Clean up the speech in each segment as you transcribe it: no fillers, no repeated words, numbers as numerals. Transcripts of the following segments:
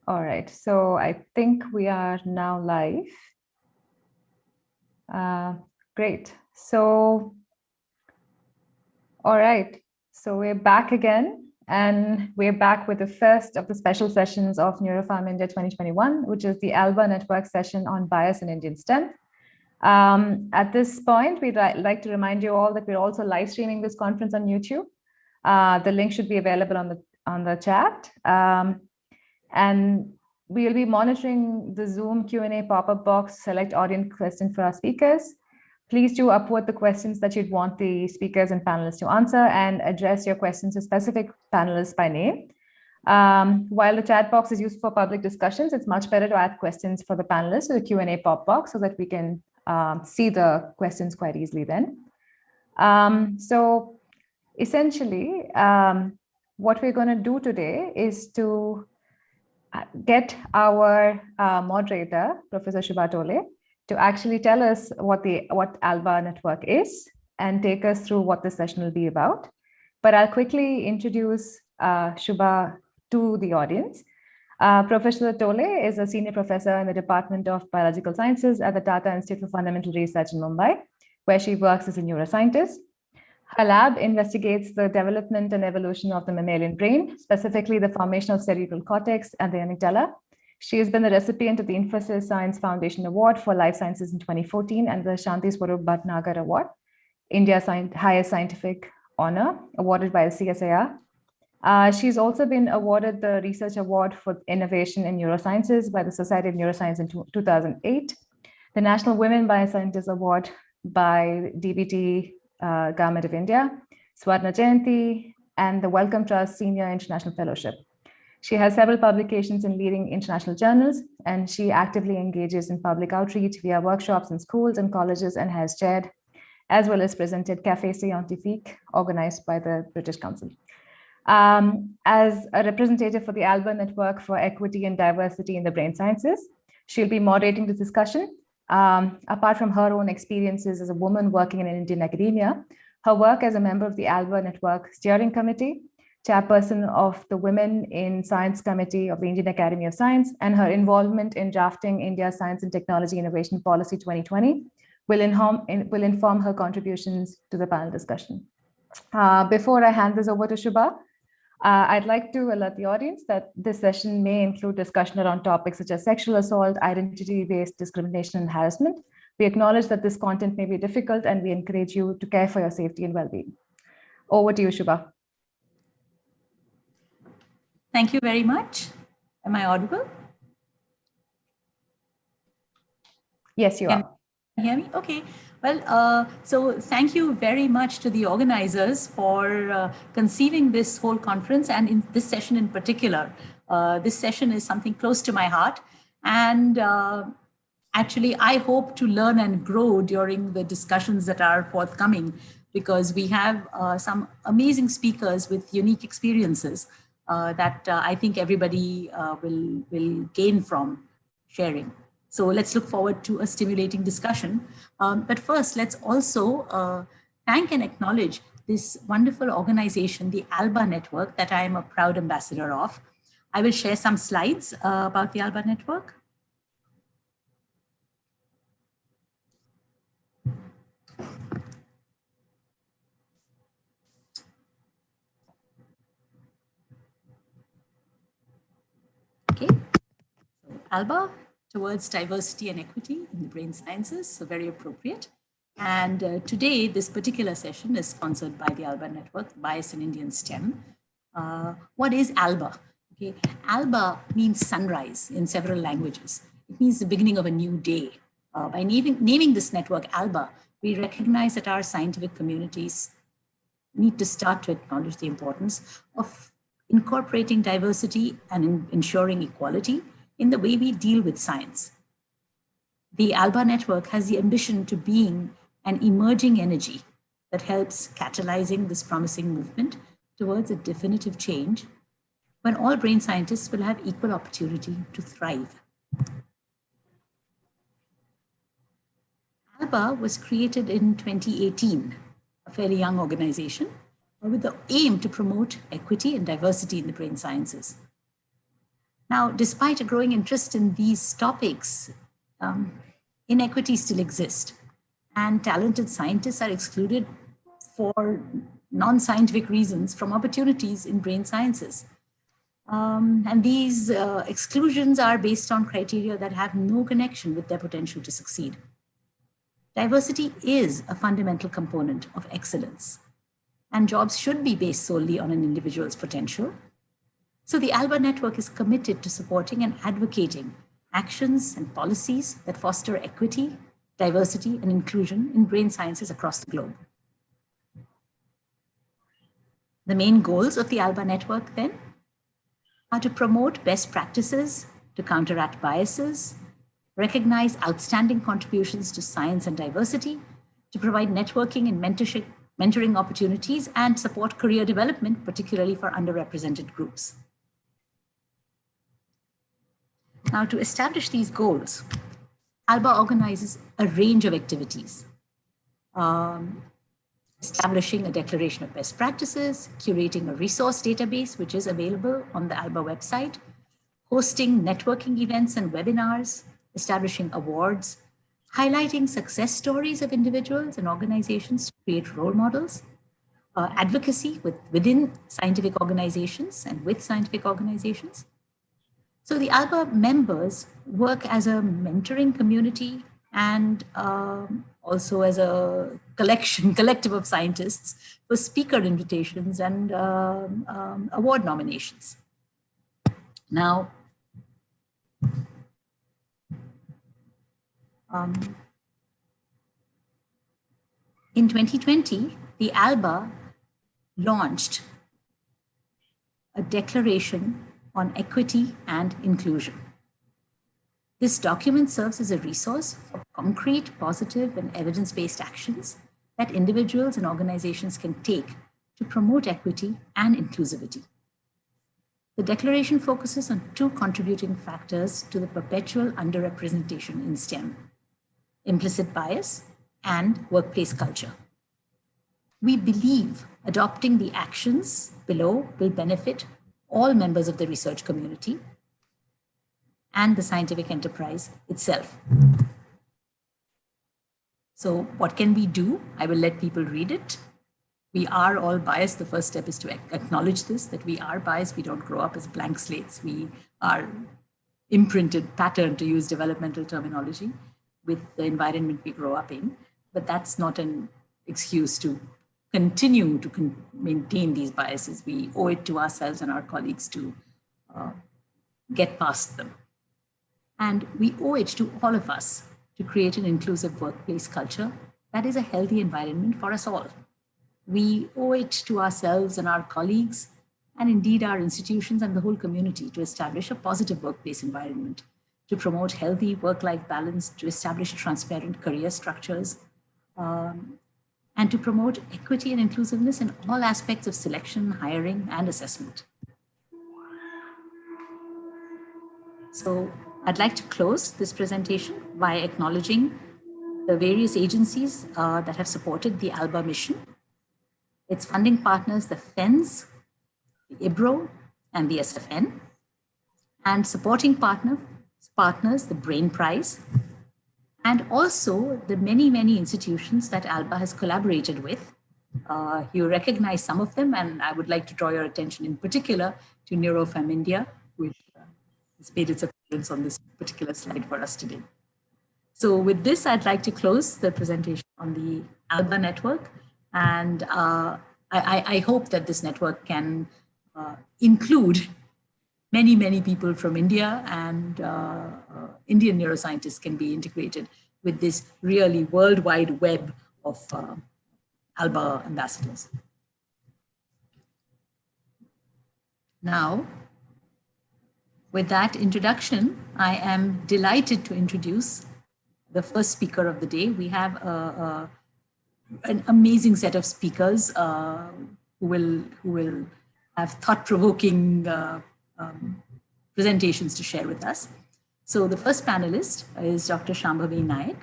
All right, so I think we are now live. Great. So, all right, so we're back again, and we're back with the first of the special sessions of NeuroFemIndia 2021, which is the Alba Network session on bias in Indian STEM. At this point, we'd like to remind you all that we're also live streaming this conference on YouTube. The link should be available on the chat. And we'll be monitoring the Zoom Q&A pop-up box, select audience question for our speakers. Please do upvote the questions that you'd want the speakers and panelists to answer and address your questions to specific panelists by name. While the chat box is used for public discussions, it's much better to add questions for the panelists to the Q&A pop box so that we can see the questions quite easily then. So essentially, what we're going to do today is to get our moderator, Professor Shubha Tole, to actually tell us what Alba Network is and take us through what the session will be about. But I'll quickly introduce Shubha to the audience. Professor Tole is a senior professor in the Department of Biological Sciences at the Tata Institute for Fundamental Research in Mumbai, where she works as a neuroscientist. Her lab investigates the development and evolution of the mammalian brain, specifically the formation of cerebral cortex and the amygdala. She has been the recipient of the Infosys Science Foundation Award for Life Sciences in 2014 and the Shanti Swarup Bhatnagar Award, India's highest scientific honor, awarded by the CSIR. She's also been awarded the Research Award for Innovation in Neurosciences by the Society of Neuroscience in 2008, the National Women Bioscientists Award by DBT Government of India, Swarna Jayanti, and the Wellcome Trust Senior International Fellowship. She has several publications in leading international journals, and she actively engages in public outreach via workshops in schools and colleges and has chaired, as well as presented Café Scientifique, organized by the British Council. As a representative for the Alba Network for Equity and Diversity in the Brain Sciences, she'll be moderating this discussion. Apart from her own experiences as a woman working in Indian academia, her work as a member of the Alba Network Steering Committee, chairperson of the Women in Science Committee of the Indian Academy of Science, and her involvement in drafting India's Science and Technology Innovation Policy 2020 will inform her contributions to the panel discussion. Before I hand this over to Shubha, I'd like to alert the audience that this session may include discussion around topics such as sexual assault, identity-based discrimination, and harassment. We acknowledge that this content may be difficult, and we encourage you to care for your safety and well-being. Over to you, Shubha. Thank you very much. Am I audible? Yes, you are. Can you hear me? Okay. Well, so thank you very much to the organizers for conceiving this whole conference, and in this session in particular. This session is something close to my heart, and actually I hope to learn and grow during the discussions that are forthcoming, because we have some amazing speakers with unique experiences that I think everybody will gain from sharing. So let's look forward to a stimulating discussion. But first, let's also thank and acknowledge this wonderful organization, the Alba Network, that I am a proud ambassador of. I will share some slides about the Alba Network. Okay, so Alba, towards diversity and equity in the brain sciences, so very appropriate. And today, this particular session is sponsored by the Alba Network, Bias in Indian STEM. What is Alba? Okay, Alba means sunrise in several languages. It means the beginning of a new day. By naming this network Alba, we recognize that our scientific communities need to start to acknowledge the importance of incorporating diversity and ensuring equality in the way we deal with science. The Alba Network has the ambition to being an emerging energy that helps catalyzing this promising movement towards a definitive change when all brain scientists will have equal opportunity to thrive. Alba was created in 2018, a fairly young organization, with the aim to promote equity and diversity in the brain sciences. Now, despite a growing interest in these topics, inequities still exist, and talented scientists are excluded for non-scientific reasons from opportunities in brain sciences. And these exclusions are based on criteria that have no connection with their potential to succeed. Diversity is a fundamental component of excellence, and jobs should be based solely on an individual's potential. So the Alba Network is committed to supporting and advocating actions and policies that foster equity, diversity, and inclusion in brain sciences across the globe. The main goals of the Alba Network, then, are to promote best practices, to counteract biases, recognize outstanding contributions to science and diversity, to provide networking and mentoring opportunities, and support career development, particularly for underrepresented groups. Now, to establish these goals, Alba organizes a range of activities, establishing a declaration of best practices, curating a resource database, which is available on the Alba website, hosting networking events and webinars, establishing awards, highlighting success stories of individuals and organizations to create role models, advocacy within scientific organizations and with scientific organizations. So the Alba members work as a mentoring community and also as a collective of scientists for speaker invitations and award nominations. Now, in 2020, the Alba launched a declaration on equity and inclusion. This document serves as a resource for concrete, positive, and evidence-based actions that individuals and organizations can take to promote equity and inclusivity. The declaration focuses on two contributing factors to the perpetual underrepresentation in STEM: implicit bias and workplace culture. We believe adopting the actions below will benefit all members of the research community and the scientific enterprise itself. So what can we do? I will let people read it. We are all biased. The first step is to acknowledge this, that we are biased. We don't grow up as blank slates. We are imprinted, patterned, to use developmental terminology, with the environment we grow up in. But that's not an excuse to continue to maintain these biases. We owe it to ourselves and our colleagues to get past them. And we owe it to all of us to create an inclusive workplace culture that is a healthy environment for us all. We owe it to ourselves and our colleagues, and indeed our institutions and the whole community, to establish a positive workplace environment, to promote healthy work-life balance, to establish transparent career structures, and to promote equity and inclusiveness in all aspects of selection, hiring, and assessment. So I'd like to close this presentation by acknowledging the various agencies that have supported the Alba mission, its funding partners, the FENS, the IBRO, and the SFN, and supporting partners, the Brain Prize, and also the many, many institutions that Alba has collaborated with. You recognize some of them, and I would like to draw your attention in particular to NeuroFemIndia, which has made its appearance on this particular slide for us today. So with this, I'd like to close the presentation on the Alba network. And I hope that this network can include many, many people from India, and Indian neuroscientists can be integrated with this really worldwide web of Alba ambassadors. Now, with that introduction, I am delighted to introduce the first speaker of the day. We have an amazing set of speakers who will have thought-provoking presentations to share with us. So the first panelist is Dr. Shambhavi Naik.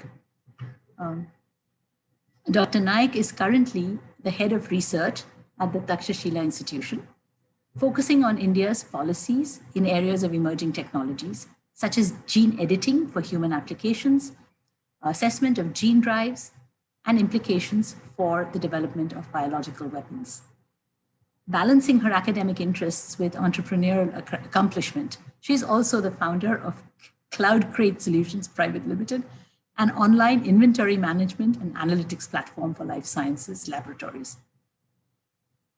Dr. Naik is currently the head of research at the Takshashila Institution. focusing on India's policies in areas of emerging technologies, such as gene editing for human applications, assessment of gene drives, and implications for the development of biological weapons. Balancing her academic interests with entrepreneurial accomplishment, she is also the founder of Cloud Crate Solutions Private Limited, an online inventory management and analytics platform for life sciences laboratories.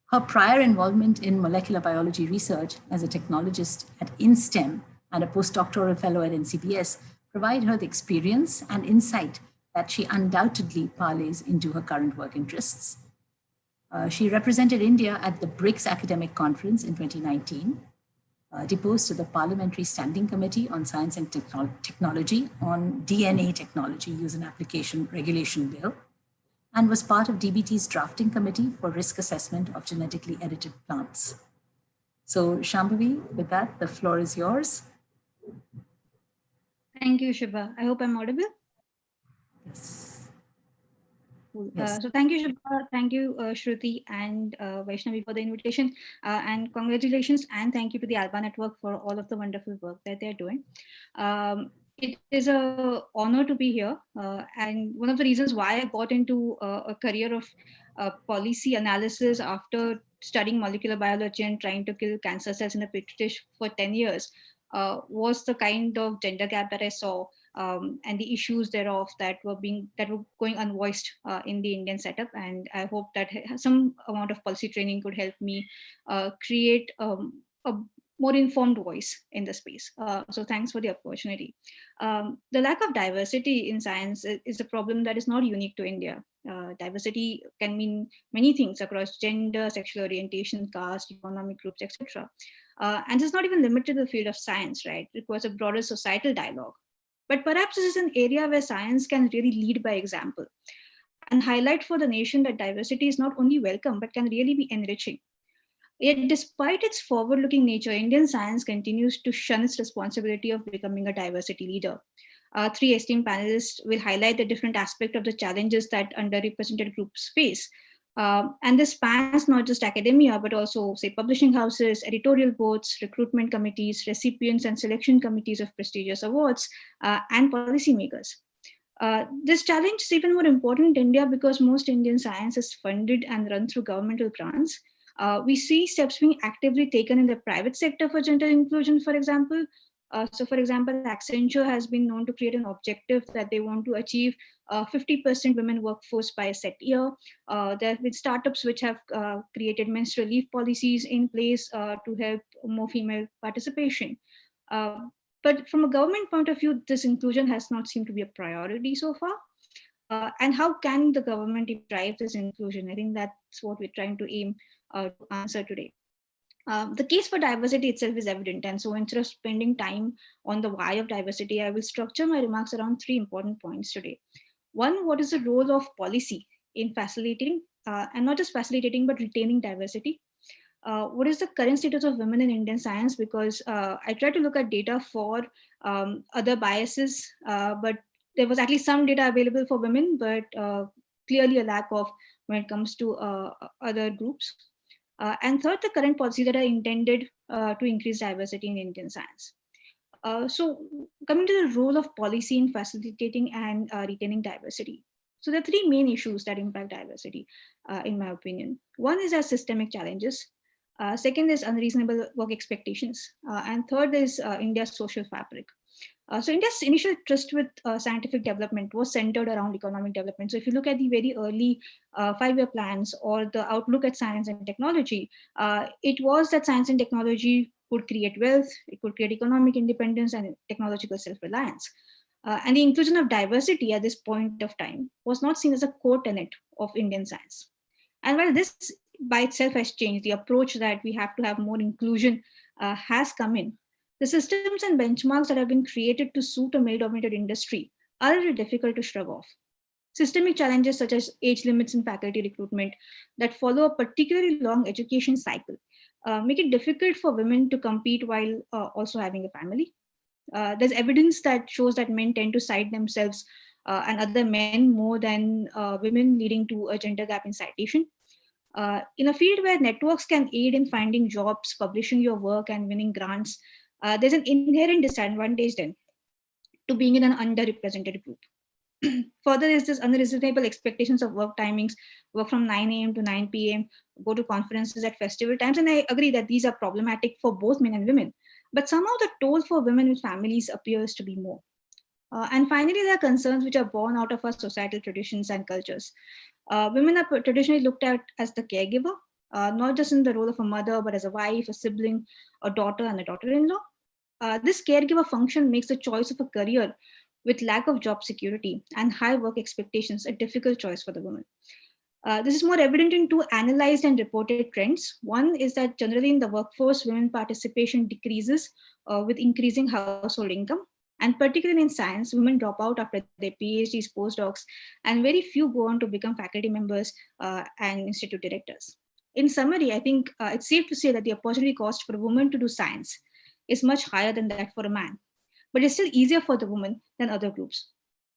Her prior involvement in molecular biology research as a technologist at InSTEM and a postdoctoral fellow at NCBS provide her the experience and insight that she undoubtedly parlays into her current work interests. She represented India at the BRICS Academic Conference in 2019, deposed to the Parliamentary Standing Committee on Science and Technology on DNA Technology Use and Application Regulation Bill, and was part of DBT's drafting committee for risk assessment of genetically edited plants. So Shambhavi, with that, the floor is yours. Thank you, Shubha. I hope I'm audible. Yes. Cool. Yes. So thank you, Shubha. Thank you, Shruti and Vaishnavi for the invitation. And congratulations and thank you to the Alba Network for all of the wonderful work that they're doing. It is an honor to be here. And one of the reasons why I got into a career of policy analysis after studying molecular biology and trying to kill cancer cells in a petri dish for 10 years was the kind of gender gap that I saw and the issues thereof that were going unvoiced in the Indian setup. And I hope that some amount of policy training could help me create a more informed voice in the space. So thanks for the opportunity. The lack of diversity in science is a problem that is not unique to India. Diversity can mean many things across gender, sexual orientation, caste, economic groups, etc. And it's not even limited to the field of science, right? It requires a broader societal dialogue. But perhaps this is an area where science can really lead by example and highlight for the nation that diversity is not only welcome, but can really be enriching. Yet despite its forward-looking nature, Indian science continues to shun its responsibility of becoming a diversity leader. Three esteemed panelists will highlight the different aspects of the challenges that underrepresented groups face. And this spans not just academia, but also, say, publishing houses, editorial boards, recruitment committees, recipients and selection committees of prestigious awards, and policymakers. This challenge is even more important in India because most Indian science is funded and run through governmental grants. We see steps being actively taken in the private sector for gender inclusion, for example. So, for example, Accenture has been known to create an objective that they want to achieve 50% women workforce by a set year. There have been startups which have created menstrual leave policies in place to help more female participation. But from a government point of view, this inclusion has not seemed to be a priority so far. And how can the government drive this inclusion? I think that's what we're trying to aim to answer today. The case for diversity itself is evident. And so instead of spending time on the why of diversity, I will structure my remarks around three important points today. One, what is the role of policy in facilitating, and not just facilitating, but retaining diversity? What is the current status of women in Indian science? Because I tried to look at data for other biases, but there was at least some data available for women, but clearly a lack of when it comes to other groups. And third, the current policies that are intended to increase diversity in Indian science. So coming to the role of policy in facilitating and retaining diversity. So there are three main issues that impact diversity, in my opinion. One is our systemic challenges. Second is unreasonable work expectations. And third is India's social fabric. So India's initial trust with scientific development was centered around economic development. So if you look at the very early 5-year plans or the outlook at science and technology, it was that science and technology could create wealth, it could create economic independence and technological self-reliance. And the inclusion of diversity at this point of time was not seen as a core tenet of Indian science. And while this by itself has changed, the approach that we have to have more inclusion has come in. The systems and benchmarks that have been created to suit a male-dominated industry are really difficult to shrug off. Systemic challenges such as age limits in faculty recruitment that follow a particularly long education cycle make it difficult for women to compete while also having a family. There's evidence that shows that men tend to cite themselves and other men more than women, leading to a gender gap in citation. In a field where networks can aid in finding jobs, publishing your work, and winning grants, there's an inherent disadvantage then to being in an underrepresented group. Further is this unreasonable expectations of work timings, work from 9 a.m. to 9 p.m., go to conferences at festival times. And I agree that these are problematic for both men and women. But somehow the toll for women with families appears to be more. And finally, there are concerns which are born out of our societal traditions and cultures. Women are traditionally looked at as the caregiver, not just in the role of a mother, but as a wife, a sibling, a daughter, and a daughter-in-law. This caregiver function makes the choice of a career with lack of job security and high work expectations a difficult choice for the woman. This is more evident in two analyzed and reported trends. One is that generally in the workforce, women participation decreases with increasing household income. And particularly in science, women drop out after their PhDs, postdocs, and very few go on to become faculty members and institute directors. In summary, I think it's safe to say that the opportunity cost for a woman to do science is much higher than that for a man, but it's still easier for the woman than other groups.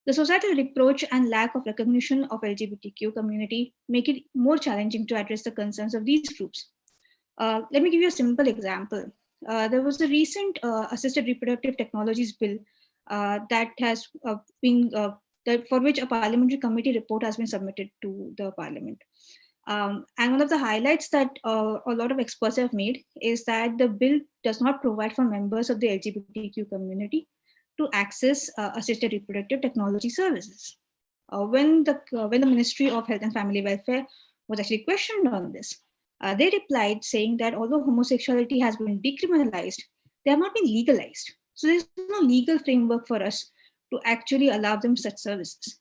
The societal reproach and lack of recognition of LGBTQ community make it more challenging to address the concerns of these groups. Let me give you a simple example. There was a recent assisted reproductive technologies bill that has been for which a parliamentary committee report has been submitted to the parliament. And one of the highlights that a lot of experts have made is that the bill does not provide for members of the LGBTQ community to access assisted reproductive technology services. When the Ministry of Health and Family Welfare was actually questioned on this, they replied saying that although homosexuality has been decriminalized, they have not been legalized. So there's no legal framework for us to actually allow them such services.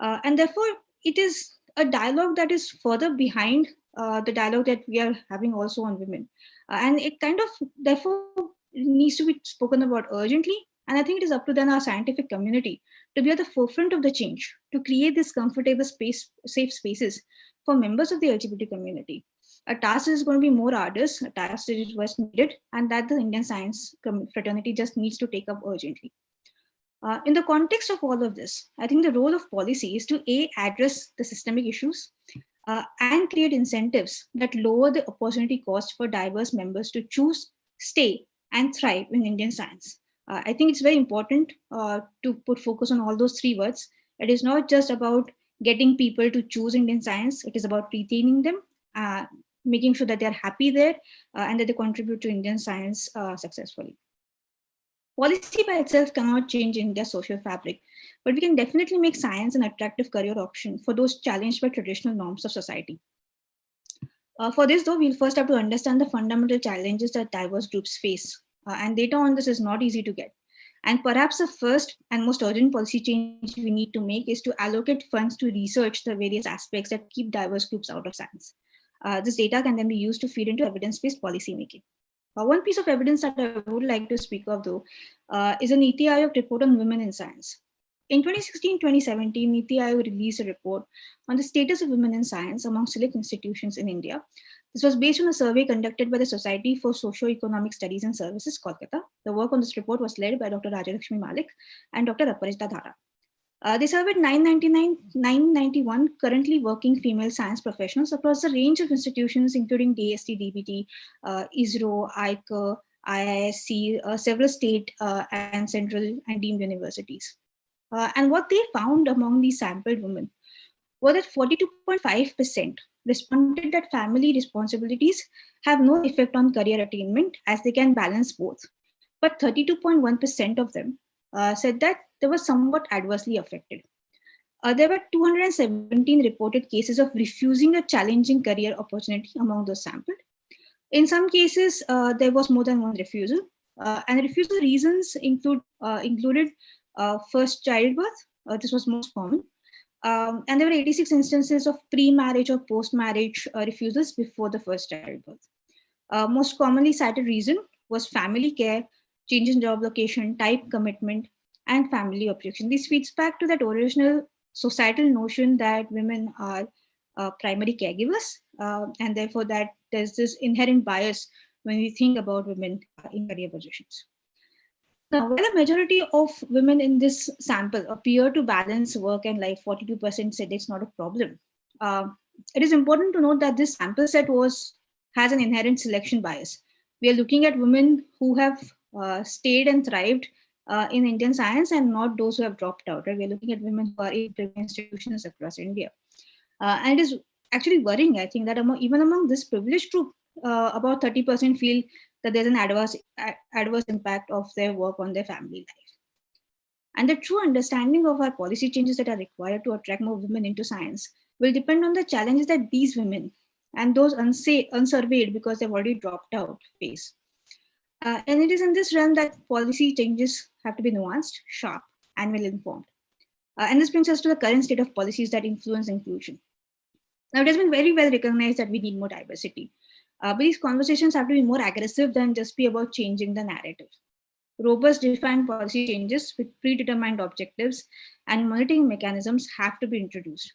And therefore, it is a dialogue that is further behind the dialogue that we are having also on women. And it kind of, therefore, needs to be spoken about urgently. And I think it is up to then our scientific community to be at the forefront of the change, to create this comfortable space, safe spaces for members of the LGBT community. A task is going to be more arduous, a task is what's needed, and that the Indian science fraternity just needs to take up urgently. In the context of all of this, I think the role of policy is to address the systemic issues and create incentives that lower the opportunity cost for diverse members to choose, stay, and thrive in Indian science. I think it's very important to put focus on all those three words. It is not just about getting people to choose Indian science, it is about retaining them, making sure that they're happy there and that they contribute to Indian science successfully. Policy by itself cannot change India's social fabric, but we can definitely make science an attractive career option for those challenged by traditional norms of society. For this, though, we'll first have to understand the fundamental challenges that diverse groups face. And data on this is not easy to get. And perhaps the first and most urgent policy change we need to make is to allocate funds to research the various aspects that keep diverse groups out of science. This data can then be used to feed into evidence-based policy making. One piece of evidence that I would like to speak of, though, is a NITI Aayog report on women in science. In 2016-2017, NITI Aayog released a report on the status of women in science among select institutions in India. This was based on a survey conducted by the Society for Socio-Economic Studies and Services, Kolkata. The work on this report was led by Dr. Rajalakshmi Malik and Dr. Aparajita Dhara. They surveyed 991 currently working female science professionals across a range of institutions, including DST, DBT, ISRO, ICAR, IISc, several state and central and deemed universities. And what they found among these sampled women were that 42.5% responded that family responsibilities have no effect on career attainment as they can balance both. But 32.1% of them said that they were somewhat adversely affected. There were 217 reported cases of refusing a challenging career opportunity among those sampled. In some cases, there was more than one refusal, and refusal reasons included first childbirth. This was most common. And there were 86 instances of pre-marriage or post-marriage refusals before the first childbirth. Most commonly cited reason was family care, change in job location, type commitment, and family objection. This feeds back to that original societal notion that women are primary caregivers, and therefore that there's this inherent bias when we think about women in career positions. Now, while the majority of women in this sample appear to balance work and life, 42% said it's not a problem. It is important to note that this sample set has an inherent selection bias. We are looking at women who have stayed and thrived in Indian science and not those who have dropped out. Right? We are looking at women who are in premium institutions across India. And it is actually worrying, I think, that even among this privileged group, about 30% feel that there's an adverse impact of their work on their family life. And the true understanding of our policy changes that are required to attract more women into science will depend on the challenges that these women and those unsurveyed because they've already dropped out face. And it is in this realm that policy changes have to be nuanced, sharp, and well informed. And this brings us to the current state of policies that influence inclusion. Now, it has been very well recognized that we need more diversity. But these conversations have to be more aggressive than just be about changing the narrative. Robust defined policy changes with predetermined objectives and monitoring mechanisms have to be introduced.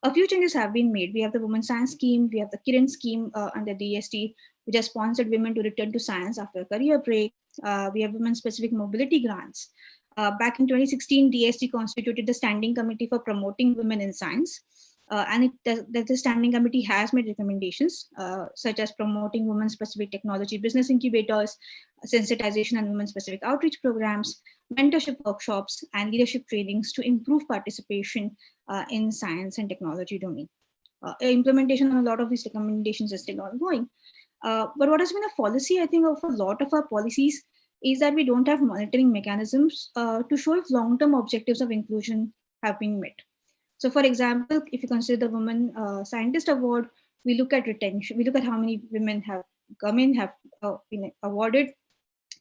A few changes have been made. We have the Women's Science Scheme, we have the Kiran Scheme under DST, which has sponsored women to return to science after a career break. We have women-specific mobility grants. Back in 2016, DST constituted the Standing Committee for Promoting Women in Science. And the Standing Committee has made recommendations, such as promoting women-specific technology business incubators, sensitization and women-specific outreach programs, mentorship workshops, and leadership trainings to improve participation in science and technology domain. Implementation on a lot of these recommendations is still ongoing. But what has been a policy, I think, of a lot of our policies is that we don't have monitoring mechanisms to show if long-term objectives of inclusion have been met. So, for example, if you consider the Women Scientist Award, we look at retention. We look at how many women have come in, have been awarded,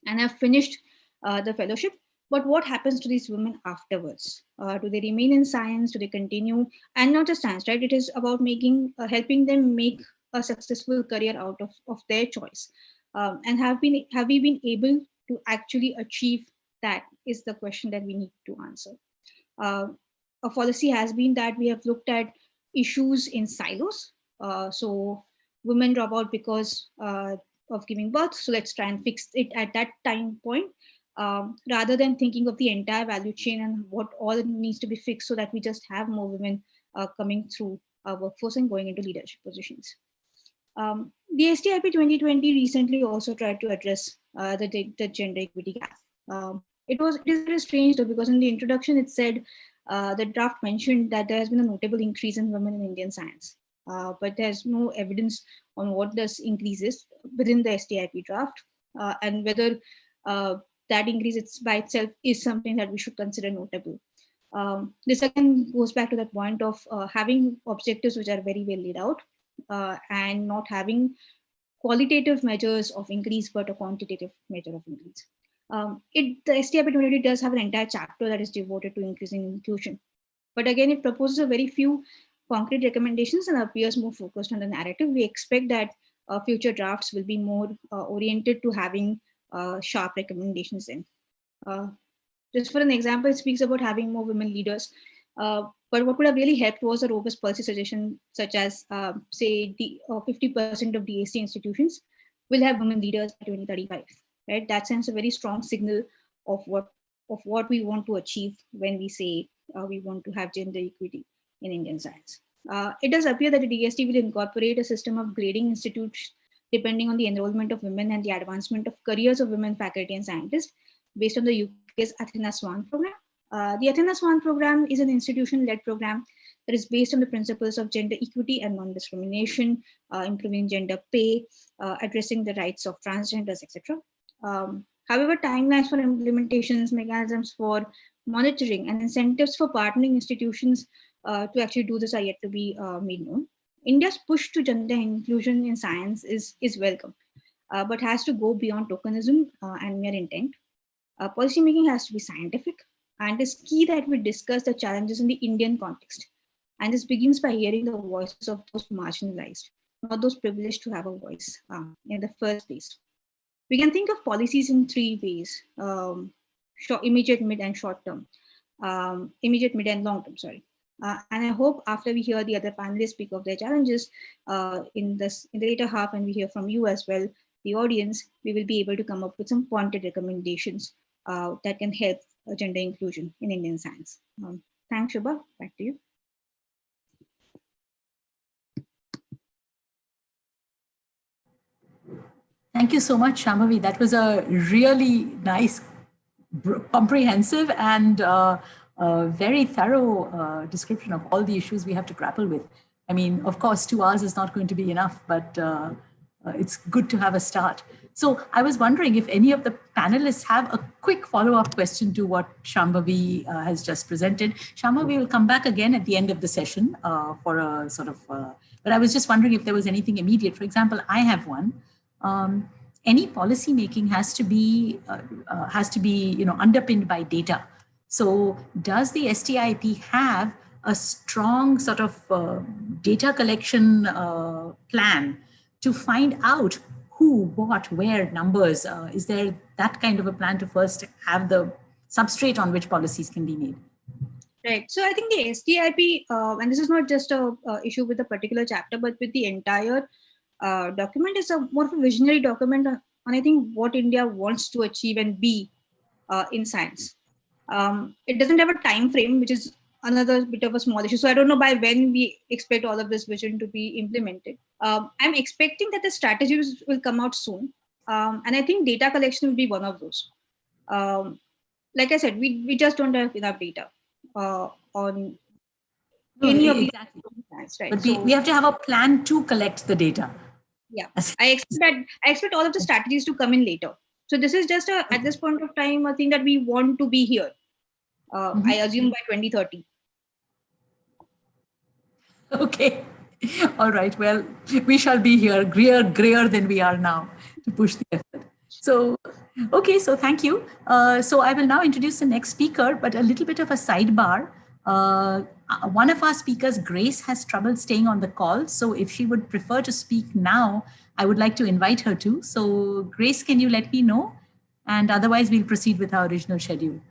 and have finished the fellowship. But what happens to these women afterwards? Do they remain in science? Do they continue? And not just science, right? It is about helping them make a successful career out of their choice. And have we been able to actually achieve that? Is the question that we need to answer. A policy has been that we have looked at issues in silos. So women drop out because of giving birth. So let's try and fix it at that time point, rather than thinking of the entire value chain and what all needs to be fixed so that we just have more women coming through our workforce and going into leadership positions. The STIP 2020 recently also tried to address the gender equity gap. It is very strange though, because in the introduction it said the draft mentioned that there has been a notable increase in women in Indian science, but there's no evidence on what this increase is within the STIP draft, and whether that increase by itself is something that we should consider notable. This again goes back to that point of having objectives which are very well laid out, and not qualitative measures of increase, but a quantitative measure of increase. The STIP 2020 does have an entire chapter that is devoted to increasing inclusion. But again, it proposes a very few concrete recommendations and appears more focused on the narrative. We expect that future drafts will be more oriented to having sharp recommendations in. Just for an example, it speaks about having more women leaders. But what would have really helped was a robust policy suggestion, such as, say, 50% of DST institutions will have women leaders by 2035. Right? That sends a very strong signal of what we want to achieve when we say we want to have gender equity in Indian science. It does appear that the DST will incorporate a system of grading institutes depending on the enrollment of women and the advancement of careers of women faculty and scientists based on the UK's Athena Swan program. The Athena Swan program is an institution-led program that is based on the principles of gender equity and non-discrimination, improving gender pay, addressing the rights of transgenders, etc. However, timelines for implementations, mechanisms for monitoring, and incentives for partnering institutions to actually do this are yet to be made known. India's push to gender inclusion in science is welcome, but has to go beyond tokenism and mere intent. Policy making has to be scientific, and it is key that we discuss the challenges in the Indian context. And this begins by hearing the voices of those marginalized, not those privileged to have a voice in the first place. We can think of policies in three ways: immediate, mid, and short term. Immediate, mid, and long term, sorry. And I hope after we hear the other panelists speak of their challenges in the later half, and we hear from you as well, the audience, we will be able to come up with some pointed recommendations that can help gender inclusion in Indian science. Thanks, Shubha. Back to you. Thank you so much, Shambhavi. That was a really nice, comprehensive and very thorough description of all the issues we have to grapple with. I mean, of course, 2 hours is not going to be enough, but it's good to have a start. So I was wondering if any of the panelists have a quick follow-up question to what Shambhavi has just presented. Shambhavi will come back again at the end of the session for a sort of, but I was just wondering if there was anything immediate. For example, I have one. Any policy making has to be underpinned by data. So does the STIP have a strong sort of data collection plan to find out who, what, where, numbers? Is there that kind of a plan to first have the substrate on which policies can be made? Right. So I think the STIP, and this is not just a issue with a particular chapter, but with the entire document, is a more of a visionary document on I think what India wants to achieve and be in science. It doesn't have a time frame, which is another bit of a small issue. So I don't know by when we expect all of this vision to be implemented. I'm expecting that the strategies will come out soon. And I think data collection will be one of those. Like I said, we just don't have enough data on any of these plans, right? But we have to have a plan to collect the data. Yeah, I expect all of the strategies to come in later. So this is just at this point of time, a thing that we want to be here. I assume by 2030. Okay. All right. Well, we shall be here grayer than we are now to push the effort. So, okay. So thank you. So I will now introduce the next speaker, but a little bit of a sidebar. One of our speakers, Grace, has trouble staying on the call. So if she would prefer to speak now, I would like to invite her to. So Grace, can you let me know? And otherwise we'll proceed with our original schedule.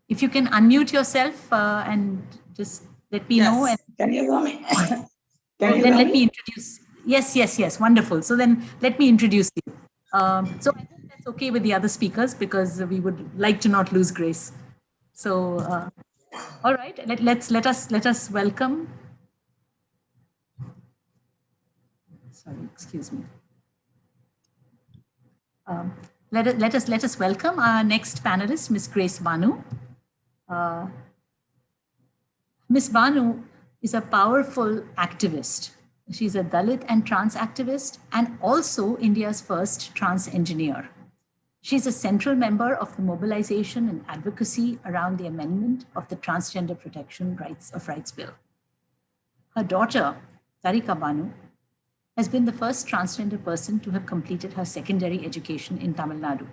If you can unmute yourself and just let me know. And can you hear me? Then let me introduce. Yes. Wonderful. So then let me introduce you. So I hope that's okay with the other speakers because we would like to not lose Grace. So, all right, let us welcome. Sorry, excuse me. Let us welcome our next panelist, Ms. Grace Banu. Ms. Banu is a powerful activist. She's a Dalit and trans activist and also India's first trans engineer. She's a central member of the mobilization and advocacy around the amendment of the Transgender Protection Rights Bill. Her daughter, Tarika Banu, has been the first transgender person to have completed her secondary education in Tamil Nadu.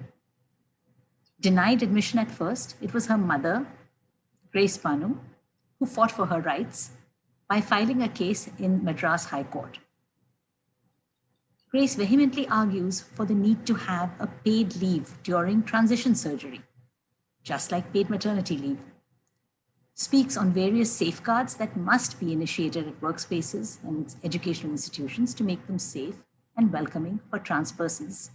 Denied admission at first, it was her mother, Grace Banu, who fought for her rights by filing a case in Madras High Court. Grace vehemently argues for the need to have a paid leave during transition surgery, just like paid maternity leave, speaks on various safeguards that must be initiated at workspaces and educational institutions to make them safe and welcoming for trans persons,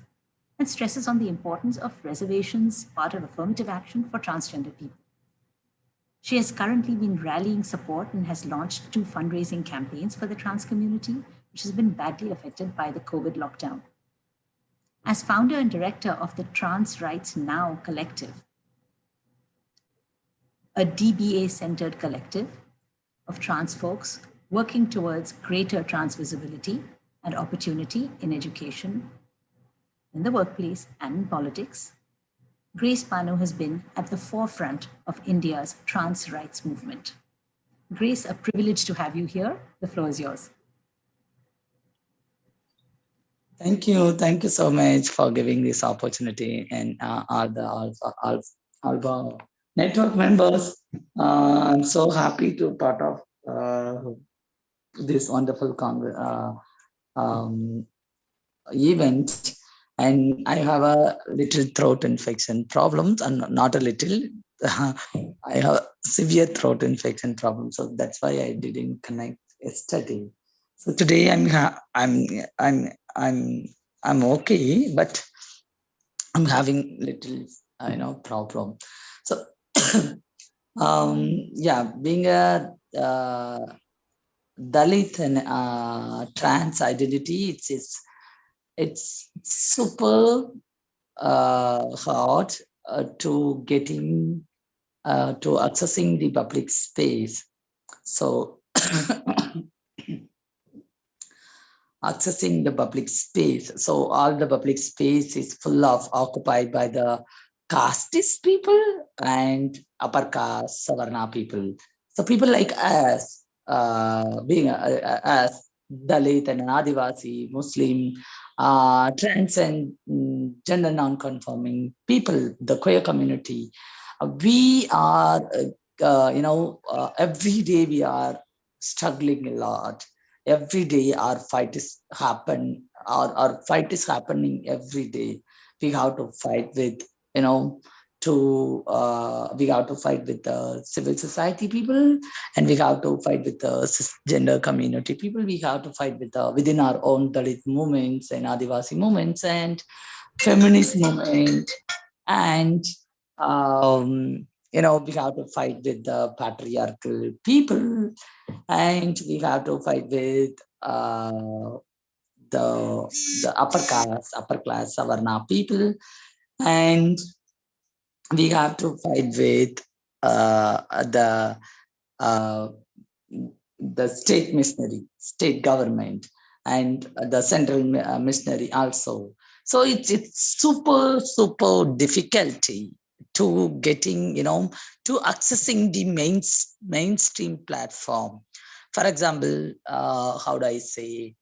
and stresses on the importance of reservations, part of affirmative action for transgender people. She has currently been rallying support and has launched 2 fundraising campaigns for the trans community, which has been badly affected by the COVID lockdown. As founder and director of the Trans Rights Now Collective, a DBA-centered collective of trans folks working towards greater trans visibility and opportunity in education, in the workplace, and in politics, Grace Banu has been at the forefront of India's trans rights movement. Grace, a privilege to have you here. The floor is yours. Thank you so much for giving this opportunity, and all the Alba network members. I'm so happy to part of this wonderful event. And I have a little throat infection problems, and not a little. I have severe throat infection problems, so that's why I didn't connect yesterday. So today I'm okay, but I'm having little problem. So, yeah, being a Dalit and trans identity, it's super hard to getting to accessing the public space. So accessing the public space. So all the public space is full of occupied by the casteist people and upper caste Savarna people. So people like us, being us, Dalit and Adivasi, Muslim, trans and gender non-conforming people, the queer community, we are, every day we are struggling a lot. Every day our fight is our fight is happening every day. We have to fight with, we have to fight with the civil society people, and we have to fight with the cisgender community people. We have to fight with within our own Dalit movements and Adivasi movements and feminist movement, and we have to fight with the patriarchal people, and we have to fight with the upper class Savarna people, and we have to fight with uh, the state government, and the central missionary also. So it's super difficulty to getting, to accessing the mainstream platform. For example, how do I say,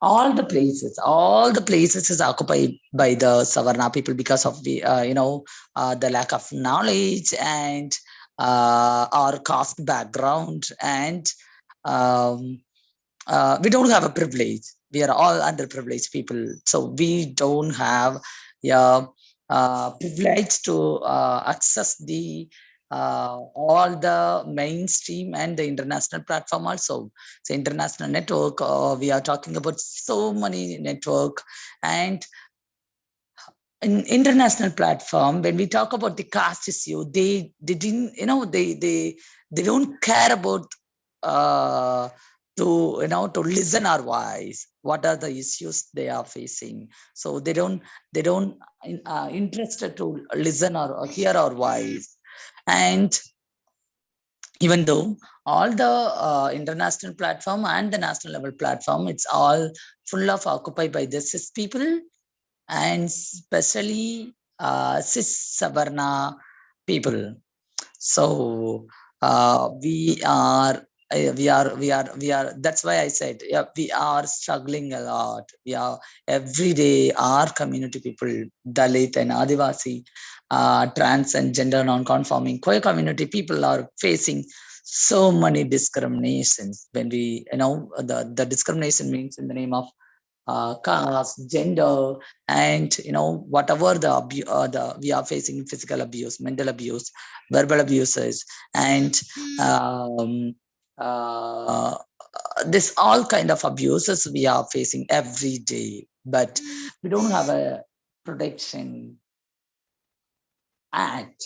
all the places is occupied by the Savarna people because of the the lack of knowledge and our caste background, and we don't have a privilege. We are all underprivileged people, so we don't have privilege to access the all the mainstream and the international platform also. So international network, we are talking about so many network, and in international platform, when we talk about the caste issue, they didn't, they don't care about to listen our voice. What are the issues they are facing? So they don't interested to listen or hear our voice. And even though all the international platform and the national level platform, it's all full of occupied by the cis people, and especially cis Savarna people. So we are that's why I said, yeah, we are struggling a lot. We are every day, our community people, Dalit and Adivasi, trans and gender non-conforming queer community people are facing so many discriminations. When we, the discrimination means in the name of caste, gender, and whatever the we are facing, physical abuse, mental abuse, verbal abuses, and this all kind of abuses we are facing every day. But we don't have a protection act.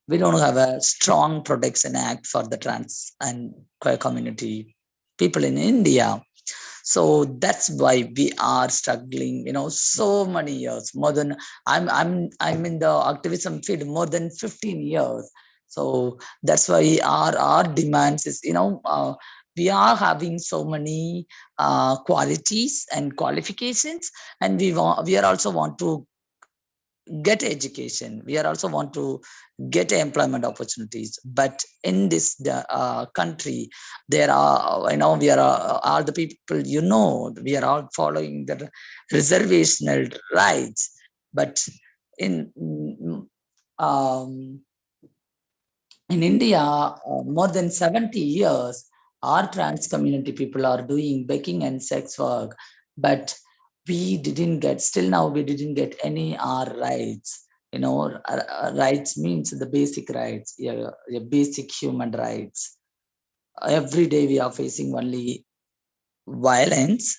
We don't have a strong protection act for the trans and queer community people in India. So that's why we are struggling, so many years, more than I'm in the activism field more than 15 years. So that's why our demands is, we are having so many qualities and qualifications, and we are also want to get education. We are also want to get employment opportunities. But in this country, there are, we are all the people, we are all following the reservational rights. But in India, more than 70 years, our trans community people are doing baking and sex work, but we didn't get, still now we didn't get any our rights. Rights means the basic rights, your basic human rights. Every day we are facing only violence,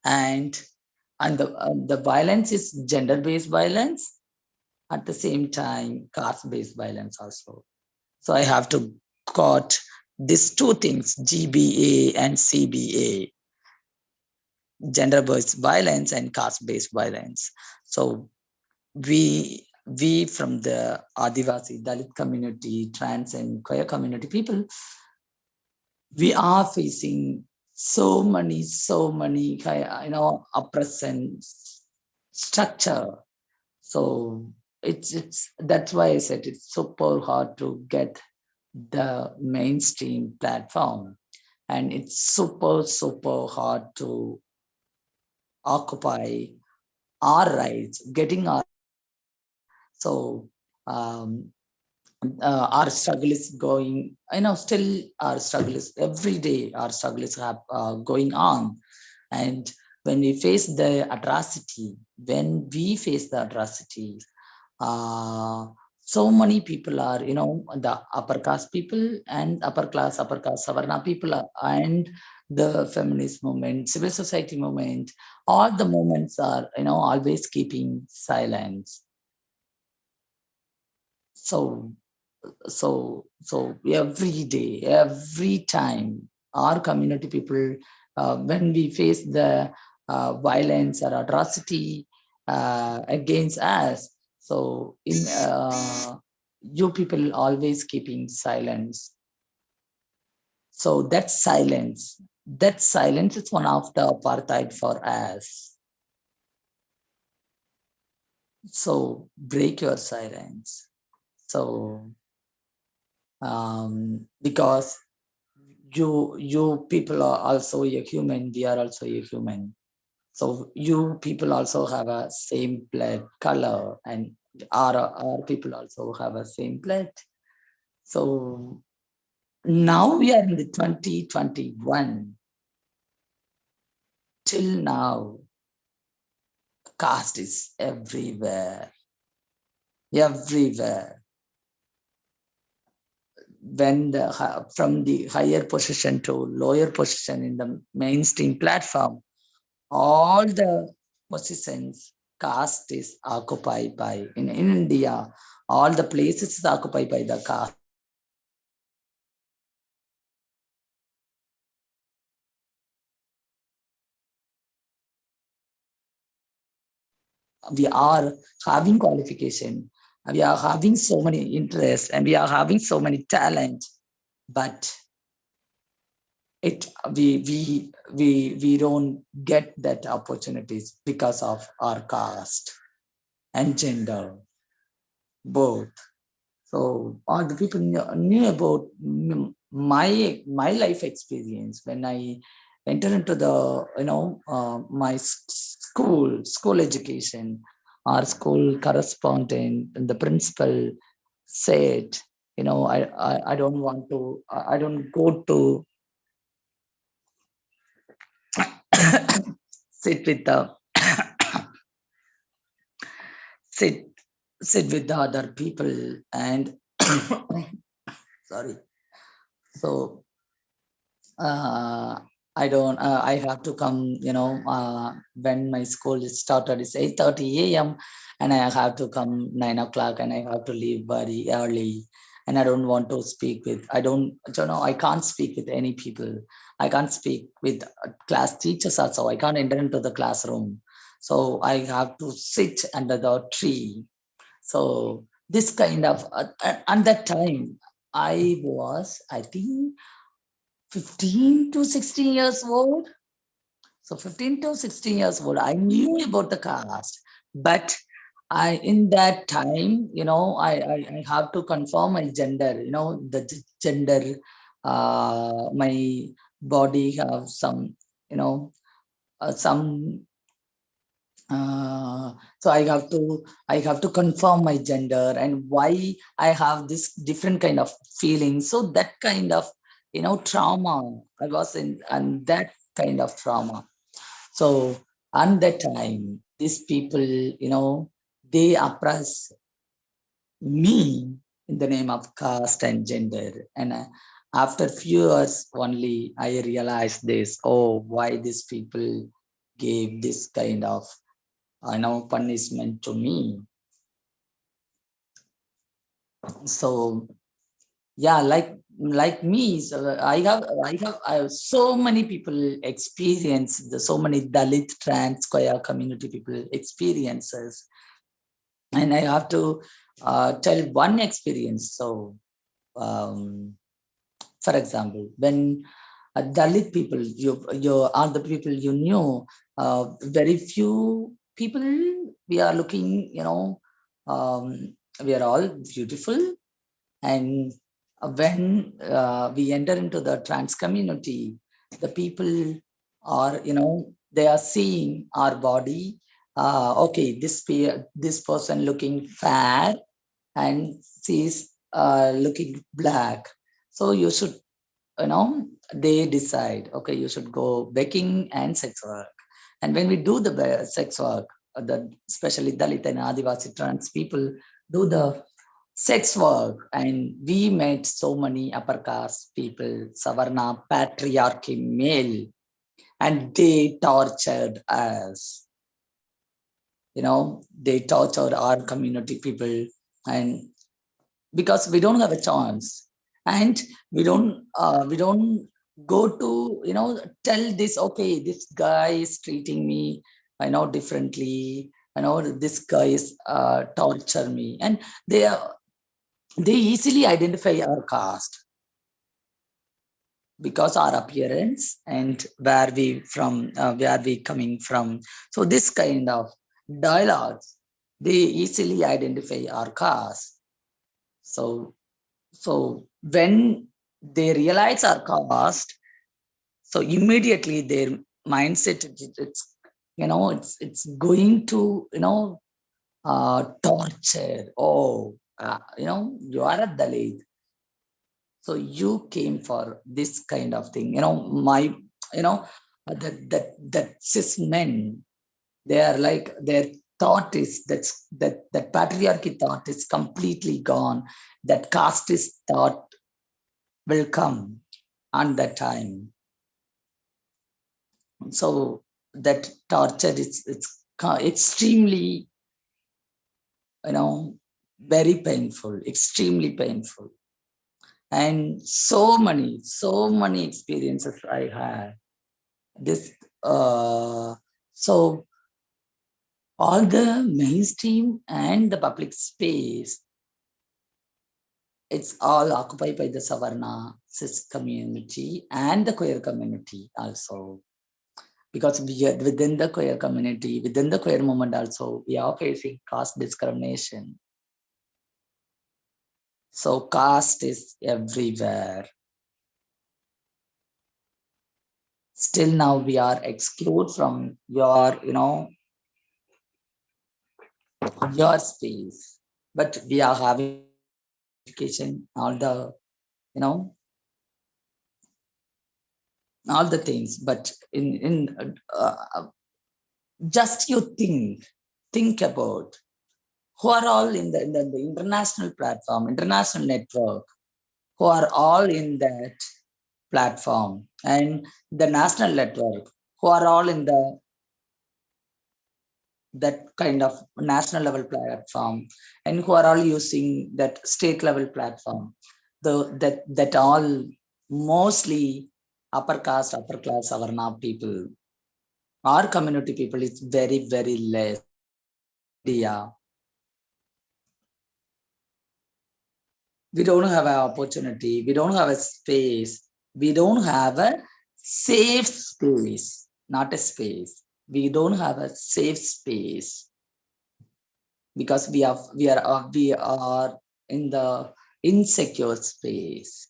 and the violence is gender-based violence, at the same time, caste-based violence also. So I have to got these two things, GBA and CBA, gender-based violence and caste-based violence. So we from the Adivasi, Dalit community, trans and queer community people, we are facing so many, oppression structure. So it's that's why I said it's super hard to get the mainstream platform, and it's super hard to occupy our rights, getting our so our struggle is going, still our struggle is every day, our struggle is going on. And when we face the atrocity, so many people are, the upper caste people and upper caste Savarna people and the feminist movement, civil society movement, all the movements are, always keeping silence. So every day, every time, our community people, when we face the violence or atrocity against us, so you people always keeping silence. So that silence is one of the apartheid for us. So break your silence. So because you people are also a human, we are also a human. So you people also have a same blood color, and our people also have a same blood. So now we are in the 2021. Till now, caste is everywhere. When from the higher position to lower position in the mainstream platform, all the positions, caste is occupied by, in India, all the places is occupied by the caste. We are having qualification, we are having so many interests, and we are having so many talent, but we don't get that opportunities because of our caste and gender, both. So all the people knew about my life experience when I entered into the my school education. Our school correspondent and the principal said, I don't want to, I don't go to sit with the sit with the other people, and sorry. So I don't, I have to come, when my school is started, it's 8:30 a.m. and I have to come 9 o'clock, and I have to leave very early. And I don't want to speak with, I can't speak with any people. I can't speak with class teachers also. I can't enter into the classroom. So I have to sit under the tree. So this kind of, at that time, I was, I think, 15 to 16 years old. So 15 to 16 years old, I knew about the caste, but in that time, I have to confirm my gender, the gender, my body have some, some, so I have to confirm my gender and why I have this different kind of feeling. So that kind of, trauma, I was in, and that kind of trauma. So at that time, these people, they oppress me in the name of caste and gender. And after few years only, I realized this, why these people gave this kind of, punishment to me. So yeah, like me, so I have so many people experience so many Dalit trans queer community people experiences, and I have to tell one experience. So for example, when Dalit people, you are the people you knew, very few people we are looking, we are all beautiful. And when we enter into the trans community, the people are, they are seeing our body. Okay, this person looking fat and she's looking black. So you should, they decide, okay, you should go baking and sex work. And when we do the sex work, especially Dalit and Adivasi trans people do the sex work, and we met so many upper caste people, Savarna, patriarchy male, and they tortured us. They tortured our community people, and because we don't have a chance, and we don't go to tell this, okay, this guy is treating me differently, this guy is torture me, and they are they easily identify our caste because our appearance and where we coming from. So this kind of dialogues, they easily identify our caste. So when they realize our caste, so immediately their mindset, it's going to torture. Oh, you are a Dalit, so you came for this kind of thing. That cis men, they are like, their thought is that patriarchy thought is completely gone. That casteist thought will come on that time. So that torture it's extremely, very painful, extremely painful. And so many experiences I had. This so all the mainstream and the public space, it's all occupied by the Savarna cis community and the queer community also. Because we are within the queer community, within the queer movement also, we are facing caste discrimination. So caste is everywhere. Still now we are excluded from your space, but we are having education, all the all the things. But in just you think about who are all in the international platform, international network, who are all in that platform, and the national network, who are all in that kind of national level platform, and who are all using that state level platform. That all mostly upper caste, upper class, Avarna people, our community people is very, very less. Yeah. We don't have an opportunity. We don't have a space. We don't have a safe space, not a space. We don't have a safe space because we are in the insecure space.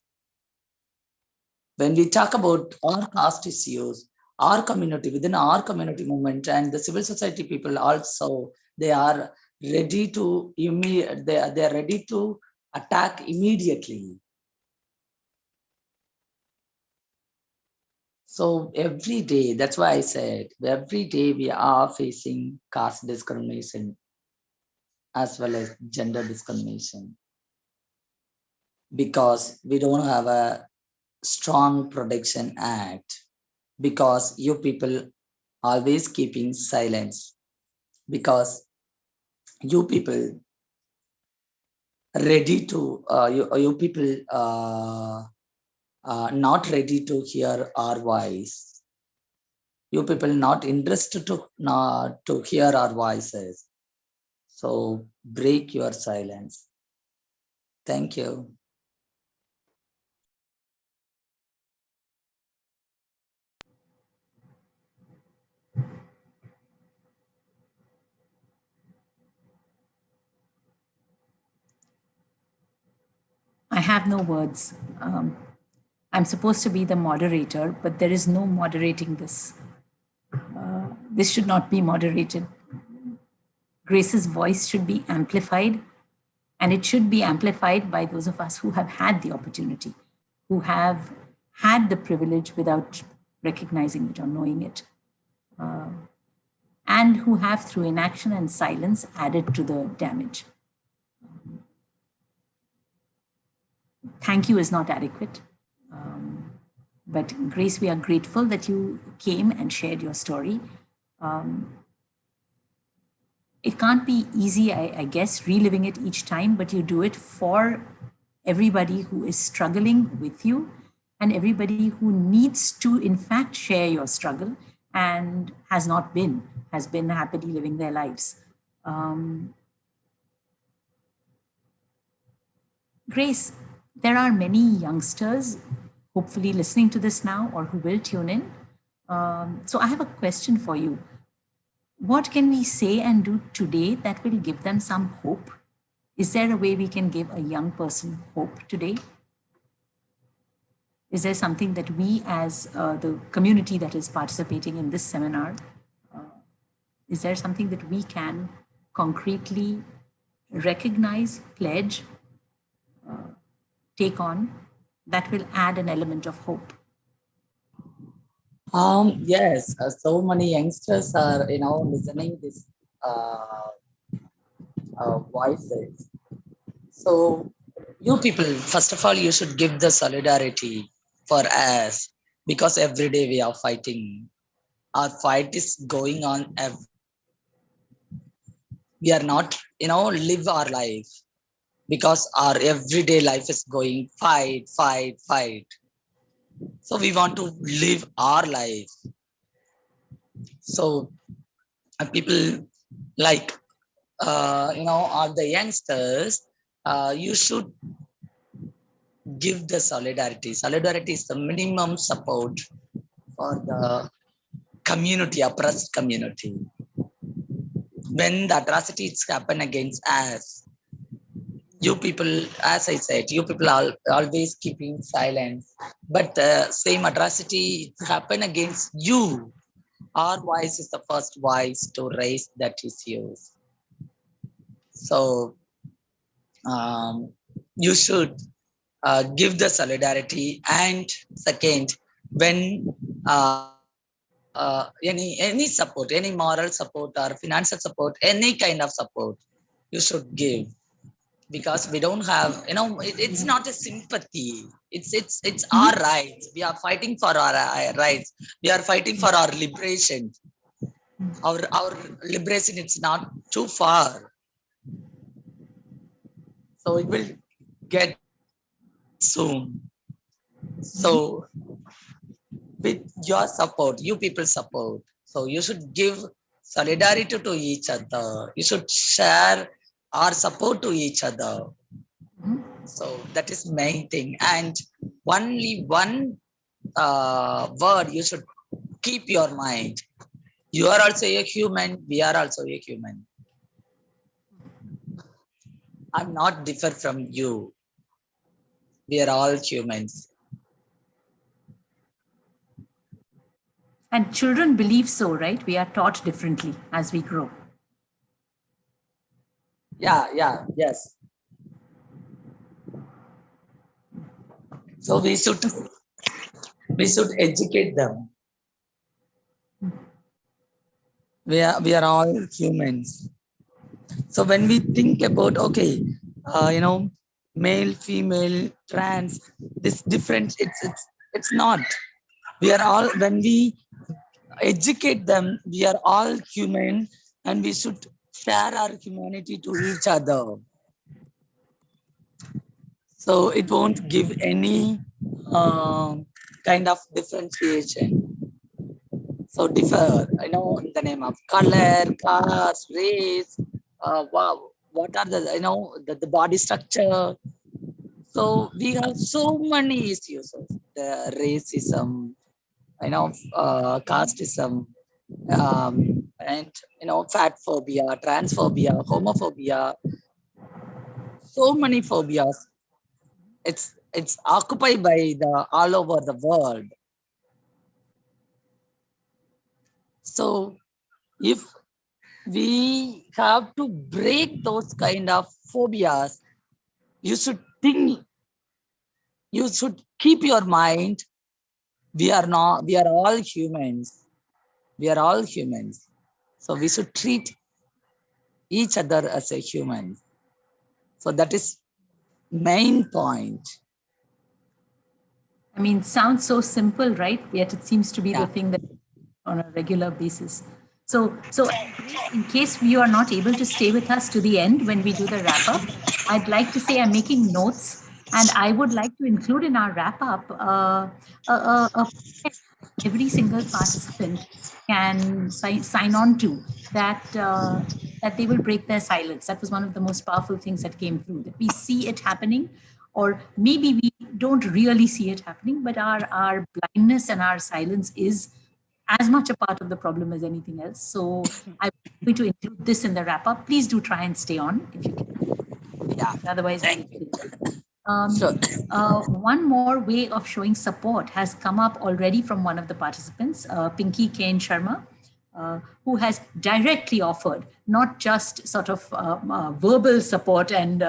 When we talk about our caste issues, our community, within our community movement, and the civil society people also, they are ready to they are ready to attack immediately. So every day, that's why I said, every day we are facing caste discrimination as well as gender discrimination, because we don't have a strong protection act, because you people always keeping silence, because you people ready to, you people not ready to hear our voice. You people not interested to hear our voices. So break your silence. Thank you. I have no words. I'm supposed to be the moderator, but there is no moderating this. This should not be moderated. Grace's voice should be amplified, and it should be amplified by those of us who have had the opportunity, who have had the privilege without recognizing it or knowing it, and who have, through inaction and silence, added to the damage. Thank you is not adequate. But Grace, we are grateful that you came and shared your story. It can't be easy, I guess, reliving it each time, but you do it for everybody who is struggling with you and everybody who needs to, in fact, share your struggle and has been happily living their lives. Grace, there are many youngsters hopefully listening to this now or who will tune in. So I have a question for you. What can we say and do today that will give them some hope? Is there a way we can give a young person hope today? Is there something that we as the community that is participating in this seminar, is there something that we can concretely recognize, pledge, take on that will add an element of hope? Yes, so many youngsters are, listening this voices. So you people, first of all, you should give the solidarity for us, because every day we are fighting. Our fight is going on. We are not, live our life, because our everyday life is going fight, fight, fight. So we want to live our life. So people like, are the youngsters, you should give the solidarity. Solidarity is the minimum support for the community, oppressed community. When the atrocities happen against us, you people, as I said, you people are always keeping silence. But the same atrocity happen against you. Our voice is the first voice to raise that issues. So you should give the solidarity. And second, when any support, any moral support or financial support, any kind of support, you should give, because we don't have, it's not a sympathy. It's our rights. We are fighting for our rights. We are fighting for our liberation. Our liberation, it's not too far. So it will get soon. So with your support, you people support, so you should give solidarity to each other. You should share our support to each other. So that is main thing. And only one word you should keep your mind. You are also a human. We are also a human. I'm not different from you. We are all humans. And children believe so, right? We are taught differently as we grow. Yeah, yes. So we should educate them. We are all humans. So when we think about, okay, male, female, trans, this difference, it's not. We are all, when we educate them, we are all human, and we should share our humanity to each other. So it won't give any kind of differentiation. So differ, in the name of color, caste, race, wow, what are the body structure. So we have so many issues of the racism, casteism, and fat phobia, transphobia, homophobia, so many phobias. It's occupied by the all over the world. So if we have to break those kind of phobias, you should think, you should keep your mind, we are all humans. We are all humans. So we should treat each other as a human. So that is main point. I mean, sounds so simple, right? Yet it seems to be Yeah. the thing that on a regular basis. So in case you are not able to stay with us to the end when we do the wrap up, I'd like to say I'm making notes, and I would like to include in our wrap up a every single participant can sign on to, that they will break their silence. That was one of the most powerful things that came through, that we see it happening, or maybe we don't really see it happening, but our blindness and our silence is as much a part of the problem as anything else. So I'm going to include this in the wrap up. Please do try and stay on if you can. Yeah. Otherwise, Thank you. sure. Sure. One more way of showing support has come up already from one of the participants, Pinky Kane Sharma, who has directly offered not just sort of verbal support and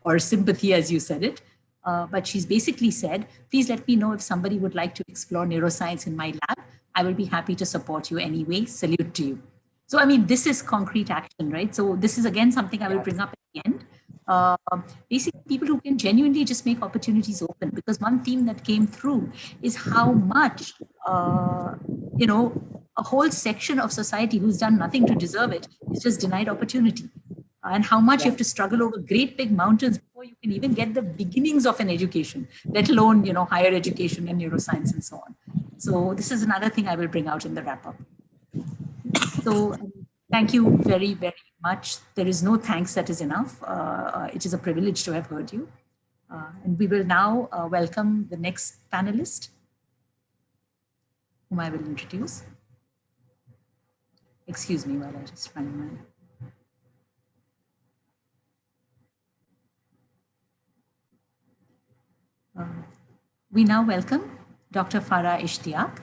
or sympathy, as you said it, but she's basically said, please let me know if somebody would like to explore neuroscience in my lab. I will be happy to support you anyway. Salute to you. So, I mean, this is concrete action, right? So this is again something I will bring up at the end. Basically, people who can genuinely just make opportunities open, because one theme that came through is how much, a whole section of society who's done nothing to deserve it is just denied opportunity. And how much you have to struggle over great big mountains before you can even get the beginnings of an education, let alone, higher education and neuroscience and so on. So this is another thing I will bring out in the wrap up. So thank you very, very much. There is no thanks that is enough. It is a privilege to have heard you. And we will now welcome the next panelist, whom I will introduce. Excuse me while I just find my... we now welcome Dr. Farah Ishtiaq.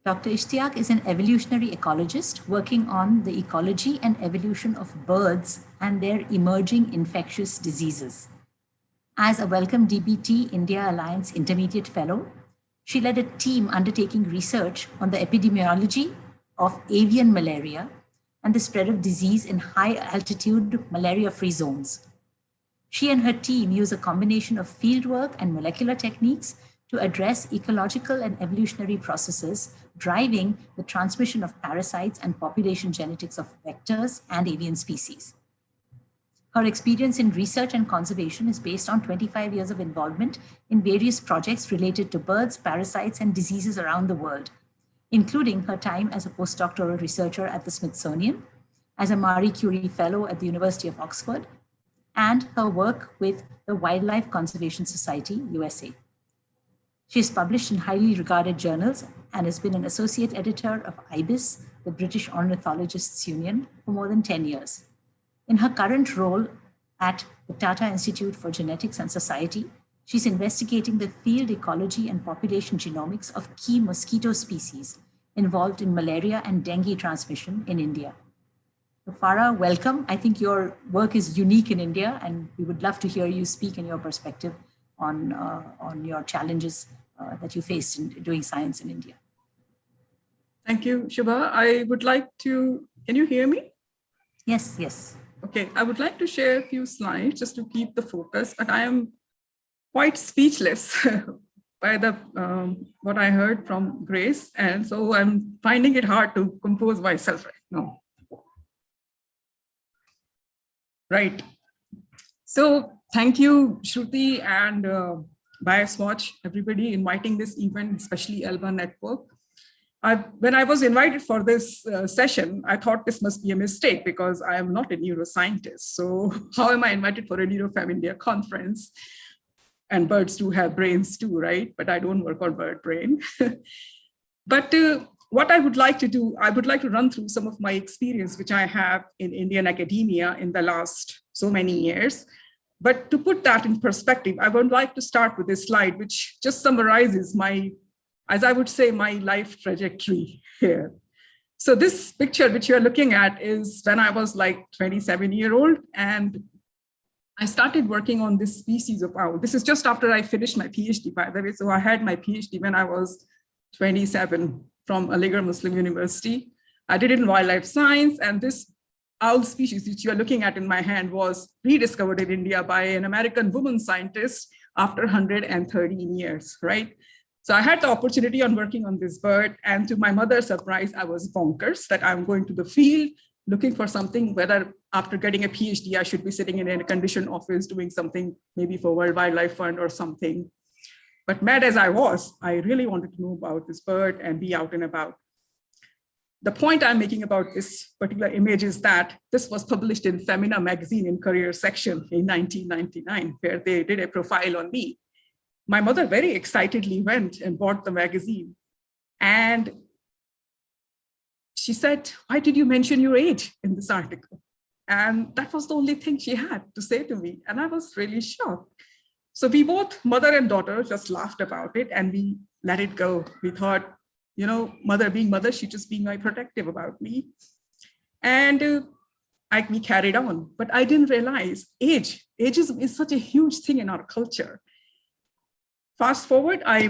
Dr. Ishtiaq is an evolutionary ecologist working on the ecology and evolution of birds and their emerging infectious diseases. As a Welcome DBT India Alliance Intermediate Fellow, she led a team undertaking research on the epidemiology of avian malaria and the spread of disease in high-altitude malaria-free zones. She and her team use a combination of fieldwork and molecular techniques to address ecological and evolutionary processes driving the transmission of parasites and population genetics of vectors and avian species. Her experience in research and conservation is based on 25 years of involvement in various projects related to birds, parasites, and diseases around the world, including her time as a postdoctoral researcher at the Smithsonian, as a Marie Curie Fellow at the University of Oxford, and her work with the Wildlife Conservation Society, USA. She is published in highly regarded journals and has been an associate editor of IBIS, the British Ornithologists' Union, for more than 10 years. In her current role at the Tata Institute for Genetics and Society, she's investigating the field ecology and population genomics of key mosquito species involved in malaria and dengue transmission in India. So Farah, welcome. I think your work is unique in India, and we would love to hear you speak in your perspective on your challenges that you faced in doing science in India. Thank you, Shubha. I would like to, can you hear me? Yes, yes. Okay, I would like to share a few slides just to keep the focus, but I am quite speechless by the what I heard from Grace, and so I'm finding it hard to compose myself right now. Right. So Thank you, Shruti and BiasWatch, everybody inviting this event, especially Alba Network. When I was invited for this session, I thought this must be a mistake because I am not a neuroscientist. So how am I invited for a NeuroFemIndia conference? And birds do have brains too, right? But I don't work on bird brain. But what I would like to do, I would like to run through some of my experience, which I have in Indian academia in the last so many years. But to put that in perspective, I would like to start with this slide, which just summarizes my, as I would say, my life trajectory here. So this picture, which you're looking at, is when I was like 27-year-old, and I started working on this species of owl. This is just after I finished my PhD, by the way. So I had my PhD when I was 27 from Aligarh Muslim University. I did it in wildlife science, and this owl species, which you're looking at in my hand, was rediscovered in India by an American woman scientist after 113 years, right? So I had the opportunity on working on this bird, and to my mother's surprise, I was bonkers that I'm going to the field looking for something, whether after getting a PhD, I should be sitting in a condition office doing something maybe for World Wildlife Fund or something. But mad as I was, I really wanted to know about this bird and be out and about. The point I'm making about this particular image is that this was published in Femina magazine in career section in 1999, where they did a profile on me. My mother very excitedly went and bought the magazine. And she said, "Why did you mention your age in this article?" And that was the only thing she had to say to me. And I was really shocked. So we both, mother and daughter, just laughed about it and we let it go. We thought, you know, mother being mother, she just being very protective about me. And we carried on, but I didn't realize ageism is such a huge thing in our culture. Fast forward, I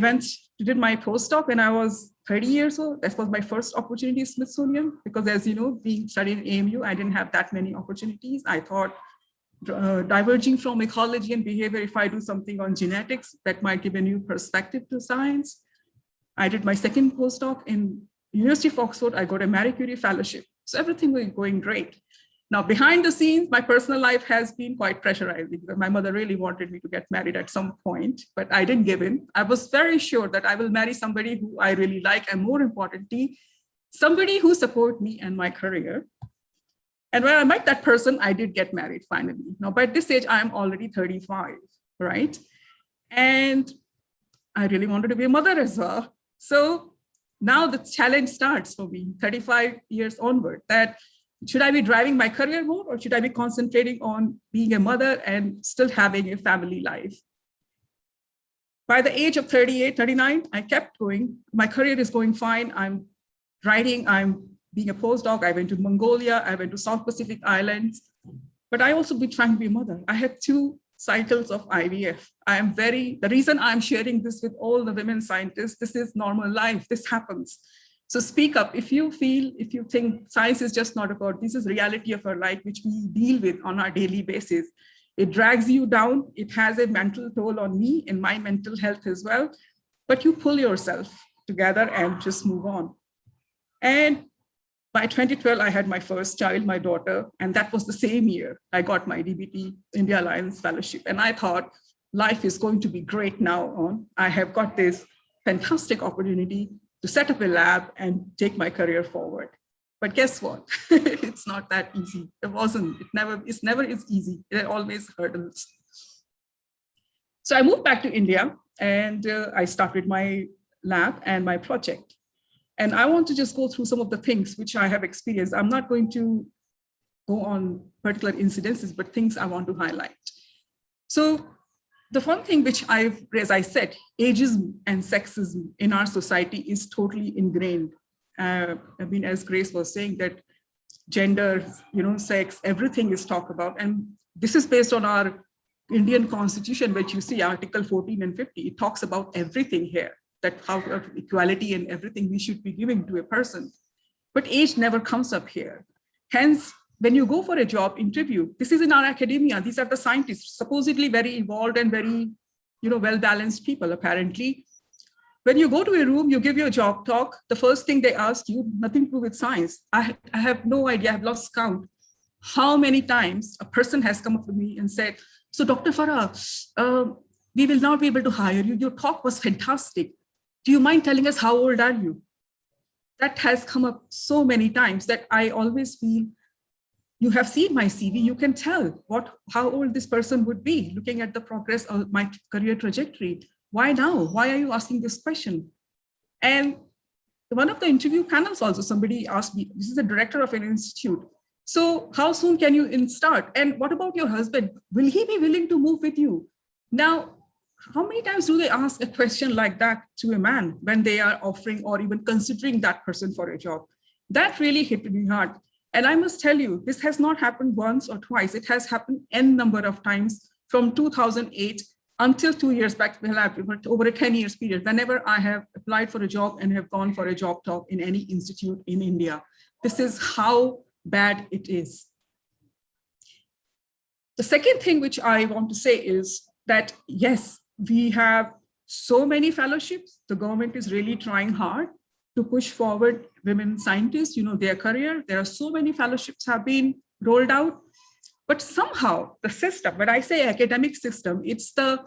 did my postdoc when I was 30 years old. That was my first opportunity at Smithsonian, because as you know, being studied in AMU, I didn't have that many opportunities. I thought diverging from ecology and behavior, if I do something on genetics, that might give a new perspective to science. I did my second postdoc in University of Oxford. I got a Marie Curie fellowship. So everything was going great. Now, behind the scenes, my personal life has been quite pressurizing. My mother really wanted me to get married at some point, but I didn't give in. I was very sure that I will marry somebody who I really like, and more importantly, somebody who supports me and my career. And when I met that person, I did get married finally. Now, by this age, I'm already 35, right? And I really wanted to be a mother as well. So now the challenge starts for me, 35 years onward, that should I be driving my career more, or should I be concentrating on being a mother and still having a family life? By the age of 38, 39, I kept going. My career is going fine. I'm writing, I'm being a postdoc. I went to Mongolia, I went to South Pacific Islands, but I also be trying to be a mother. I had 2 cycles of IVF. The reason I'm sharing this with all the women scientists, this is normal life, this happens. So speak up if you think science is just not about, this is reality of our life, which we deal with on our daily basis. It drags you down. It has a mental toll on me and my mental health as well, but you pull yourself together and just move on. And by 2012, I had my first child, my daughter, and that was the same year I got my DBT India Alliance Fellowship. And I thought life is going to be great now on. I have got this fantastic opportunity to set up a lab and take my career forward. But guess what? It's not that easy. It's never is easy. There are always hurdles. So I moved back to India and I started my lab and my project. And I want to just go through some of the things which I have experienced. I'm not going to go on particular incidences, but things I want to highlight. So the one thing which as I said, ageism and sexism in our society is totally ingrained. As Grace was saying, that gender, sex, everything is talked about. And this is based on our Indian constitution, which you see Article 14 and 50. It talks about everything here, that how equality and everything we should be giving to a person. But age never comes up here. Hence, when you go for a job interview, this is in our academia, these are the scientists, supposedly very evolved and very, well-balanced people, apparently. When you go to a room, you give your job talk, the first thing they ask you, nothing to do with science. I have no idea, I've lost count how many times a person has come up to me and said, So Dr. Farah, we will not be able to hire you. Your talk was fantastic. Do you mind telling us how old are you? That has come up so many times that I always feel, you have seen my CV, you can tell how old this person would be looking at the progress of my career trajectory. Why now? Why are you asking this question? And one of the interview panels also, somebody asked me, this is the director of an institute. So how soon can you start? And what about your husband? Will he be willing to move with you? Now, how many times do they ask a question like that to a man when they are offering or even considering that person for a job? That really hit me hard. And I must tell you, this has not happened once or twice. It has happened n number of times from 2008 until 2 years back, over a 10 years period, whenever I have applied for a job and have gone for a job talk in any institute in India. This is how bad it is. The second thing which I want to say is that, yes, we have so many fellowships. The government is really trying hard to push forward women scientists, their career. There are so many fellowships have been rolled out, but somehow the system, when I say academic system, it's the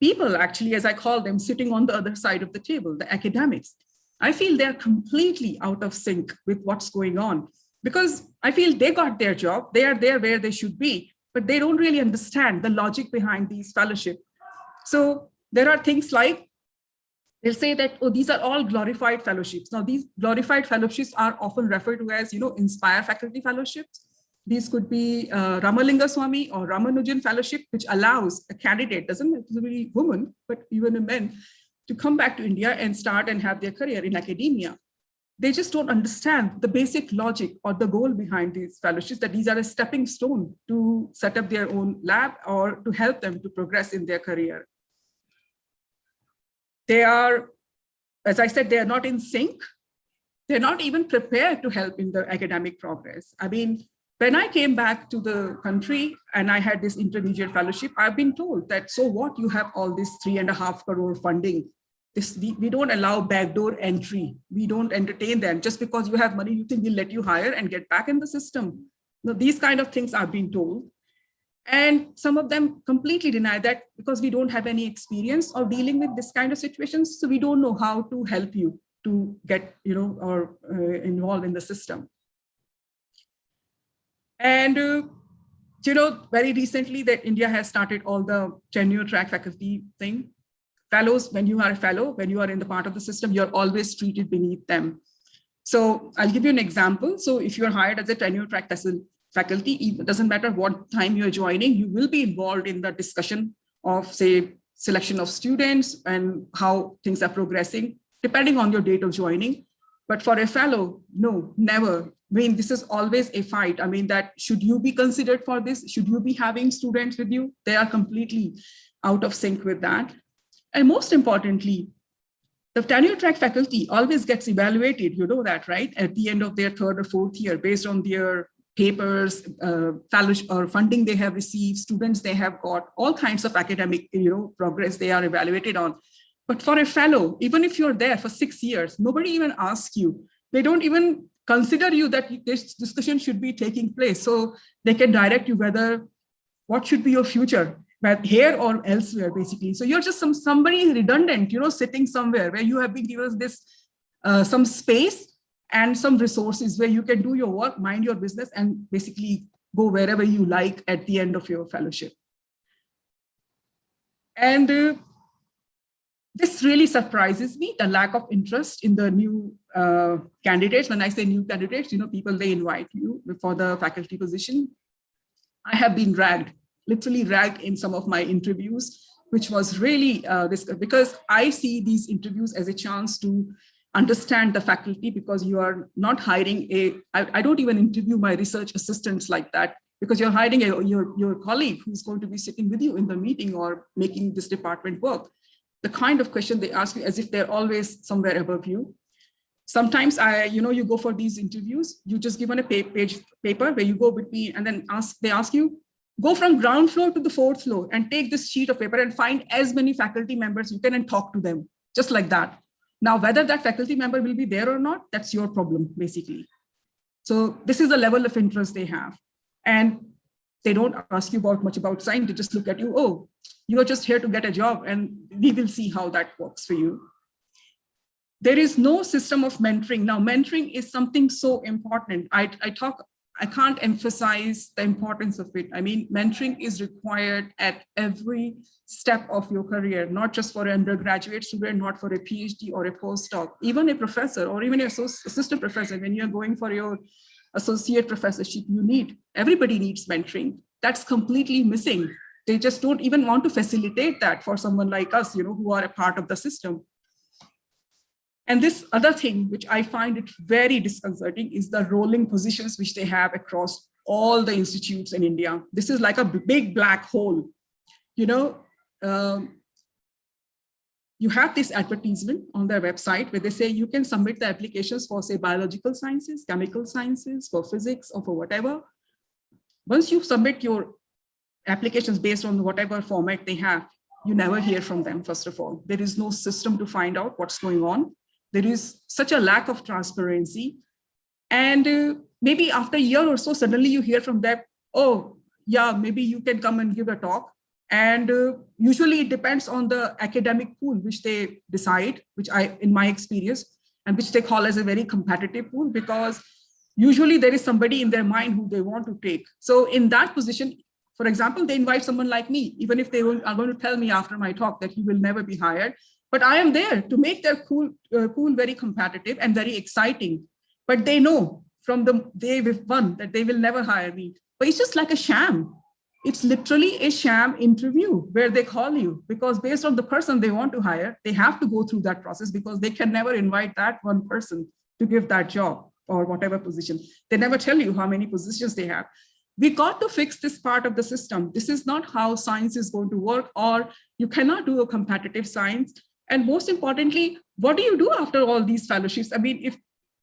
people actually, as I call them, sitting on the other side of the table, the academics. I feel they're completely out of sync with what's going on, because I feel they got their job, they are there where they should be, but they don't really understand the logic behind these fellowships. So there are things like, they'll say that, oh, these are all glorified fellowships. Now, these glorified fellowships are often referred to as, Inspire Faculty Fellowships. These could be Ramalinga Swami or Ramanujan Fellowship, which allows a candidate, doesn't have to be a woman, but even a man, to come back to India and start and have their career in academia. They just don't understand the basic logic or the goal behind these fellowships, that these are a stepping stone to set up their own lab or to help them to progress in their career. They are, as I said, they are not in sync. They're not even prepared to help in the academic progress. I mean, when I came back to the country and I had this intermediate fellowship, I've been told that, so what, you have all this 3.5 crore funding. We don't allow backdoor entry. We don't entertain them. Just because you have money, you think we'll let you hire and get back in the system. Now, these kind of things are being told. And some of them completely deny that, because we don't have any experience of dealing with this kind of situations. So we don't know how to help you to get, involved in the system. And, very recently that India has started all the tenure track faculty thing. Fellows, when you are a fellow, when you are in the part of the system, you're always treated beneath them. So I'll give you an example. So if you're hired as a tenure track faculty, it doesn't matter what time you're joining, you will be involved in the discussion of, say, selection of students and how things are progressing, depending on your date of joining. But for a fellow, no, never. I mean, this is always a fight. I mean, that should you be considered for this? Should you be having students with you? They are completely out of sync with that. And most importantly, the tenure track faculty always gets evaluated, you know that, right? At the end of their 3rd or 4th year, based on their papers, fellowship or funding they have received, students they have got, all kinds of academic, progress they are evaluated on. But for a fellow, even if you're there for 6 years, nobody even asks you. They don't even consider you that this discussion should be taking place. So they can direct you what should be your future, here or elsewhere, basically. So you're just somebody redundant, sitting somewhere where you have been given this, some space and some resources where you can do your work, mind your business, and basically go wherever you like at the end of your fellowship. And this really surprises me, the lack of interest in the new candidates. When I say new candidates, people they invite you for the faculty position. I have been literally dragged in some of my interviews, which was really because I see these interviews as a chance to understand the faculty, because you are not hiring I don't even interview my research assistants like that, because you're hiring your colleague who's going to be sitting with you in the meeting or making this department work. The kind of question they ask you as if they're always somewhere above you. Sometimes you go for these interviews, you just given a page paper where you go between, and then they ask you, go from ground floor to the 4th floor and take this sheet of paper and find as many faculty members you can and talk to them, just like that. Now, whether that faculty member will be there or not, that's your problem, basically. So this is the level of interest they have. And they don't ask you about much about science. They just look at you, oh, you're just here to get a job, and we will see how that works for you. There is no system of mentoring. Now, mentoring is something so important. I can't emphasize the importance of it. I mean, mentoring is required at every step of your career, not just for an undergraduate student, not for a PhD or a postdoc, even a professor or even an assistant professor. When you're going for your associate professorship, everybody needs mentoring. That's completely missing. They just don't even want to facilitate that for someone like us, who are a part of the system. And this other thing, which I find it very disconcerting, is the rolling positions which they have across all the institutes in India. This is like a big black hole. You have this advertisement on their website where they say you can submit the applications for, say, biological sciences, chemical sciences, for physics, or for whatever. Once you submit your applications based on whatever format they have, you never hear from them, first of all. There is no system to find out what's going on. There is such a lack of transparency. And maybe after a year or so, suddenly you hear from them, oh, yeah, maybe you can come and give a talk. And usually it depends on the academic pool, which they decide, in my experience, and which they call as a very competitive pool, because usually there is somebody in their mind who they want to take. So in that position, for example, they invite someone like me, even if they are going to tell me after my talk that he will never be hired. But I am there to make their pool very competitive and very exciting. But they know from the day we've won that they will never hire me. But it's just like a sham. It's literally a sham interview where they call you, because based on the person they want to hire, they have to go through that process, because they can never invite that one person to give that job or whatever position. They never tell you how many positions they have. We got to fix this part of the system. This is not how science is going to work, or you cannot do a competitive science. And most importantly, what do you do after all these fellowships? I mean, if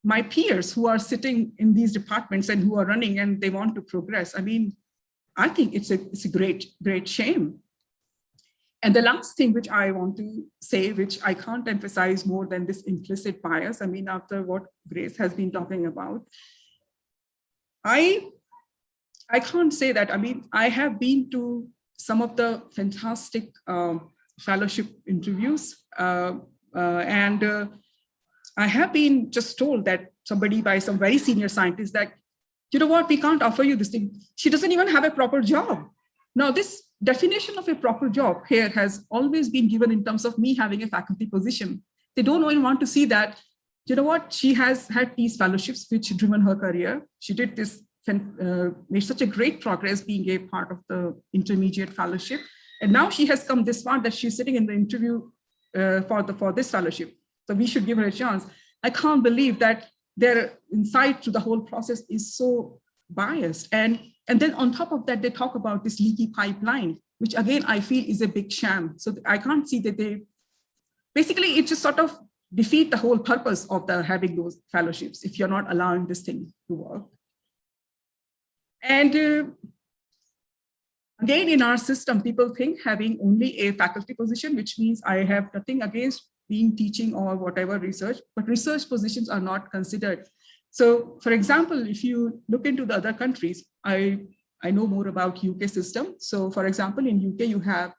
my peers who are sitting in these departments and who are running and they want to progress, I mean, I think it's a great, great shame. And the last thing which I want to say, which I can't emphasize more than this implicit bias, I mean, after what Grace has been talking about, I can't say that. I mean, I have been to some of the fantastic fellowship interviews, and I have been just told that somebody by some very senior scientist that, you know what, we can't offer you this thing. She doesn't even have a proper job. Now, this definition of a proper job here has always been given in terms of me having a faculty position. They don't even want to see that, you know what, she has had these fellowships which driven her career. She did this, made such a great progress being a part of the intermediate fellowship. And now she has come this far that she's sitting in the interview for this fellowship. So we should give her a chance. I can't believe that their insight to the whole process is so biased. And then on top of that, they talk about this leaky pipeline, which again, I feel is a big sham. So I can't see that basically it just sort of defeat the whole purpose of having those fellowships if you're not allowing this thing to work. And again, in our system, people think having only a faculty position, which means I have nothing against being teaching or whatever research, but research positions are not considered. So for example, if you look into the other countries, I know more about UK system. So for example, in UK, you have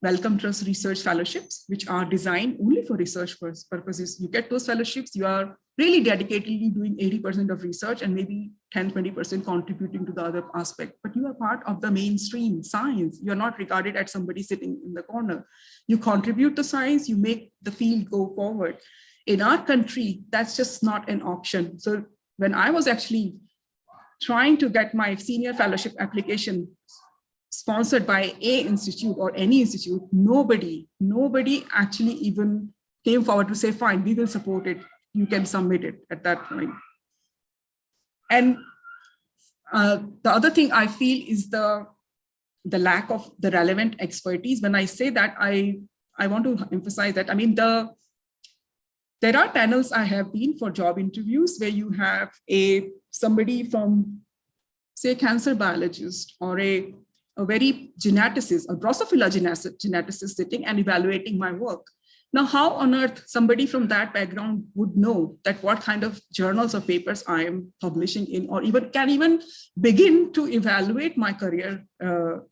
Wellcome Trust Research Fellowships, which are designed only for research purposes. You get those fellowships, you are really dedicatedly doing 80% of research and maybe 10-20% contributing to the other aspect, but you are part of the mainstream science. You're not regarded as somebody sitting in the corner. You contribute to science, you make the field go forward. In our country, that's just not an option. So when I was actually trying to get my senior fellowship application sponsored by a institute or any institute, nobody actually even came forward to say, fine, we will support it. You can submit it at that point. And the other thing I feel is the lack of the relevant expertise. When I say that, I want to emphasize that, I mean, there are panels I have been for job interviews where you have somebody from, say, cancer biologist or a very geneticist, a Drosophila geneticist sitting and evaluating my work. Now, how on earth somebody from that background would know that what kind of journals or papers I am publishing in, or even can even begin to evaluate my career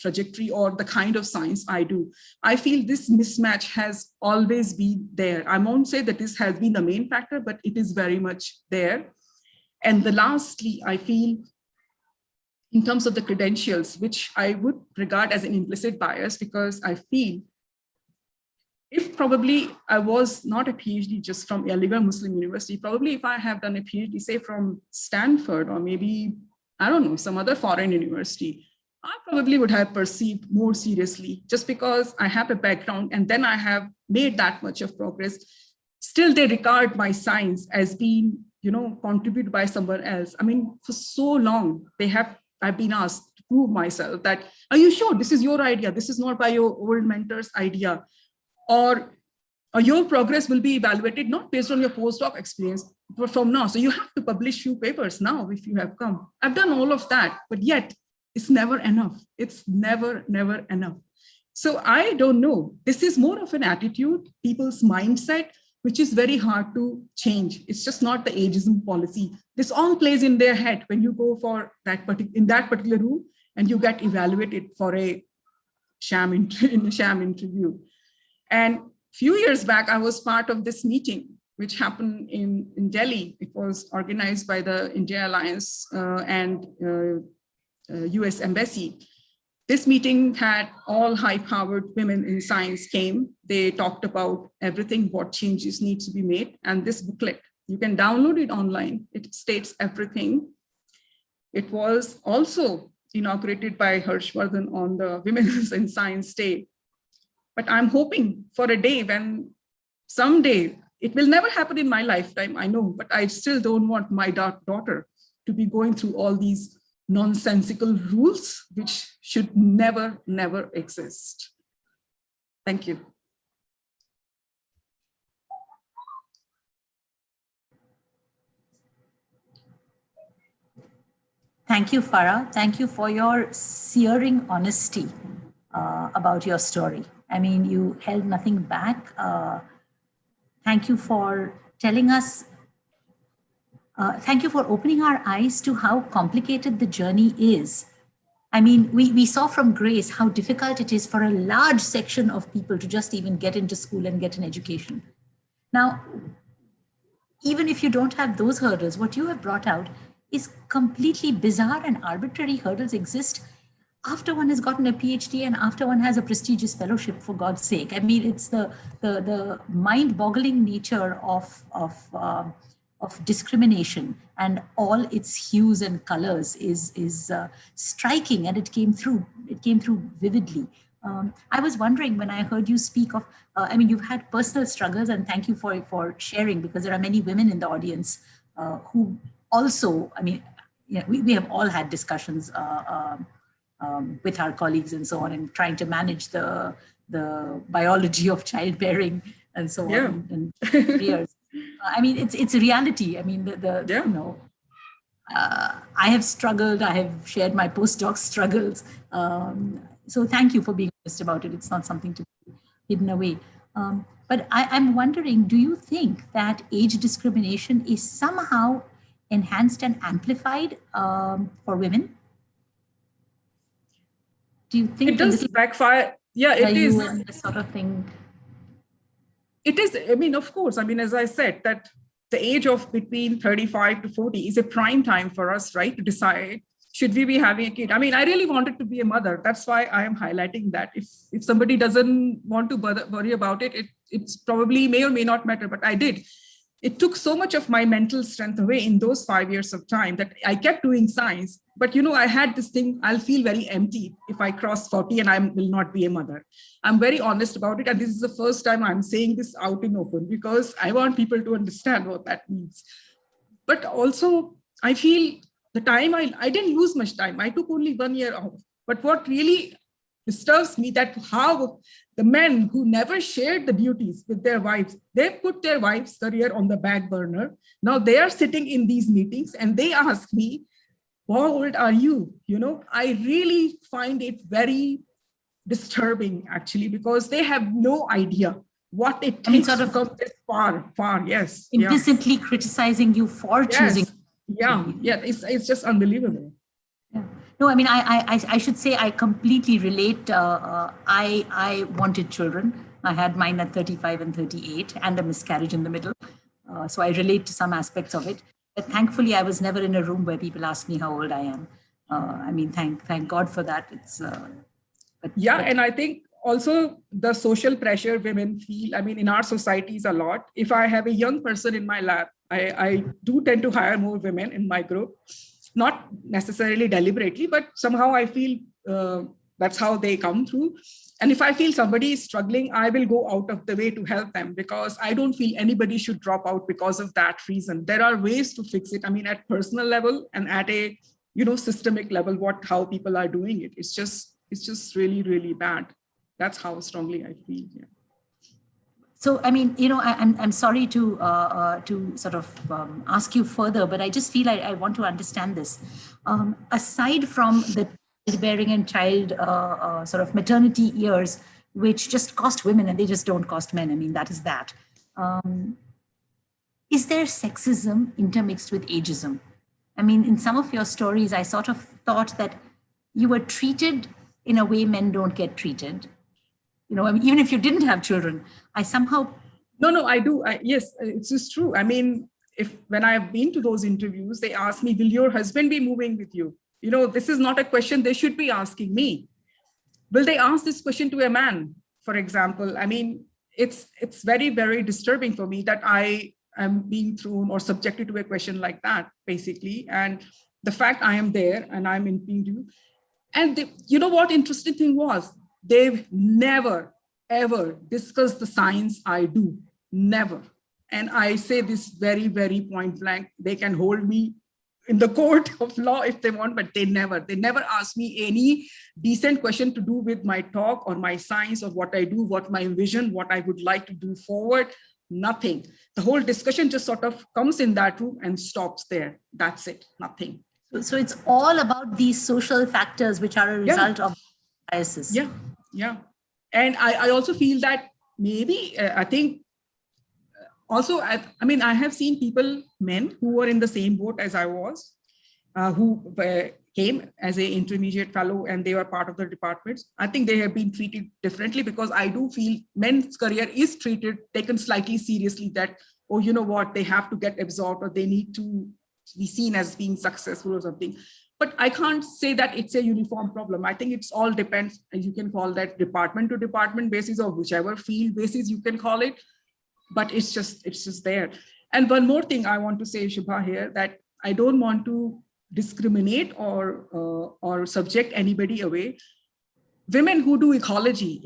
trajectory or the kind of science I do? I feel this mismatch has always been there. I won't say that this has been the main factor, but it is very much there. And lastly, I feel in terms of the credentials, which I would regard as an implicit bias, because I feel if probably I was not a PhD just from Alba Muslim University, probably if I have done a PhD, say from Stanford or maybe, I don't know, some other foreign university, I probably would have perceived more seriously just because I have a background and then I have made that much of progress. Still, they regard my science as being, contributed by someone else. I mean, for so long, I've been asked to prove myself that, are you sure this is your idea? This is not by your old mentor's idea. Or your progress will be evaluated not based on your postdoc experience, but from now. So you have to publish few papers now if you have come. I've done all of that, but yet it's never enough. It's never enough. So I don't know. This is more of an attitude, people's mindset, which is very hard to change. It's just not the ageism policy. This all plays in their head when you go for in that particular room and you get evaluated for a sham interview. And a few years back, I was part of this meeting, which happened in Delhi. It was organized by the India Alliance and US Embassy. This meeting had all high-powered women in science came. They talked about everything, what changes need to be made. And this booklet, you can download it online. It states everything. It was also inaugurated by Harshvardhan on the Women's in Science Day. But I'm hoping for a day when someday, it will never happen in my lifetime, I know, but I still don't want my daughter to be going through all these nonsensical rules, which should never exist. Thank you. Thank you, Farah. Thank you for your searing honesty about your story. I mean, you held nothing back. Thank you for telling us, thank you for opening our eyes to how complicated the journey is. I mean, we saw from Grace how difficult it is for a large section of people to just even get into school and get an education. Now, even if you don't have those hurdles, what you have brought out is completely bizarre and arbitrary hurdles exist after one has gotten a PhD and after one has a prestigious fellowship, for God's sake. I mean, it's the mind-boggling nature of discrimination and all its hues and colors is striking, and it came through vividly. I was wondering when I heard you speak of, I mean, you've had personal struggles, and thank you for sharing, because there are many women in the audience who also, I mean, we have all had discussions with our colleagues and so on, and trying to manage the biology of childbearing and so on and careers. I mean, it's a reality. I mean, I have struggled. I have shared my postdoc struggles. So thank you for being honest about it. It's not something to be hidden away. But I'm wondering, do you think that age discrimination is somehow enhanced and amplified for women? Do you think it does backfire? Yeah, it is. This sort of thing. It is. I mean, of course. I mean, as I said, that the age of between 35 to 40 is a prime time for us, right, to decide, should we be having a kid? I mean, I really wanted to be a mother. That's why I am highlighting that. If somebody doesn't want to worry about it, it's probably may or may not matter, but I did. It took so much of my mental strength away in those 5 years of time that I kept doing science. But, I had this thing, I'll feel very empty if I cross 40 and I will not be a mother. I'm very honest about it. And this is the first time I'm saying this out in open, because I want people to understand what that means. But also, I feel the time, I didn't lose much time. I took only 1 year off. But what really disturbs me, that how the men who never shared the duties with their wives, they put their wife's career on the back burner. Now they are sitting in these meetings and they ask me, how old are you? I really find it very disturbing, actually, because they have no idea what it takes to come this far, yes. Implicitly criticizing you for choosing. Yeah, it's just unbelievable. Yeah. No, I mean, I should say I completely relate. I wanted children. I had mine at 35 and 38 and a miscarriage in the middle. So I relate to some aspects of it. But thankfully, I was never in a room where people asked me how old I am. I mean, thank God for that. It's and I think also the social pressure women feel, I mean, in our societies a lot. If I have a young person in my lab, I do tend to hire more women in my group, not necessarily deliberately, but somehow I feel that's how they come through. And if I feel somebody is struggling, I will go out of the way to help them, because I don't feel anybody should drop out because of that reason. There are ways to fix it. I mean, at personal level and at a, systemic level, how people are doing it. It's just really, really bad. That's how strongly I feel. Yeah. So, I mean, I'm sorry to sort of ask you further, but I just feel I want to understand this. Aside from the childbearing and child sort of maternity years, which just cost women and they just don't cost men. I mean, that is that. Is there sexism intermixed with ageism? I mean, in some of your stories, I sort of thought that you were treated in a way men don't get treated. I mean, even if you didn't have children, I somehow... No, I do. Yes, it's just true. I mean, when I've been to those interviews, they ask me, will your husband be moving with you? This is not a question they should be asking me. Will they ask this question to a man, for example? I mean, it's very, very disturbing for me that I am being thrown or subjected to a question like that, basically. And the fact I am there and I'm in interview. And what interesting thing was, they've never, ever discussed the science I do. Never. And I say this very, very point blank. They can hold me in the court of law if they want, but they never ask me any decent question to do with my talk or my science or what I do, what my vision, what I would like to do forward. Nothing. The whole discussion just sort of comes in that room and stops there. That's it. Nothing. So it's all about these social factors which are a result of biases. Yeah. And I also feel that maybe, I think, also, I mean, I have seen people, men who were in the same boat as I was, who came as an intermediate fellow and they were part of the departments. I think they have been treated differently, because I do feel men's career is taken slightly seriously, that, oh, you know what, they have to get absorbed or they need to be seen as being successful or something. But I can't say that it's a uniform problem. I think it's all depends, and you can call that department to department basis or whichever field basis you can call it. But it's just there. And one more thing I want to say, Shubha, here, that I don't want to discriminate or subject anybody away. Women who do ecology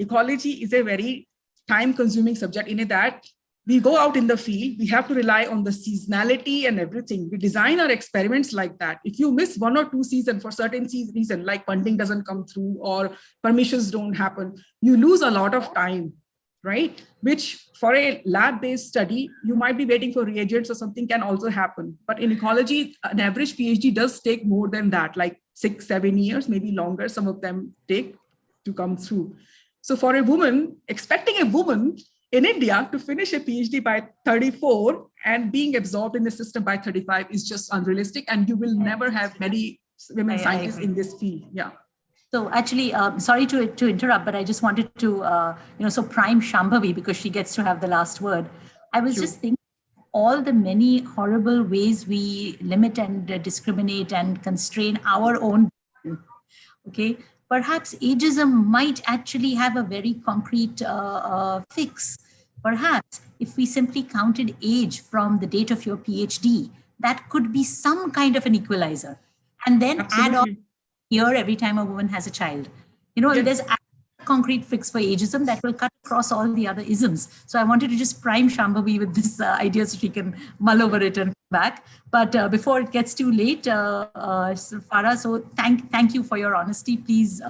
is a very time-consuming subject, in that we go out in the field, we have to rely on the seasonality and everything. We design our experiments like that. If you miss 1 or 2 seasons for certain reason, like funding doesn't come through or permissions don't happen, you lose a lot of time, right? Which for a lab-based study, you might be waiting for reagents or something can also happen. But in ecology, an average PhD does take more than that, like 6-7 years, maybe longer. Some of them take to come through. So for a woman, expecting a woman in India to finish a PhD by 34 and being absorbed in the system by 35 is just unrealistic. And you will never have many women scientists in this field. Yeah. So actually, sorry to interrupt, but I just wanted to, so prime Shambhavi, because she gets to have the last word. I was just thinking all the many horrible ways we limit and discriminate and constrain our own, okay? Perhaps ageism might actually have a very concrete fix. Perhaps if we simply counted age from the date of your PhD, that could be some kind of an equalizer. And then add on year every time a woman has a child. There's a concrete fix for ageism that will cut across all the other isms. So I wanted to just prime Shambhavi with this idea so she can mull over it and come back. But before it gets too late, Farah, so thank you for your honesty. Please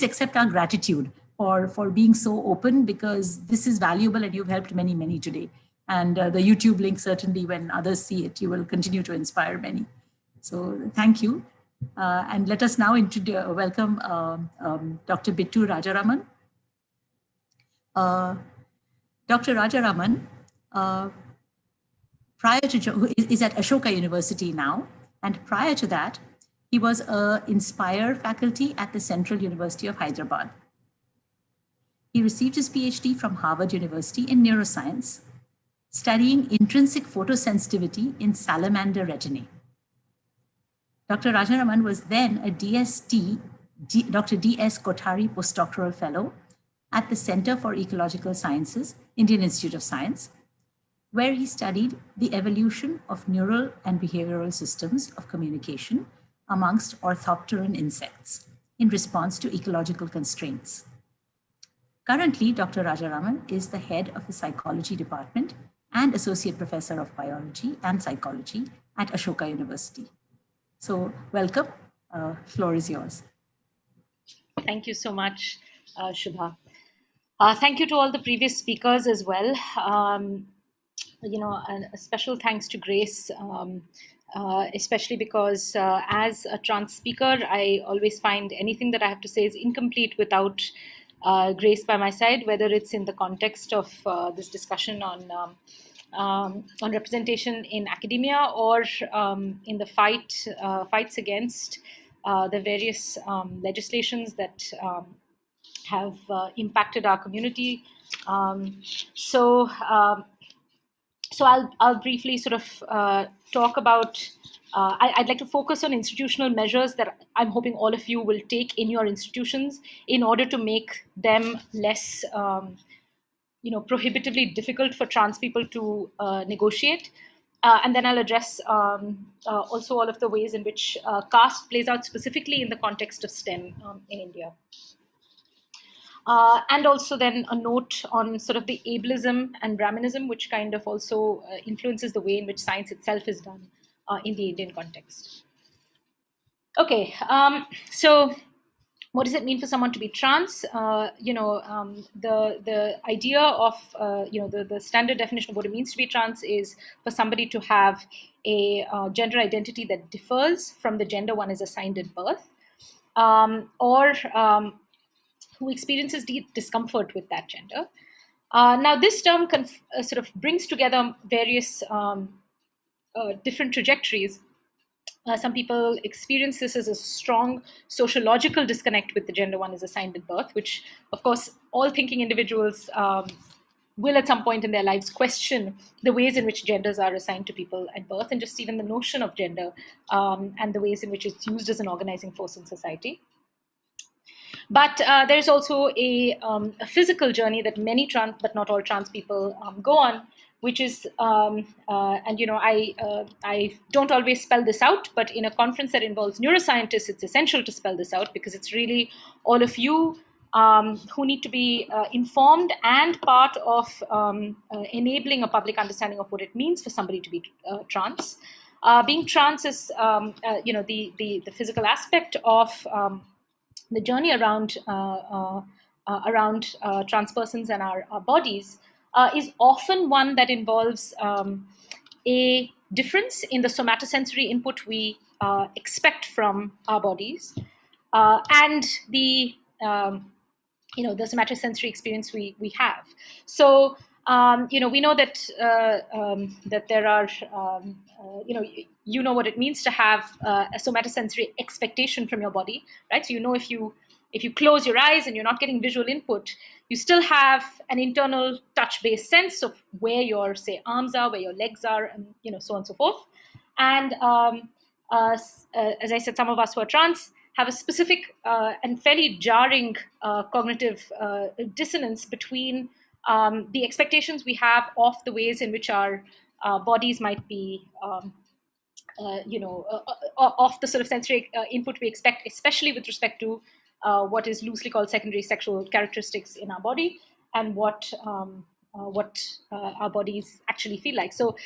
accept our gratitude for being so open, because this is valuable and you've helped many, many today. And the YouTube link, certainly when others see it, you will continue to inspire many. So thank you. And let us now welcome Dr. Bittu Rajaraman. Dr. Rajaraman, who is at Ashoka University now, and prior to that, he was a Inspire faculty at the Central University of Hyderabad. He received his PhD from Harvard University in neuroscience, studying intrinsic photosensitivity in salamander retinae. Dr. Rajaraman was then a Dr. D.S. Kothari postdoctoral fellow at the Center for Ecological Sciences, Indian Institute of Science, where he studied the evolution of neural and behavioral systems of communication amongst orthopteran insects in response to ecological constraints. Currently, Dr. Rajaraman is the head of the psychology department and associate professor of biology and psychology at Ashoka University. So welcome, floor is yours. Thank you so much, Shubha. Thank you to all the previous speakers as well. And a special thanks to Grace, especially because as a trans speaker, I always find anything that I have to say is incomplete without Grace by my side, whether it's in the context of this discussion on representation in academia or in the fights against the various legislations that have impacted our community. So I'll briefly sort of talk about. I'd like to focus on institutional measures that I'm hoping all of you will take in your institutions in order to make them less, prohibitively difficult for trans people to negotiate. And then I'll address also all of the ways in which caste plays out specifically in the context of STEM in India. And also then a note on sort of the ableism and Brahminism, which kind of also influences the way in which science itself is done in the Indian context. Okay, so what does it mean for someone to be trans? The idea of, the standard definition of what it means to be trans is for somebody to have a gender identity that differs from the gender one is assigned at birth, or who experiences deep discomfort with that gender. Now, this term sort of brings together various different trajectories. Some people experience this as a strong sociological disconnect with the gender one is assigned at birth, which, of course, all thinking individuals will at some point in their lives question the ways in which genders are assigned to people at birth, and just even the notion of gender and the ways in which it's used as an organizing force in society. But there's also a physical journey that many trans, but not all trans people go on, which is, I don't always spell this out, but in a conference that involves neuroscientists, it's essential to spell this out because it's really all of you who need to be informed and part of enabling a public understanding of what it means for somebody to be trans. Being trans is, the physical aspect of the journey around trans persons and our bodies is often one that involves a difference in the somatosensory input we expect from our bodies and the the somatosensory experience we have. So we know that that there are you know what it means to have a somatosensory expectation from your body, right? So if you close your eyes and you're not getting visual input, you still have an internal touch-based sense of where your, say, arms are, where your legs are, and so on and so forth. And as I said, some of us who are trans have a specific and fairly jarring cognitive dissonance between the expectations we have of the ways in which our bodies might be, of the sort of sensory input we expect, especially with respect to what is loosely called secondary sexual characteristics in our body, and what our bodies actually feel like. So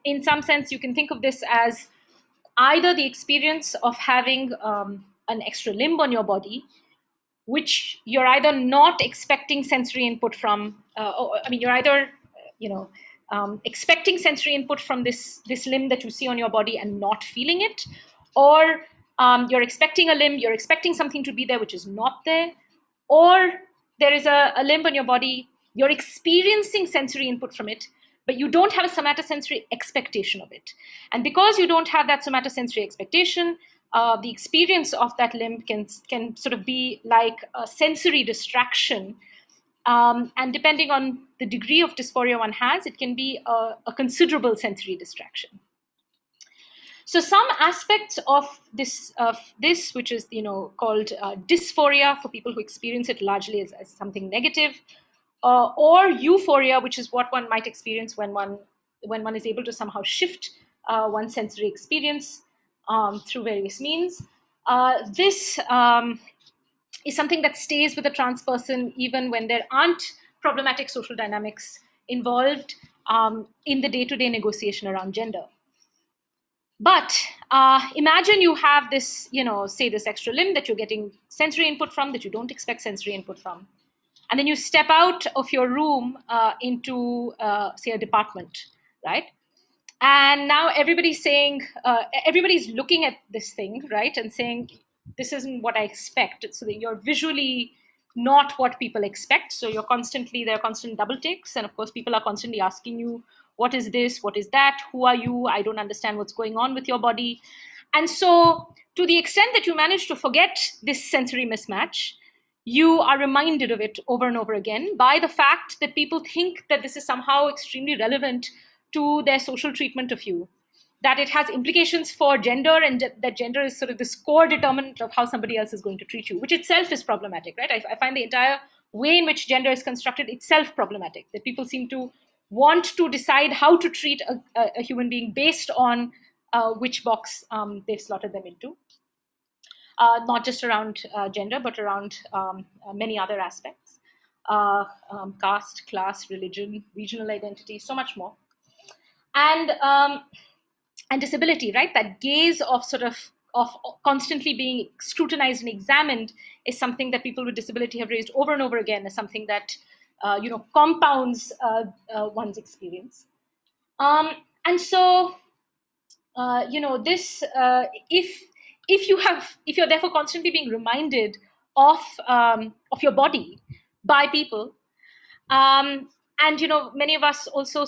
in some sense, you can think of this as either the experience of having an extra limb on your body, which you're either not expecting sensory input from, you're either, expecting sensory input from this limb that you see on your body and not feeling it, or you're expecting a limb, you're expecting something to be there which is not there, or there is a limb on your body You're experiencing sensory input from it, but you don't have a somatosensory expectation of it. And because you don't have that somatosensory expectation, the experience of that limb can sort of be like a sensory distraction. And depending on the degree of dysphoria one has, it can be a considerable sensory distraction. So some aspects of this, which is called dysphoria for people who experience it largely as something negative, or euphoria, which is what one might experience when one is able to somehow shift one's sensory experience through various means. This is something that stays with a trans person even when there aren't problematic social dynamics involved in the day-to-day negotiation around gender. But imagine you have this, say this extra limb that you're getting sensory input from that you don't expect sensory input from. And then you step out of your room into, say, a department, right? And now everybody's saying, everybody's looking at this thing, right? And saying, this isn't what I expect. So that you're visually not what people expect. So there are constant double takes. And of course, people are constantly asking you, what is this? What is that? Who are you? I don't understand what's going on with your body. And so to the extent that you manage to forget this sensory mismatch, you are reminded of it over and over again by the fact that people think that this is somehow extremely relevant to their social treatment of you, that it has implications for gender, and that gender is sort of this core determinant of how somebody else is going to treat you, which itself is problematic, right? I find the entire way in which gender is constructed itself problematic, that people seem to want to decide how to treat a human being based on which box they've slotted them into. Not just around gender, but around many other aspects. Caste, class, religion, regional identity, so much more. And disability, right? That gaze of constantly being scrutinized and examined is something that people with disability have raised over and over again as something that compounds one's experience. And so, this if you're therefore constantly being reminded of your body by people, and many of us also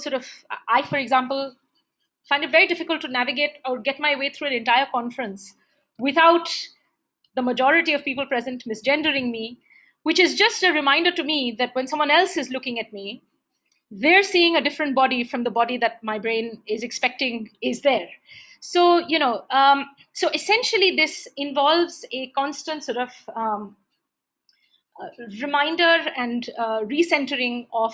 I, for example, find it very difficult to navigate or get my way through an entire conference without the majority of people present misgendering me, which is just a reminder to me that when someone else is looking at me, they're seeing a different body from the body that my brain is expecting is there. So, so essentially this involves a constant reminder and recentering of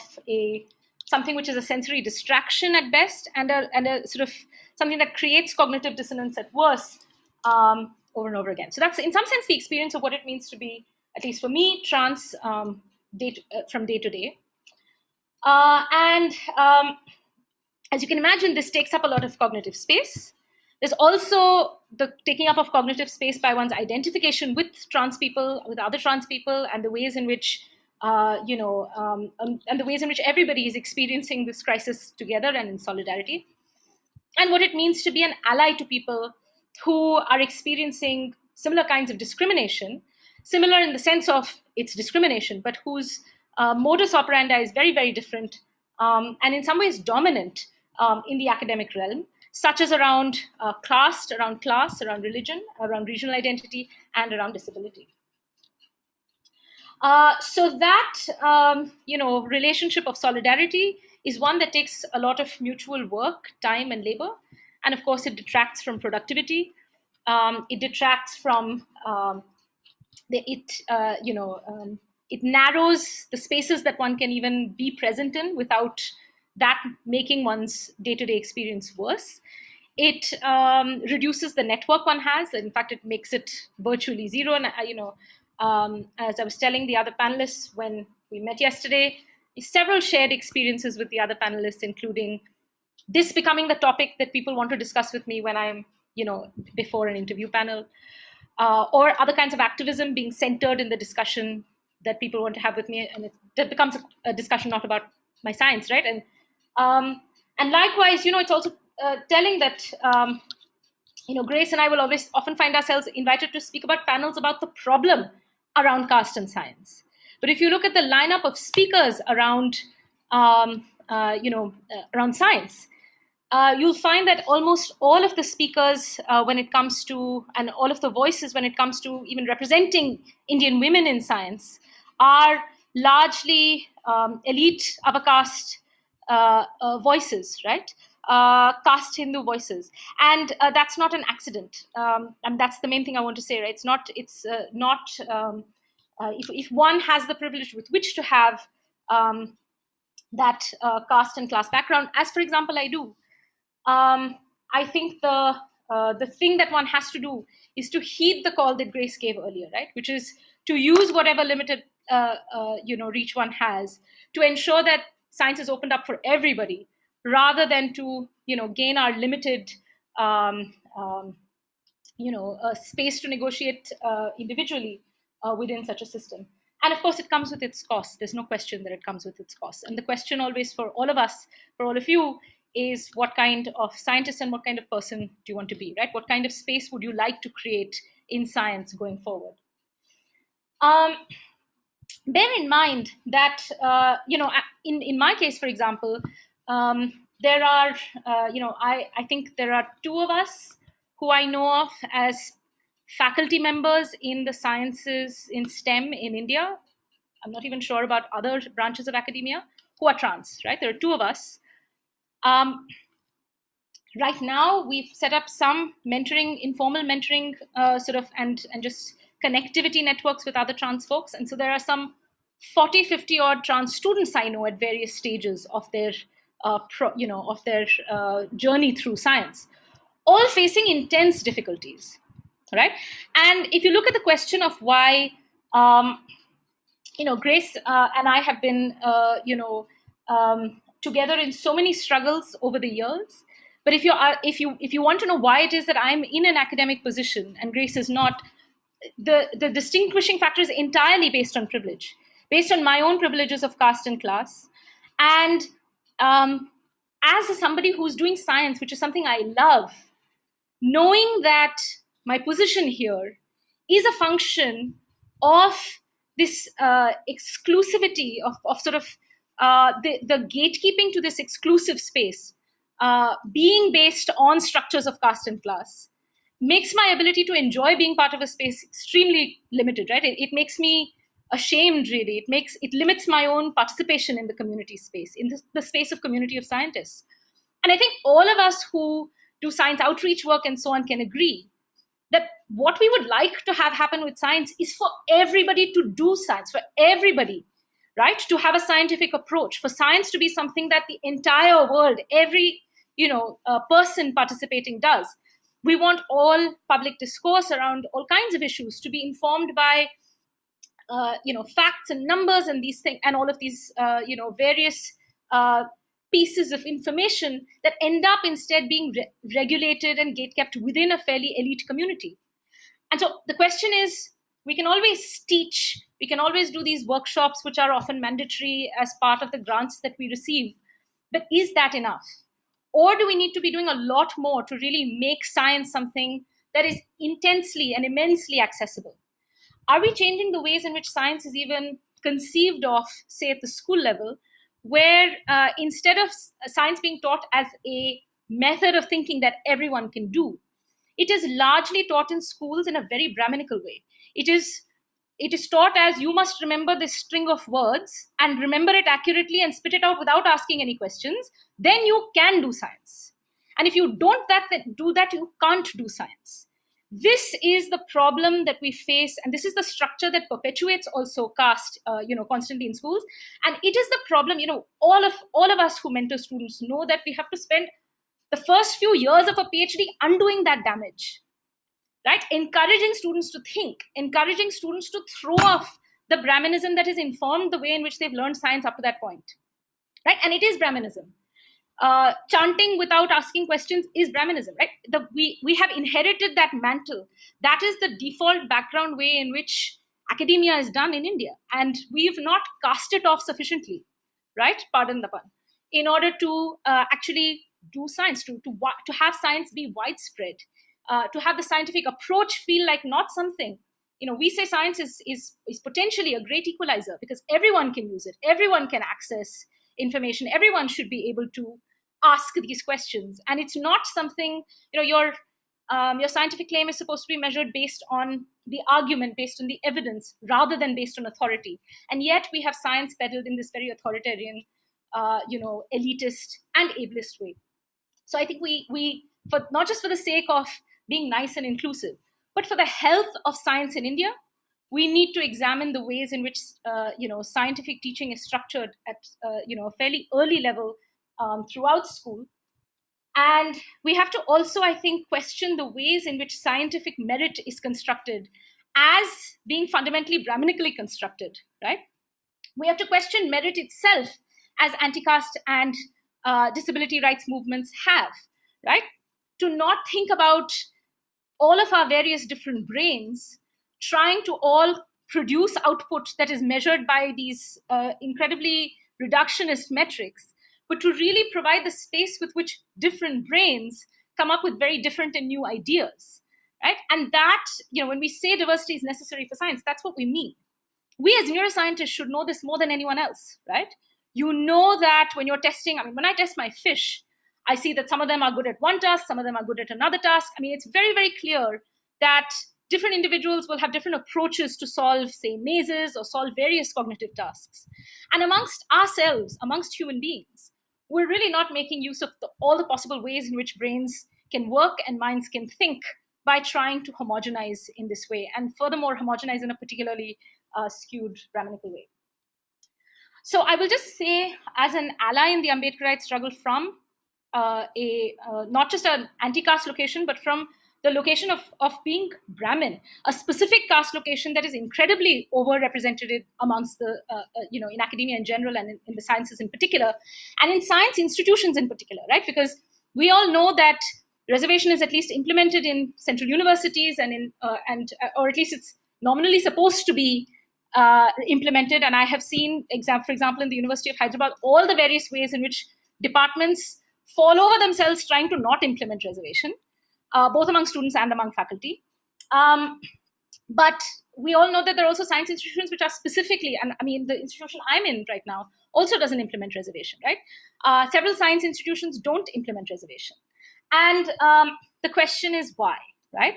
something which is a sensory distraction at best, and a something that creates cognitive dissonance at worst, over and over again. So that's in some sense the experience of what it means to be, at least for me, trans from day to day. And as you can imagine, this takes up a lot of cognitive space. There's also the taking up of cognitive space by one's identification with trans people, with other trans people, and the ways in which, and the ways in which everybody is experiencing this crisis together and in solidarity. And what it means to be an ally to people who are experiencing similar kinds of discrimination, similar in the sense of its discrimination, but whose modus operandi is very, very different, and in some ways dominant in the academic realm, such as around caste, around class, around religion, around regional identity, and around disability. So that relationship of solidarity is one that takes a lot of mutual work, time, and labor, and of course it detracts from productivity. It detracts from it narrows the spaces that one can even be present in without that making one's day-to-day experience worse. It reduces the network one has. In fact, it makes it virtually zero. And as I was telling the other panelists when we met yesterday, several shared experiences with the other panelists, including this becoming the topic that people want to discuss with me when I'm, before an interview panel, or other kinds of activism being centered in the discussion that people want to have with me, and that becomes a discussion not about my science, right? And likewise, it's also telling that Grace and I will often find ourselves invited to speak about panels about the problem around caste and science, But if you look at the lineup of speakers around, around science, you'll find that almost all of the speakers when it comes to, and all of the voices when it comes to even representing Indian women in science are largely elite upper caste voices, right? Caste Hindu voices. And that's not an accident. And that's the main thing I want to say, right? If one has the privilege with which to have that caste and class background, as for example I do, I think the thing that one has to do is to heed the call that Grace gave earlier, right? Which is to use whatever limited reach one has to ensure that science is opened up for everybody, rather than to gain our limited space to negotiate individually within such a system. And of course, it comes with its costs. There's no question that it comes with its costs. And the question always for all of us, for all of you, is what kind of scientist and what kind of person do you want to be, right? What kind of space would you like to create in science going forward? Bear in mind that, in my case, for example, there are, I think there are two of us who I know of as faculty members in the sciences in STEM in India. I'm not even sure about other branches of academia who are trans, right? There are two of us. Right now, we've set up some mentoring, informal mentoring and just connectivity networks with other trans folks. And so there are some 40, 50 odd trans students I know at various stages of their, journey through science, all facing intense difficulties, right? And if you look at the question of why, Grace and I have been, together in so many struggles over the years. But if you want to know why it is that I'm in an academic position and Grace is not, the distinguishing factor is entirely based on privilege, based on my own privileges of caste and class. And as somebody who's doing science, which is something I love, knowing that my position here is a function of this exclusivity of sort of the gatekeeping to this exclusive space being based on structures of caste and class, makes my ability to enjoy being part of a space extremely limited, right? It makes me ashamed, really. It limits my own participation in the community space, in the space of community of scientists. And I think all of us who do science outreach work and so on can agree that what we would like to have happen with science is for everybody to do science, for everybody, right? To have a scientific approach, for science to be something that the entire world, every person participating does. We want all public discourse around all kinds of issues to be informed by facts and numbers and these things, and all of these various pieces of information that end up instead being regulated and gatekept within a fairly elite community. And so the question is, we can always teach, we can always do these workshops, which are often mandatory as part of the grants that we receive, but is that enough? Or do we need to be doing a lot more to really make science something that is intensely and immensely accessible? Are we changing the ways in which science is even conceived of, say, at the school level, where instead of science being taught as a method of thinking that everyone can do, it is largely taught in schools in a very Brahminical way. It is taught as, you must remember this string of words and remember it accurately and spit it out without asking any questions, then you can do science. And if you don't do that, you can't do science. This is the problem that we face, and this is the structure that perpetuates also caste, constantly in schools. And it is the problem, all of us who mentor students know that we have to spend the first few years of a PhD undoing that damage, right? Encouraging students to think, encouraging students to throw off the Brahminism that has informed the way in which they've learned science up to that point, right? And it is Brahminism. Chanting without asking questions is Brahminism, right? We have inherited that mantle. That is the default background way in which academia is done in India. And we've not cast it off sufficiently, right? Pardon the pun. In order to actually do science, to have science be widespread, to have the scientific approach feel like not something we say science is potentially a great equalizer because everyone can use it, everyone can access information, everyone should be able to ask these questions. And it's not something, your scientific claim is supposed to be measured based on the argument, based on the evidence, rather than based on authority. And yet we have science peddled in this very authoritarian, elitist and ableist way. So I think we for not just for the sake of being nice and inclusive, but for the health of science in India, we need to examine the ways in which scientific teaching is structured at a fairly early level throughout school. And we have to also, I think, question the ways in which scientific merit is constructed as being fundamentally Brahminically constructed, right? We have to question merit itself as anti-caste and disability rights movements have, right? To not think about all of our various different brains trying to all produce output that is measured by these incredibly reductionist metrics, but to really provide the space with which different brains come up with very different and new ideas, right? And that, when we say diversity is necessary for science, that's what we mean. We as neuroscientists should know this more than anyone else, right? You know that when you're testing, when I test my fish, I see that some of them are good at one task, some of them are good at another task. It's very, very clear that different individuals will have different approaches to solve, say, mazes or solve various cognitive tasks. And amongst ourselves, amongst human beings, we're really not making use of all the possible ways in which brains can work and minds can think by trying to homogenize in this way, and furthermore, homogenize in a particularly skewed Brahminical way. So I will just say, as an ally in the Ambedkarite struggle from not just an anti-caste location, but from the location of being Brahmin, a specific caste location that is incredibly overrepresented amongst the, in academia in general and in the sciences in particular, and in science institutions in particular, right? Because we all know that reservation is at least implemented in central universities and or at least it's nominally supposed to be implemented. And I have seen, for example, in the University of Hyderabad, all the various ways in which departments fall over themselves trying to not implement reservation, both among students and among faculty. But we all know that there are also science institutions which are specifically, and the institution I'm in right now also doesn't implement reservation, right? Several science institutions don't implement reservation. And the question is why, right?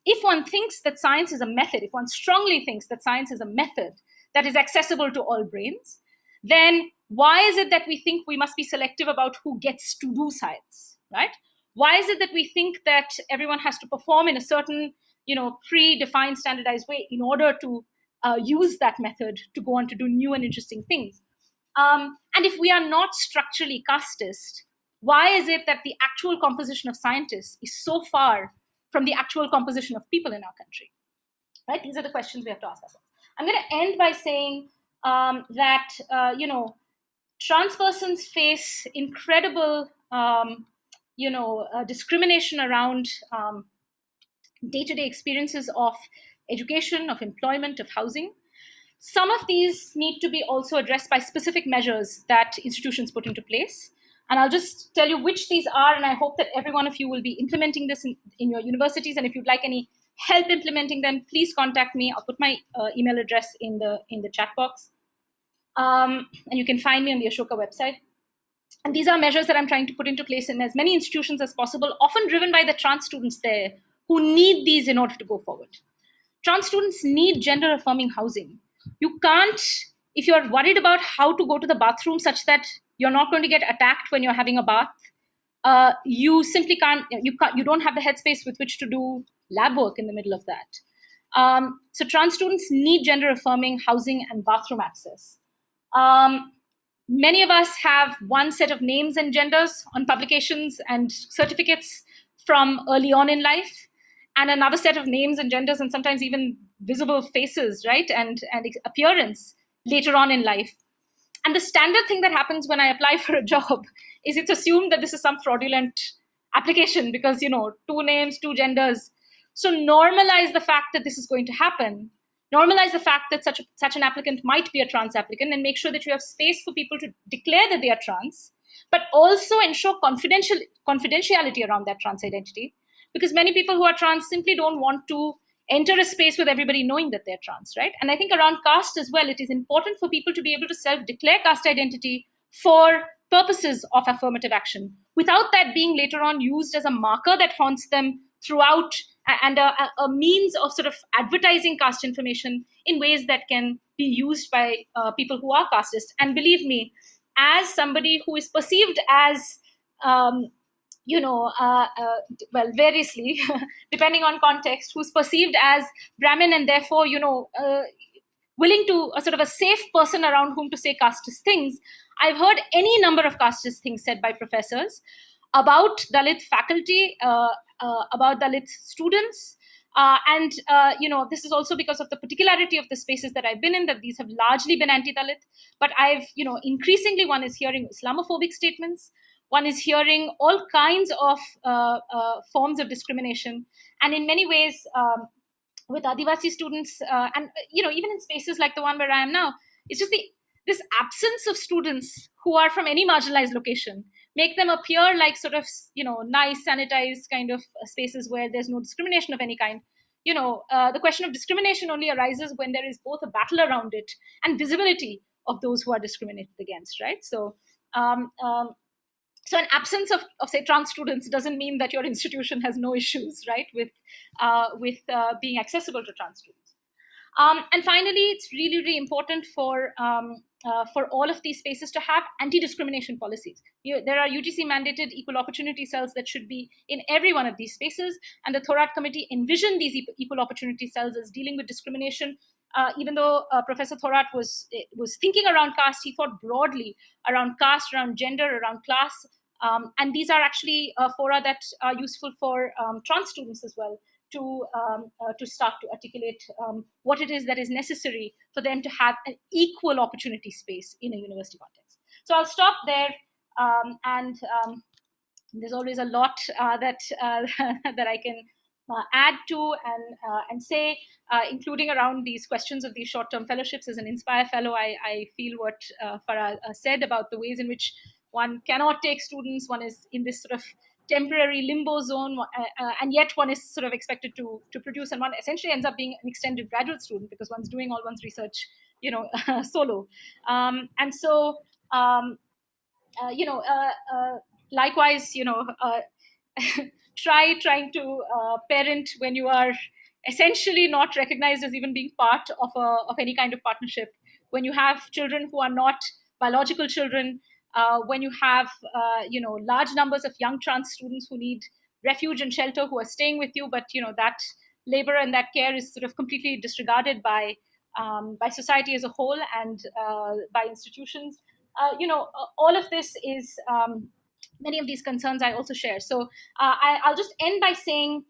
If one thinks that science is a method, if one strongly thinks that science is a method that is accessible to all brains, then why is it that we think we must be selective about who gets to do science, right? Why is it that we think that everyone has to perform in a certain, predefined, standardized way in order to use that method to go on to do new and interesting things? And if we are not structurally casteist, why is it that the actual composition of scientists is so far from the actual composition of people in our country, right? These are the questions we have to ask ourselves. I'm going to end by saying that, trans persons face incredible, discrimination around day-to-day experiences of education, of employment, of housing. Some of these need to be also addressed by specific measures that institutions put into place. And I'll just tell you which these are, and I hope that every one of you will be implementing this in your universities. And if you'd like any help implementing them, please contact me. I'll put my email address in the chat box. And you can find me on the Ashoka website. And these are measures that I'm trying to put into place in as many institutions as possible, often driven by the trans students there who need these in order to go forward. Trans students need gender-affirming housing. You can't, if you're worried about how to go to the bathroom such that you're not going to get attacked when you're having a bath, you simply can't, you don't have the headspace with which to do lab work in the middle of that. So trans students need gender-affirming housing and bathroom access. Many of us have one set of names and genders on publications and certificates from early on in life, and another set of names and genders and sometimes even visible faces, right, and appearance later on in life. And the standard thing that happens when I apply for a job is it's assumed that this is some fraudulent application because, 2 names, 2 genders. So normalize the fact that this is going to happen. Normalize the fact that such an applicant might be a trans applicant, and make sure that you have space for people to declare that they are trans, but also ensure confidentiality around that trans identity, because many people who are trans simply don't want to enter a space with everybody knowing that they're trans, right? And I think around caste as well, it is important for people to be able to self-declare caste identity for purposes of affirmative action, without that being later on used as a marker that haunts them throughout, and a means of sort of advertising caste information in ways that can be used by people who are casteist. And believe me, as somebody who is perceived as, well, variously, depending on context, who's perceived as Brahmin and therefore, willing to sort of a safe person around whom to say casteist things, I've heard any number of casteist things said by professors about Dalit faculty, about Dalit students. And this is also because of the particularity of the spaces that I've been in, that these have largely been anti-Dalit. But I've, increasingly one is hearing Islamophobic statements. One is hearing all kinds of forms of discrimination. And in many ways, with Adivasi students, and even in spaces like the one where I am now, it's just this absence of students who are from any marginalized location make them appear like sort of nice, sanitized kind of spaces where there's no discrimination of any kind. The question of discrimination only arises when there is both a battle around it and visibility of those who are discriminated against, right? So so an absence of say trans students doesn't mean that your institution has no issues, right, with being accessible to trans students. And finally, it's really, really important for all of these spaces to have anti-discrimination policies. There are UGC mandated equal opportunity cells that should be in every one of these spaces, and the Thorat committee envisioned these equal opportunity cells as dealing with discrimination. Even though Professor Thorat was thinking around caste, he thought broadly around caste, around gender, around class. And these are actually fora that are useful for trans students as well, to start to articulate what it is that is necessary for them to have an equal opportunity space in a university context. So I'll stop there, and there's always a lot that I can add to and say, including around these questions of these short-term fellowships. As an Inspire Fellow, I feel what Farah said about the ways in which one cannot take students, one is in this sort of temporary limbo zone, and yet one is sort of expected to produce, and one essentially ends up being an extended graduate student because one's doing all one's research, solo. And so, likewise, trying to parent when you are essentially not recognized as even being part of any kind of partnership, when you have children who are not biological children, when you have large numbers of young trans students who need refuge and shelter, who are staying with you, but that labor and that care is sort of completely disregarded by society as a whole and by institutions. All of this is many of these concerns I also share. So I'll just end by saying,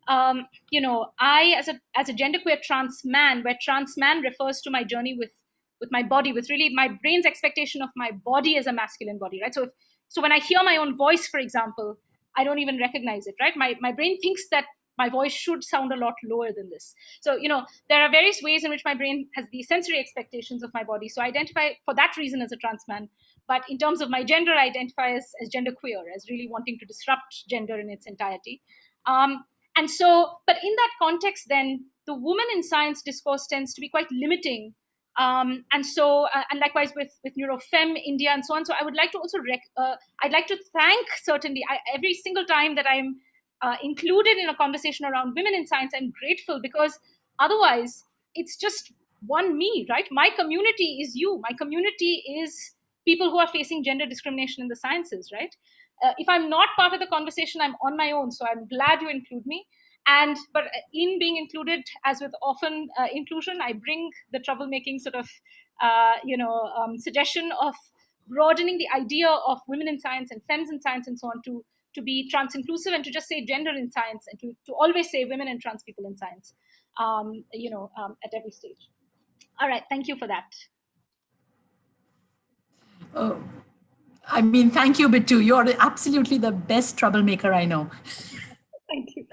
I as a genderqueer trans man, where trans man refers to my journey with my body, with really my brain's expectation of my body as a masculine body, right? So when I hear my own voice, for example, I don't even recognize it, right? My brain thinks that my voice should sound a lot lower than this. So, there are various ways in which my brain has these sensory expectations of my body. So I identify for that reason as a trans man. But in terms of my gender, I identify as genderqueer, as really wanting to disrupt gender in its entirety. And so, but in that context, then the woman in science discourse tends to be quite limiting. And so, and likewise with NeuroFemIndia and so on. So I would like to also, I'd like to thank certainly every single time that I'm included in a conversation around women in science, I'm grateful, because otherwise it's just one me, right? My community is you. My community is people who are facing gender discrimination in the sciences, right? If I'm not part of the conversation, I'm on my own. So I'm glad you include me. But in being included, as with often inclusion, I bring the troublemaking sort of, suggestion of broadening the idea of women in science and femmes in science and so on to be trans-inclusive, and to just say gender in science, and to always say women and trans people in science, at every stage. All right, thank you for that. Oh, I mean, thank you, Bittu. You're absolutely the best troublemaker I know. Thank you.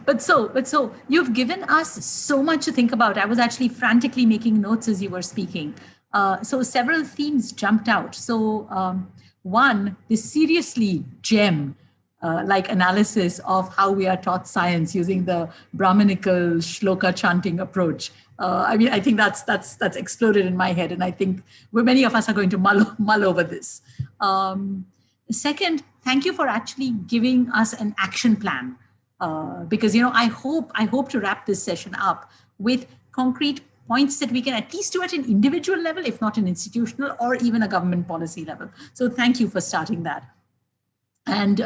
But so you've given us so much to think about. I was actually frantically making notes as you were speaking. So several themes jumped out. So one, this seriously gem, like analysis of how we are taught science using the Brahminical shloka chanting approach. I mean, I think that's exploded in my head, and I think many of us are going to mull over this. Second, thank you for actually giving us an action plan, because I hope to wrap this session up with concrete points that we can at least do at an individual level, if not an institutional or even a government policy level. So thank you for starting that. And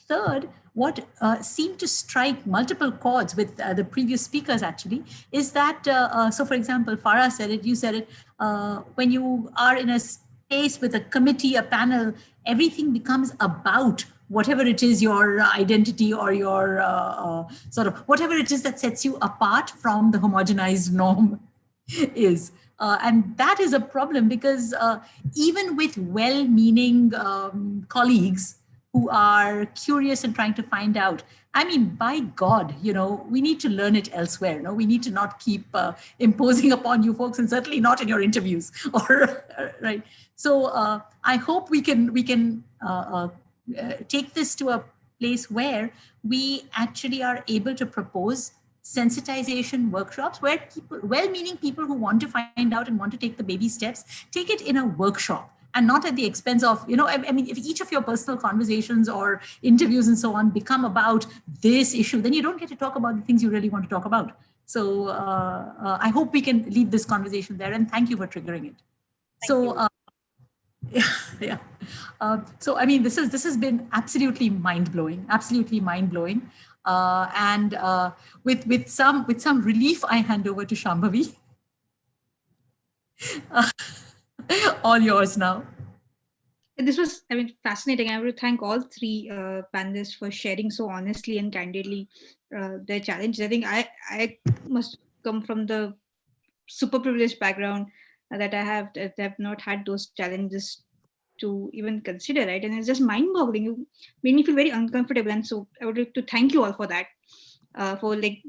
third, what seemed to strike multiple chords with the previous speakers actually is that, so for example, Farah said it, you said it, when you are in a space with a committee, a panel, everything becomes about whatever it is, your identity or your sort of whatever it is that sets you apart from the homogenized norm is. And that is a problem because even with well-meaning colleagues who are curious and trying to find out, I mean, by God, we need to learn it elsewhere. No, we need to not keep imposing upon you folks, and certainly not in your interviews. Or right. So I hope we can take this to a place where we actually are able to propose sensitization workshops where people, well-meaning people who want to find out and want to take the baby steps, take it in a workshop and not at the expense of, I mean, if each of your personal conversations or interviews and so on become about this issue, then you don't get to talk about the things you really want to talk about. So I hope we can leave this conversation there, and thank you for triggering it. Yeah. So I mean, this has been absolutely mind-blowing, and with some relief, I hand over to Shambhavi. All yours now. This was, I mean, fascinating. I would thank all three panelists for sharing so honestly and candidly their challenges. I think I must come from the super privileged background that I have not had those challenges to even consider, right? And it's just mind-boggling. You made me feel very uncomfortable, and so I would like to thank you all for that, for like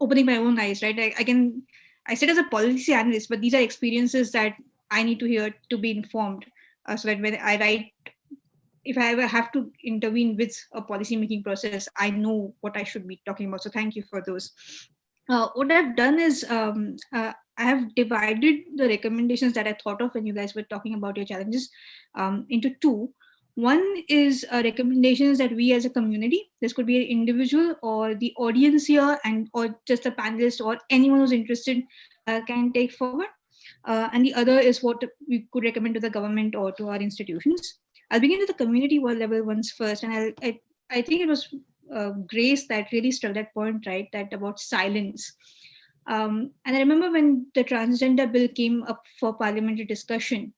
opening my own eyes, right? I sit as a policy analyst, but these are experiences that I need to hear to be informed, so that when I write, if I ever have to intervene with a policy making process, I know what I should be talking about. So thank you for those. What I've done is I have divided the recommendations that I thought of when you guys were talking about your challenges into two. One is recommendations that we as a community, this could be an individual or the audience here, or just a panelist or anyone who's interested can take forward. And the other is what we could recommend to the government or to our institutions. I'll begin with the community level ones first, and I think it was Grace that really struck that point, right? That about silence. And I remember when the transgender bill came up for parliamentary discussion,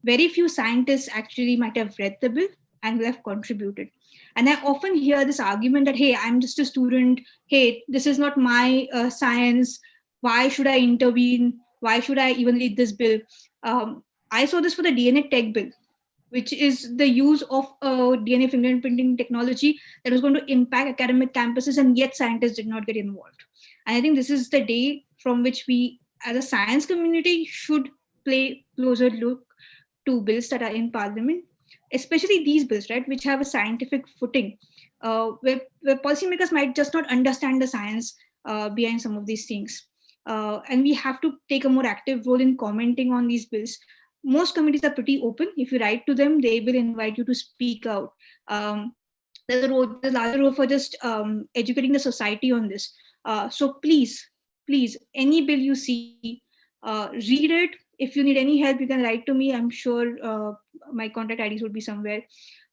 very few scientists actually might have read the bill and will have contributed. And I often hear this argument that, hey, I'm just a student. Hey, this is not my science. Why should I intervene? Why should I even read this bill? I saw this for the DNA tech bill, which is the use of DNA fingerprinting technology that was going to impact academic campuses, and yet scientists did not get involved. And I think this is the day from which we, as a science community, should play closer look to bills that are in Parliament, especially these bills, right, which have a scientific footing, where policymakers might just not understand the science behind some of these things. And we have to take a more active role in commenting on these bills. Most committees are pretty open. If you write to them, they will invite you to speak out. There's a larger role for just educating the society on this. So please, any bill you see, read it. If you need any help, you can write to me. I'm sure my contact IDs would be somewhere.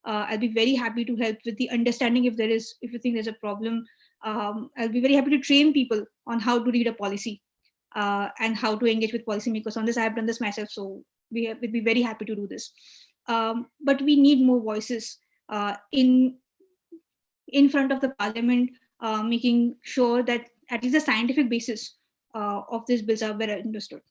I'll be very happy to help with the understanding if you think there's a problem. I'll be very happy to train people on how to read a policy and how to engage with policymakers on this. I have done this myself, so we'd be very happy to do this. But we need more voices in front of the Parliament, making sure that at least the scientific basis of these bills are better understood.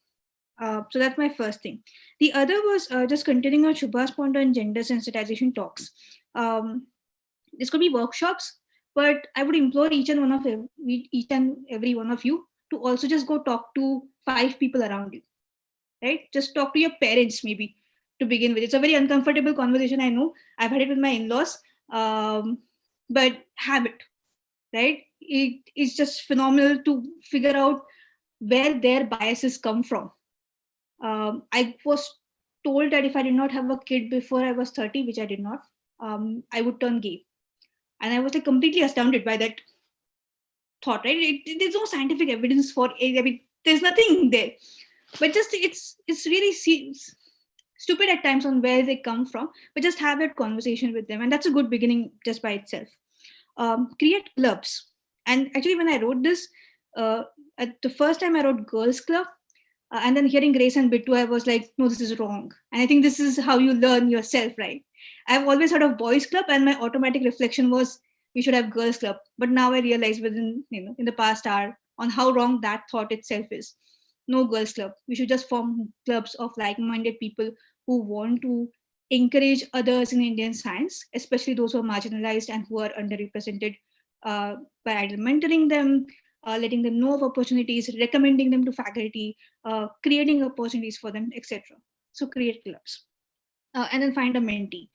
So that's my first thing. The other was just continuing on Shubha's point on gender sensitization talks. This could be workshops, but I would implore each and every one of you to also just go talk to 5 people around you, right? Just talk to your parents maybe to begin with. It's a very uncomfortable conversation, I know. I've had it with my in-laws. but have it, right? It is just phenomenal to figure out where their biases come from. I was told that if I did not have a kid before I was 30, which I did not, I would turn gay. And I was like completely astounded by that thought, right? There's no scientific evidence for it. I mean, there's nothing there. But just it's really stupid at times on where they come from, but just have that conversation with them. And that's a good beginning just by itself. Create clubs. And actually, when I wrote this, at the first time I wrote girls club, and then hearing Grace and Bittu, I was like, no, this is wrong. And I think this is how you learn yourself, right? I've always heard of boys club, and my automatic reflection was we should have girls club. But now I realize within, in the past hour on how wrong that thought itself is. No girls club. We should just form clubs of like-minded people who want to encourage others in Indian science, especially those who are marginalized and who are underrepresented, by either mentoring them, letting them know of opportunities, recommending them to faculty, creating opportunities for them, etc. So create clubs, and then find a mentee.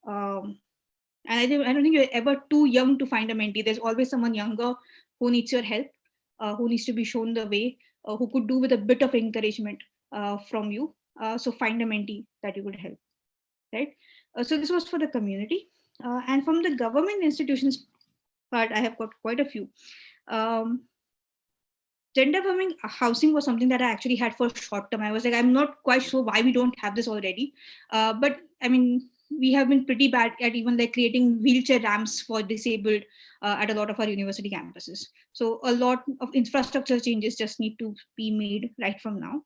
And I don't think you're ever too young to find a mentee. There's always someone younger who needs your help, who needs to be shown the way, who could do with a bit of encouragement from you. So find a mentee that you could help, right? So this was for the community. And from the government institutions part, I have got quite a few. Gender affirming housing was something that I actually had for short term. I was like, I'm not quite sure why we don't have this already. But I mean, we have been pretty bad at even like creating wheelchair ramps for disabled at a lot of our university campuses. So a lot of infrastructure changes just need to be made right from now.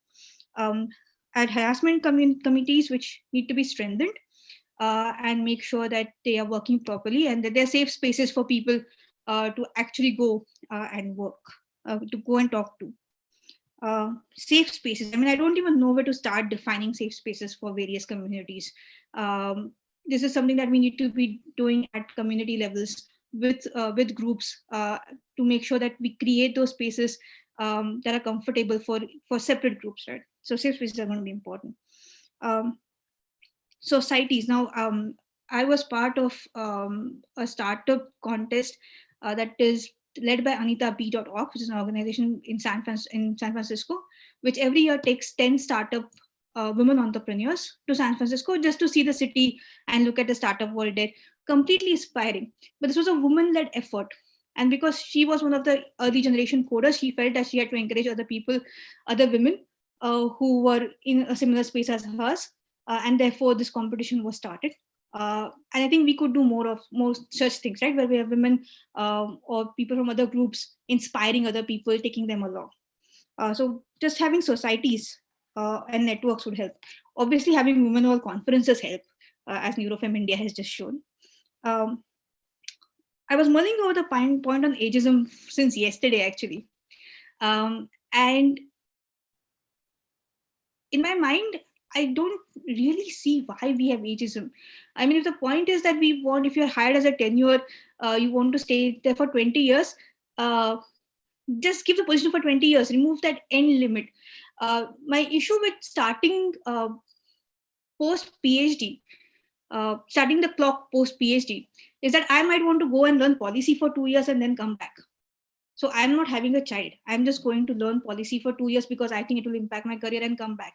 At harassment committees, which need to be strengthened, and make sure that they are working properly and that they're safe spaces for people to actually go and work. To go and talk to. Safe spaces. I mean, I don't even know where to start defining safe spaces for various communities. This is something that we need to be doing at community levels with groups to make sure that we create those spaces that are comfortable for separate groups, right? So safe spaces are going to be important. Societies. Now, I was part of a startup contest that is led by AnitaB.org, which is an organization in San Francisco, which every year takes 10 startup women entrepreneurs to San Francisco just to see the city and look at the startup world there. Completely inspiring. But this was a woman-led effort. And because she was one of the early generation coders, she felt that she had to encourage other people, other women who were in a similar space as hers. And therefore, this competition was started. And I think we could do more such things, right? Where we have women or people from other groups inspiring other people, taking them along. So just having societies and networks would help. Obviously, having women-all conferences help, as NeuroFemIndia has just shown. I was mulling over the point on ageism since yesterday, actually. And in my mind, I don't really see why we have ageism. I mean, if the point is that if you're hired as a tenure, you want to stay there for 20 years, just give the position for 20 years, remove that end limit. My issue with starting post PhD, starting the clock post PhD, is that I might want to go and learn policy for 2 years and then come back. So I'm not having a child. I'm just going to learn policy for 2 years because I think it will impact my career and come back.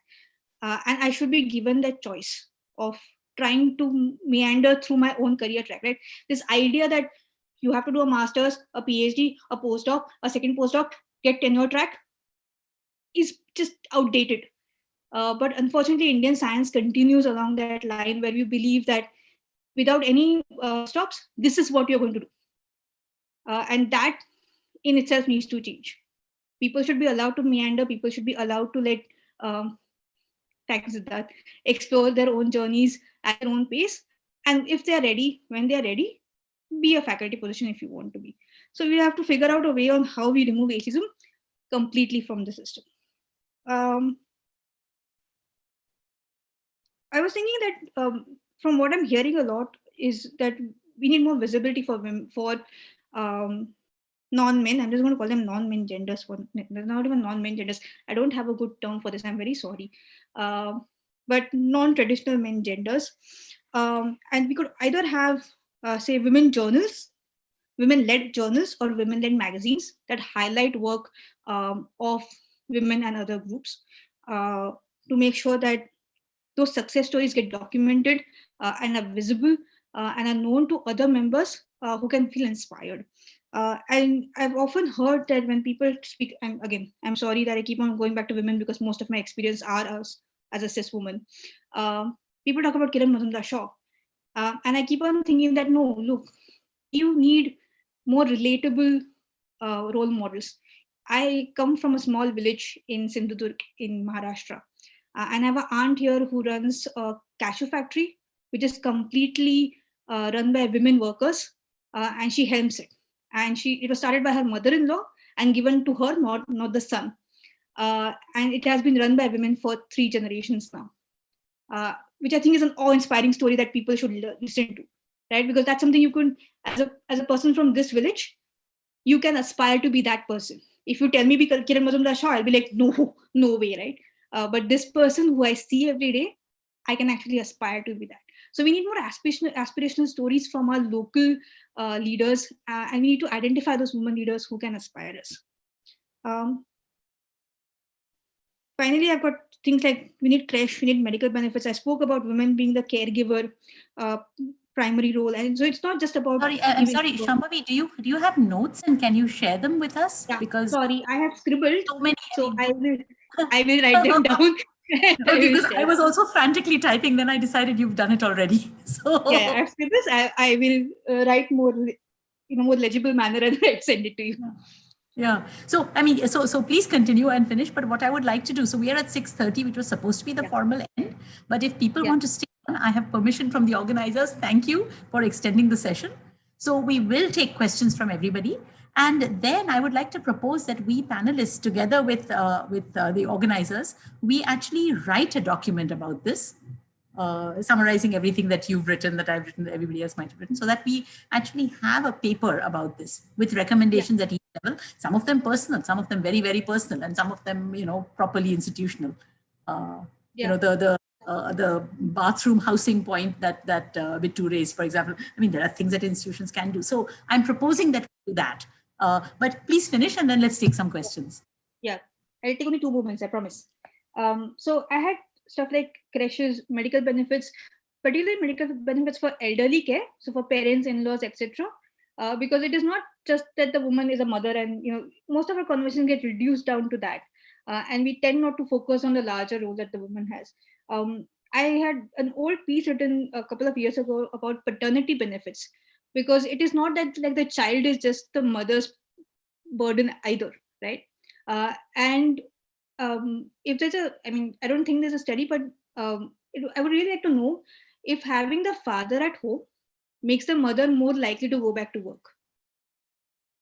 And I should be given that choice of trying to meander through my own career track, right? This idea that you have to do a master's, a PhD, a postdoc, a second postdoc, get tenure track is just outdated. But unfortunately, Indian science continues along that line where we believe that without any stops, this is what you're going to do. And that in itself needs to change. People should be allowed to meander. People should be allowed to explore their own journeys at their own pace. And if they're ready, when they're ready, be a faculty position if you want to be. So we have to figure out a way on how we remove ageism completely from the system. I was thinking that from what I'm hearing a lot is that we need more visibility for women, for non-men. I'm just going to call them non-men genders. They're not even non-men genders. I don't have a good term for this. I'm very sorry. But non-traditional men genders. And we could either have, say, women journals women-led journals or women-led magazines that highlight work of women and other groups to make sure that those success stories get documented and are visible and are known to other members who can feel inspired. And I've often heard that when people speak, and again, I'm sorry that I keep on going back to women because most of my experience are as a cis woman. People talk about Kiran Mazumdar-Shaw. And I keep on thinking that, no, look, you need more relatable role models. I come from a small village in Sindhudurg in Maharashtra. And I have an aunt here who runs a cashew factory, which is completely run by women workers, and she helms it. And it was started by her mother-in-law and given to her, not the son. And it has been run by women for 3 generations now, which I think is an awe-inspiring story that people should listen to, right? Because that's something you could, as a person from this village, you can aspire to be that person. If you tell me be Kiran Mazumdar-Shaw, I'll be like, no way, right? But this person who I see every day, I can actually aspire to be that. So we need more aspirational stories from our local leaders, and we need to identify those women leaders who can inspire us. Finally, I've got things like we need creche, we need medical benefits. I spoke about women being the caregiver primary role, and so it's not just about. I'm sorry, Shambhavi, do you have notes and can you share them with us? Yeah, because sorry, I have scribbled, so many. So I will write them down. Because I was also frantically typing, then I decided you've done it already. So yeah, after this, I will write more, more legible manner and send it to you. Yeah. So, I mean, so please continue and finish. But what I would like to do, so we are at 6:30, which was supposed to be the formal end. But if people want to stay on, I have permission from the organizers. Thank you for extending the session. So we will take questions from everybody. And then I would like to propose that we panelists, together with the organizers, we actually write a document about this, summarizing everything that you've written, that I've written, that everybody else might have written, so that we actually have a paper about this with recommendations at each level. Some of them personal, some of them very, very personal, and some of them, properly institutional. The bathroom housing point that Bittu raised, for example. I mean, there are things that institutions can do. So I'm proposing that we do that. But please finish and then let's take some questions. Yeah, I'll take only 2 moments, I promise. So I had stuff like creches, medical benefits, particularly medical benefits for elderly care, so for parents, in-laws, etc. Because it is not just that the woman is a mother, and most of our conversations get reduced down to that, and we tend not to focus on the larger role that the woman has. I had an old piece written a couple of years ago about paternity benefits, because it is not that like the child is just the mother's burden either, right? And if there's I don't think there's a study, but I would really like to know if having the father at home makes the mother more likely to go back to work.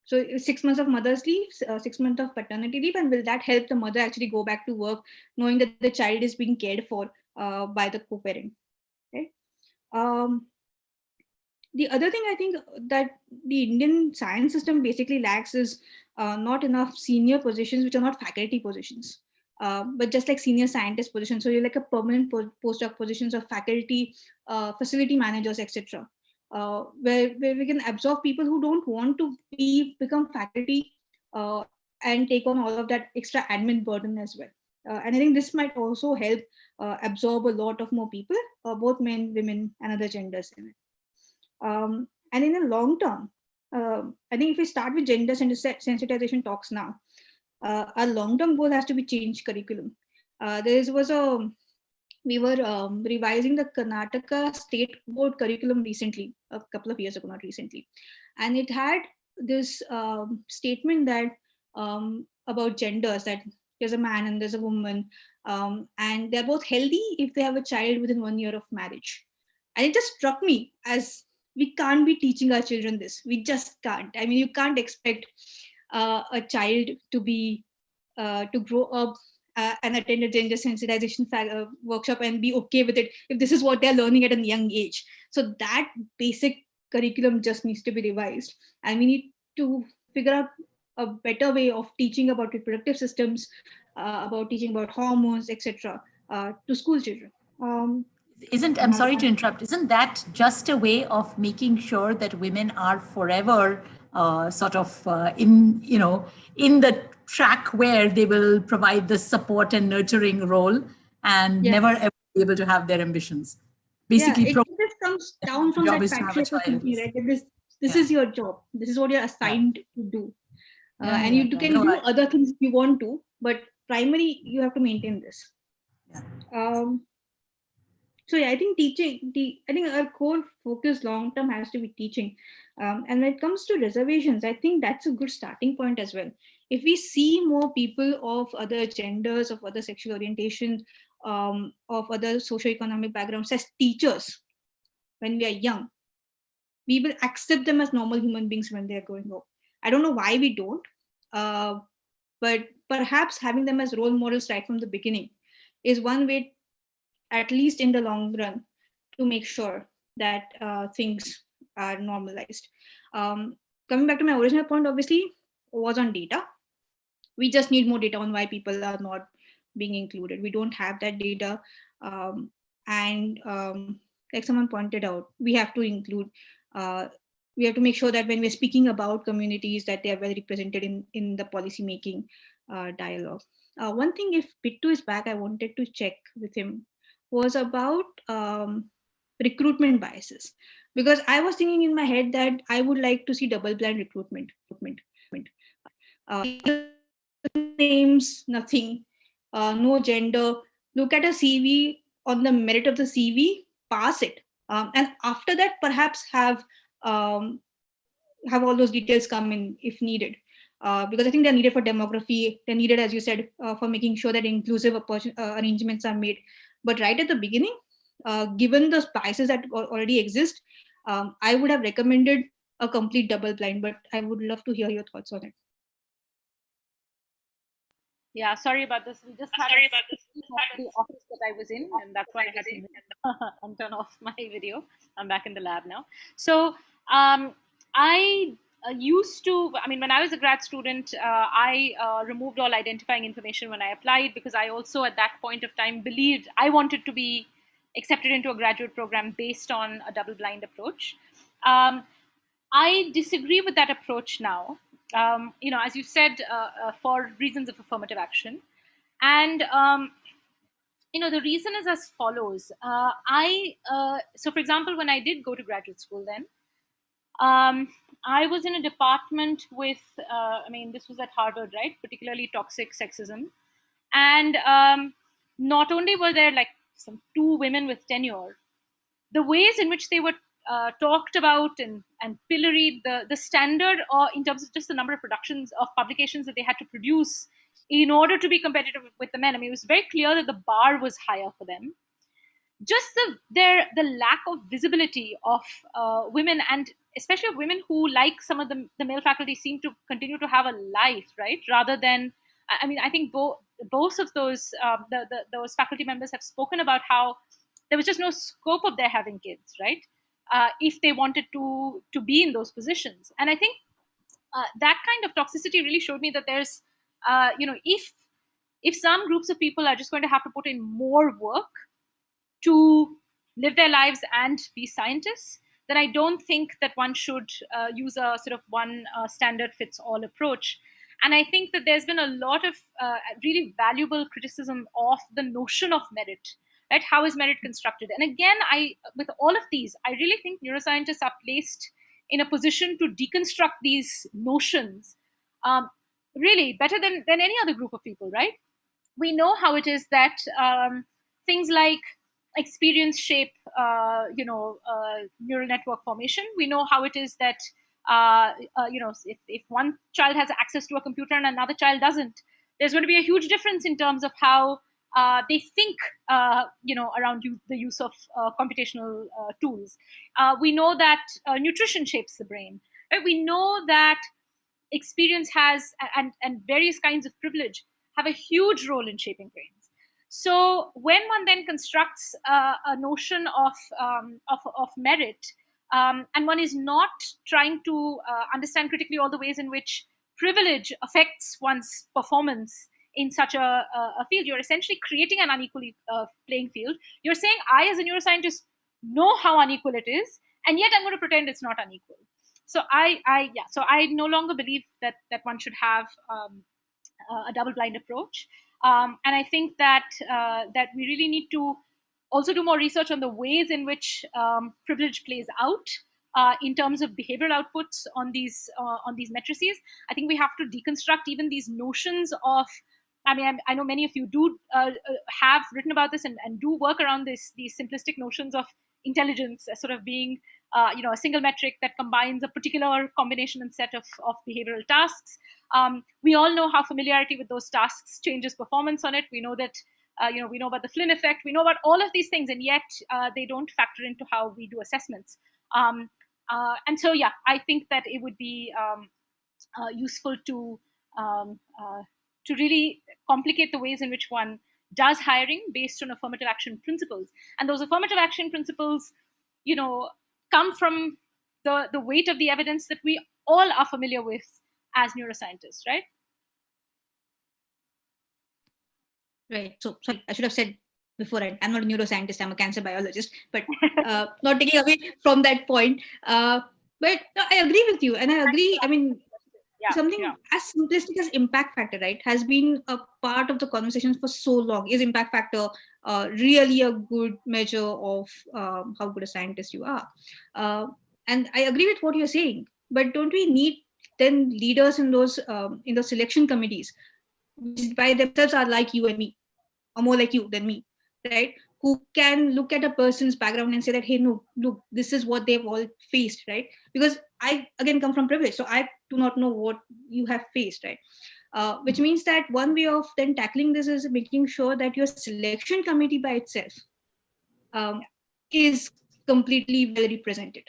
So 6 months of mother's leave, 6 months of paternity leave, and will that help the mother actually go back to work, knowing that the child is being cared for by the co-parent, right? The other thing I think that the Indian science system basically lacks is not enough senior positions, which are not faculty positions, but just like senior scientist positions. So you're like a permanent postdoc positions of faculty, facility managers, etc., where we can absorb people who don't want to become faculty and take on all of that extra admin burden as well. And I think this might also help absorb a lot of more people, both men, women, and other genders in it. And in the long term, I think if we start with gender sensitization talks now, our long-term goal has to be change curriculum. We were revising the Karnataka State Board curriculum recently, a couple of years ago, not recently. And it had this statement that about genders, that there's a man and there's a woman, and they're both healthy if they have a child within 1 year of marriage. And it just struck me as we can't be teaching our children this. We just can't. I mean, you can't expect a child to grow up and attend a gender sensitization workshop and be okay with it if this is what they're learning at a young age. So that basic curriculum just needs to be revised, and we need to figure out a better way of teaching about reproductive systems, about teaching about hormones, etc., to school children. I'm sorry to interrupt, isn't that just a way of making sure that women are forever sort of in the track where they will provide the support and nurturing role and never ever be able to have their ambitions. Basically, it just comes down from that patriarchal thinking, right? That this is your job. This is what you're assigned to do. And you can do other things if you want to, but primary, you have to maintain this. So I think teaching, I think our core focus long term has to be teaching. And when it comes to reservations, I think that's a good starting point as well. If we see more people of other genders, of other sexual orientations, of other socioeconomic backgrounds as teachers when we are young, we will accept them as normal human beings when they are growing up. I don't know why we don't, but perhaps having them as role models right from the beginning is one way, at least in the long run, to make sure that things are normalized. Coming back to my original point, obviously, was on data. We just need more data on why people are not being included. We don't have that data. Like someone pointed out, we have to include, we have to make sure that when we're speaking about communities, that they are well represented in the policy making dialogue. One thing, if Bittu is back, I wanted to check with him was about recruitment biases, because I was thinking in my head that I would like to see double-blind recruitment. Names, nothing, no gender. Look at a CV, on the merit of the CV, pass it, and after that, perhaps have all those details come in if needed. Because I think they're needed for demography. They're needed, as you said, for making sure that inclusive arrangements are made. But right at the beginning, given the biases that already exist, I would have recommended a complete double blind, but I would love to hear your thoughts on it. Yeah, sorry about this. We just had the office that I was in, and that's why I had to turn off my video. I'm back in the lab now. So I used to, when I was a grad student, I removed all identifying information when I applied, because I also at that point of time believed I wanted to be accepted into a graduate program based on a double-blind approach. I disagree with that approach now. As you said, for reasons of affirmative action. And, the reason is as follows. So for example, when I did go to graduate school then, I was in a department with, this was at Harvard, right? Particularly toxic sexism. And not only were there like some 2 women with tenure, the ways in which they were talked about and pilloried, the standard in terms of just the number of productions of publications that they had to produce in order to be competitive with the men. It was very clear that the bar was higher for them. Just the lack of visibility of women, and especially of women who, like some of the male faculty, seem to continue to have a life, right? Rather than, I think both of those those faculty members have spoken about how there was just no scope of their having kids, right? If they wanted to be in those positions. And I think that kind of toxicity really showed me that there's, if some groups of people are just going to have to put in more work to live their lives and be scientists, then I don't think that one should use a sort of one standard fits all approach. And I think that there's been a lot of really valuable criticism of the notion of merit, right? How is merit constructed? And again, with all of these, I really think neuroscientists are placed in a position to deconstruct these notions really better than any other group of people, right? We know how it is that things like experience shape, neural network formation. We know how it is that, if one child has access to a computer and another child doesn't, there's going to be a huge difference in terms of how they think, around the use of computational tools. We know that nutrition shapes the brain. Right? We know that experience has, and various kinds of privilege have a huge role in shaping brains. So when one then constructs a notion of merit, and one is not trying to understand critically all the ways in which privilege affects one's performance in such a field, you're essentially creating an unequal playing field. You're saying, I as a neuroscientist know how unequal it is, and yet I'm going to pretend it's not unequal. So I no longer believe that one should have a double-blind approach, and I think that we really need to also do more research on the ways in which privilege plays out in terms of behavioral outputs on these matrices. I think we have to deconstruct even these notions of. I mean, I know many of you do have written about this and do work around these simplistic notions of intelligence as sort of being a single metric that combines a particular combination and set of behavioral tasks. We all know how familiarity with those tasks changes performance on it. We know that we know about the Flynn effect. We know about all of these things, and yet they don't factor into how we do assessments. And so, yeah, I think that it would be useful to really complicate the ways in which one does hiring based on affirmative action principles. And those affirmative action principles, come from the weight of the evidence that we all are familiar with as neuroscientists, right? Right. So, sorry, I should have said before, I'm not a neuroscientist, I'm a cancer biologist, but not taking away from that point. But no, I agree with you. And I agree, I mean, something as simplistic as impact factor, right, has been a part of the conversations for so long. Is impact factor really a good measure of how good a scientist you are? And I agree with what you're saying, but don't we need then leaders in those selection committees, which by themselves are like you and me, or more like you than me, right? Who can look at a person's background and say that, hey, no, look, this is what they've all faced, right? Because I, again, come from privilege, so I do not know what you have faced, right? Which means that one way of then tackling this is making sure that your selection committee by itself is completely well represented.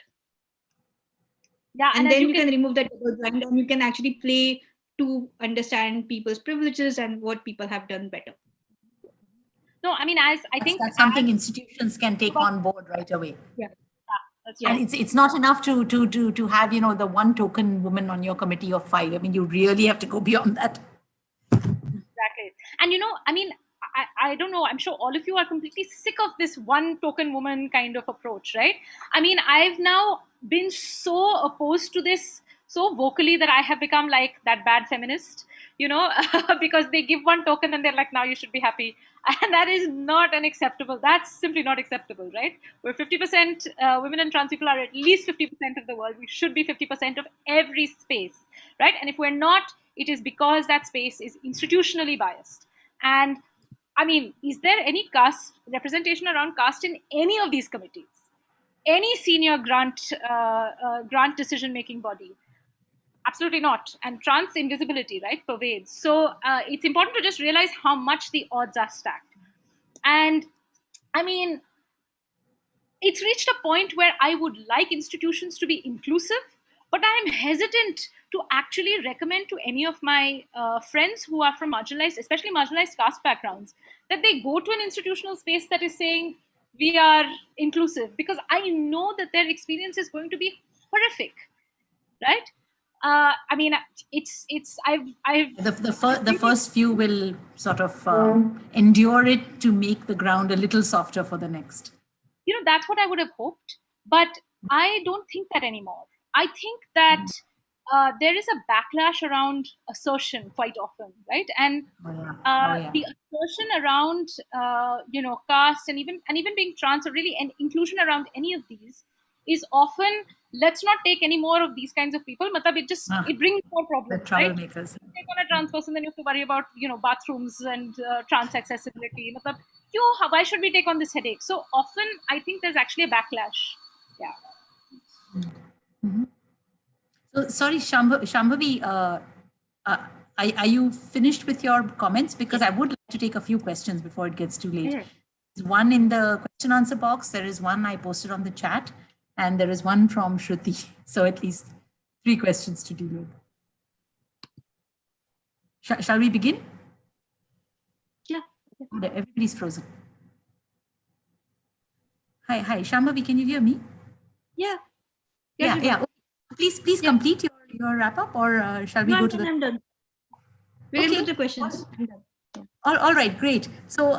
Yeah, and then you can remove that double blind, and you can actually play to understand people's privileges and what people have done better. No, I mean, I think that's something institutions can take on board right away. Yeah. And it's not enough to have, the one token woman on your committee of 5. I mean, you really have to go beyond that. Exactly. And, I mean, I don't know, I'm sure all of you are completely sick of this one token woman kind of approach, right? I mean, I've now been so opposed to this so vocally that I have become like that bad feminist, because they give one token and they're like, now you should be happy. And that is not unacceptable. That's simply not acceptable, right? We're 50% women and trans people are at least 50% of the world. We should be 50% of every space, right? And if we're not, it is because that space is institutionally biased. And I mean, is there any caste representation around caste in any of these committees? Any senior grant decision-making body? Absolutely not. And trans invisibility, right, pervades. So it's important to just realize how much the odds are stacked. And I mean, it's reached a point where I would like institutions to be inclusive, but I am hesitant to actually recommend to any of my friends who are from marginalized, especially marginalized caste backgrounds, that they go to an institutional space that is saying we are inclusive, because I know that their experience is going to be horrific, right? I mean, the first few will sort of endure it to make the ground a little softer for the next. That's what I would have hoped, but I don't think that anymore. I think that there is a backlash around assertion quite often, right? And the assertion around caste and even being trans, or really an inclusion around any of these, is often, let's not take any more of these kinds of people. It brings more problems, right? If you take on a trans person, then you have to worry about bathrooms and trans accessibility. Why should we take on this headache? So often, I think there's actually a backlash. Yeah. Mm-hmm. So sorry, Shambhavi, are you finished with your comments? Because I would like to take a few questions before it gets too late. There's one in the question answer box. There is one I posted on the chat, and there is one from Shruti. So at least 3 questions to deal with. Shall we begin? Yeah. Everybody's frozen. Hi, Shambhavi, can you hear me? Yeah. Yeah. Please complete your wrap up, or shall we go to the... I'm done. We'll get to the questions. I'm done. Yeah. All right, great. So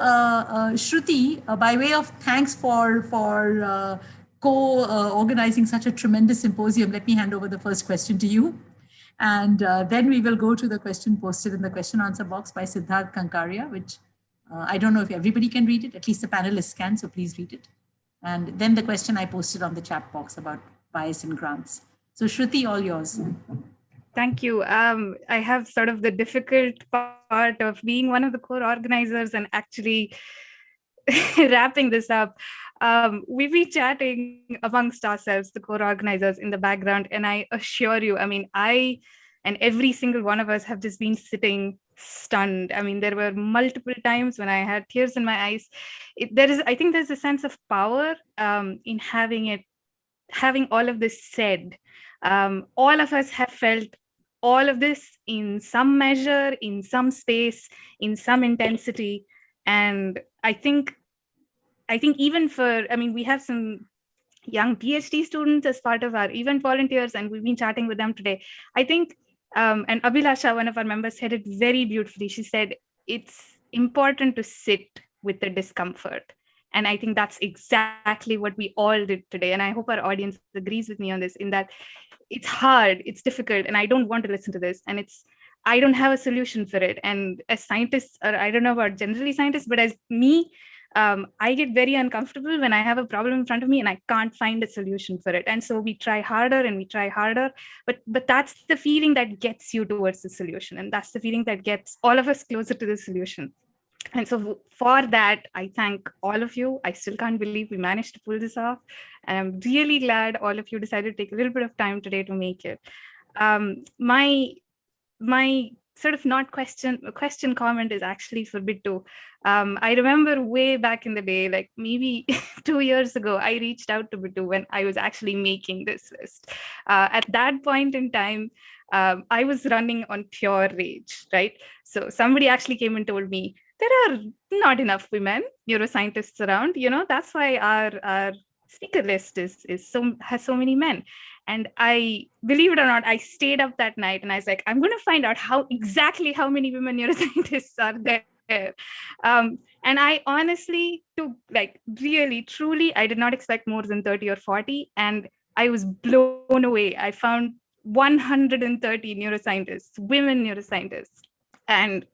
Shruti, by way of thanks for co-organizing such a tremendous symposium, let me hand over the first question to you. And then we will go to the question posted in the question answer box by Siddharth Kankaria, which I don't know if everybody can read it, at least the panelists can, so please read it. And then the question I posted on the chat box about bias in grants. So Shruti, all yours. Thank you. I have sort of the difficult part of being one of the core organizers and actually wrapping this up. We've been chatting amongst ourselves, the core organizers in the background, and I assure you, I mean, I and every single one of us have just been sitting stunned. I mean, there were multiple times when I had tears in my eyes. I think there's a sense of power in having all of this said. All of us have felt all of this in some measure, in some space, in some intensity. And I think even we have some young PhD students as part of our event volunteers, and we've been chatting with them today. I think, and Abhilasha, one of our members, said it very beautifully. She said, it's important to sit with the discomfort. And I think that's exactly what we all did today. And I hope our audience agrees with me on this, in that it's hard, it's difficult, and I don't want to listen to this. And I don't have a solution for it. And as scientists, or I don't know about generally scientists, but as me, I get very uncomfortable when I have a problem in front of me and I can't find a solution for it. And so we try harder and we try harder, but that's the feeling that gets you towards the solution. And that's the feeling that gets all of us closer to the solution. And so for that, I thank all of you. I still can't believe we managed to pull this off. And I'm really glad all of you decided to take a little bit of time today to make it. My sort of not question comment is actually for Bittu. I remember way back in the day, like maybe 2 years ago, I reached out to Bittu when I was actually making this list. At that point in time, I was running on pure rage, right? So somebody actually came and told me, there are not enough women neuroscientists around, that's why our speaker list has so many men. And I, believe it or not, I stayed up that night and I was like, I'm going to find out exactly how many women neuroscientists are there. And I honestly took, like, really, truly, I did not expect more than 30 or 40. And I was blown away. I found 130 neuroscientists, women neuroscientists. And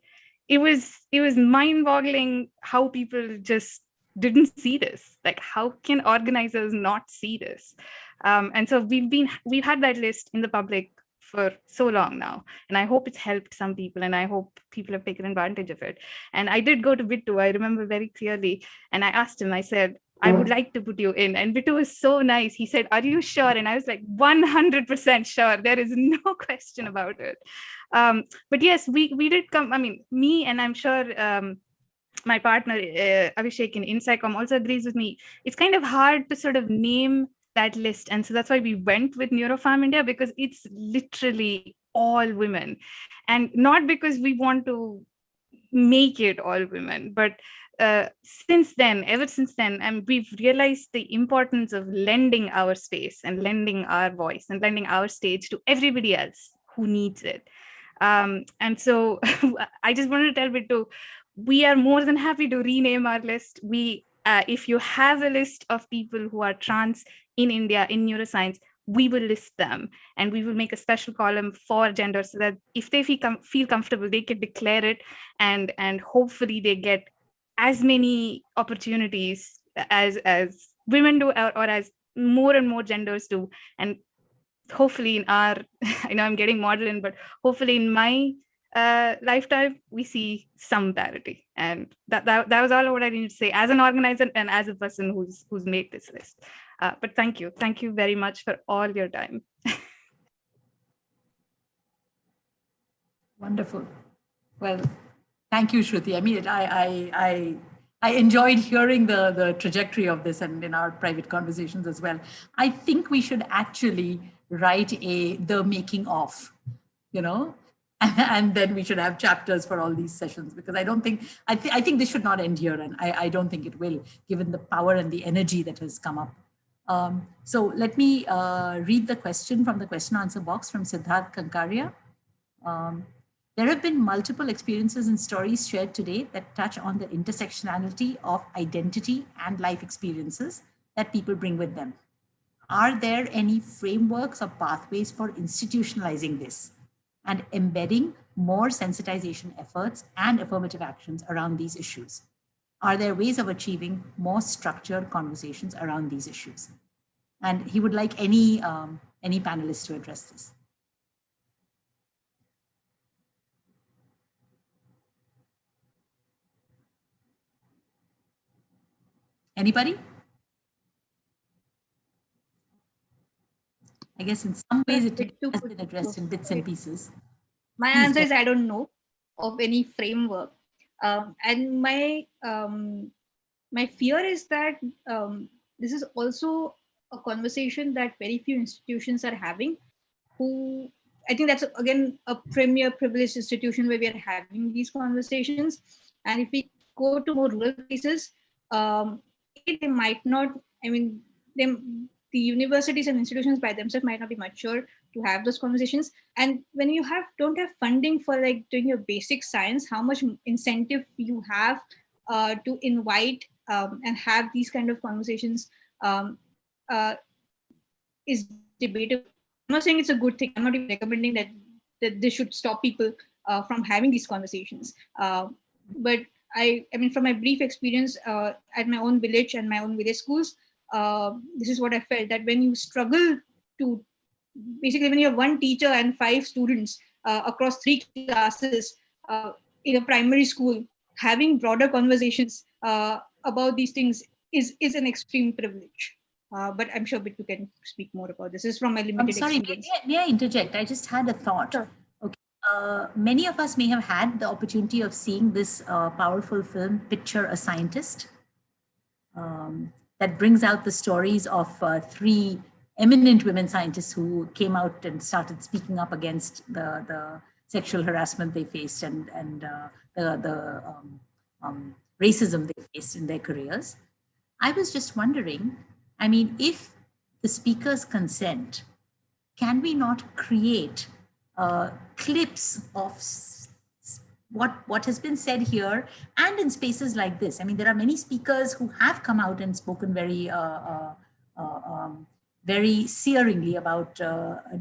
it was mind-boggling how people just didn't see this. Like, how can organizers not see this? And so we've had that list in the public for so long now, and I hope it's helped some people, and I hope people have taken advantage of it. And I did go to Bittu, I remember very clearly, and I asked him, I said, I would like to put you in. And Bittu was so nice. He said, are you sure? And I was like, 100% sure. There is no question about it. But yes, we did come, I mean, me, and I'm sure my partner, Abhishek in Insighcom also agrees with me. It's kind of hard to sort of name that list. And so that's why we went with NeuroFemIndia, because it's literally all women. And not because we want to make it all women, but ever since then, and we've realized the importance of lending our space and lending our voice and lending our stage to everybody else who needs it. And so I just wanted to tell Bittu, we are more than happy to rename our list. If you have a list of people who are trans in India in neuroscience, we will list them, and we will make a special column for gender, so that if they feel comfortable, they can declare it, and hopefully they get as many opportunities as women do, or as more and more genders do. And hopefully in our, I know I'm getting maudlin, but hopefully in my lifetime, we see some parity. And that was all what I needed to say as an organizer and as a person who's made this list. But thank you very much for all your time. Wonderful. Well, thank you, Shruti. I mean, I enjoyed hearing the trajectory of this, and in our private conversations as well. I think we should actually write the making of, and then we should have chapters for all these sessions, because I think this should not end here, and I don't think it will, given the power and the energy that has come up. So let me read the question from the question answer box from Siddharth Kankaria. There have been multiple experiences and stories shared today that touch on the intersectionality of identity and life experiences that people bring with them. Are there any frameworks or pathways for institutionalizing this and embedding more sensitization efforts and affirmative actions around these issues? Are there ways of achieving more structured conversations around these issues? And he would like any panelists to address this. Anybody? I guess in some ways it has been addressed in bits and pieces. My answer is I don't know of any framework. And my fear is that this is also a conversation that very few institutions are having. Who I think that's again a premier privileged institution where we are having these conversations. And if we go to more rural places, they might not. I mean, the universities and institutions by themselves might not be mature to have those conversations. And when you don't have funding for like doing your basic science, how much incentive you have to invite and have these kind of conversations is debatable. I'm not saying it's a good thing. I'm not even recommending that this should stop people from having these conversations. But I mean, from my brief experience at my own village and my own village schools, this is what I felt, that when you struggle to, basically when you have one teacher and 5 students across 3 classes in a primary school, having broader conversations about these things is an extreme privilege. But I'm sure Bittu can speak more about this. This is from my limited experience. May I interject? I just had a thought. Sure. Okay. Many of us may have had the opportunity of seeing this powerful film, Picture a Scientist, that brings out the stories of 3 eminent women scientists who came out and started speaking up against the sexual harassment they faced and the racism they faced in their careers. I was just wondering, I mean, if the speakers consent, can we not create clips of what has been said here and in spaces like this? I mean, there are many speakers who have come out and spoken very very searingly about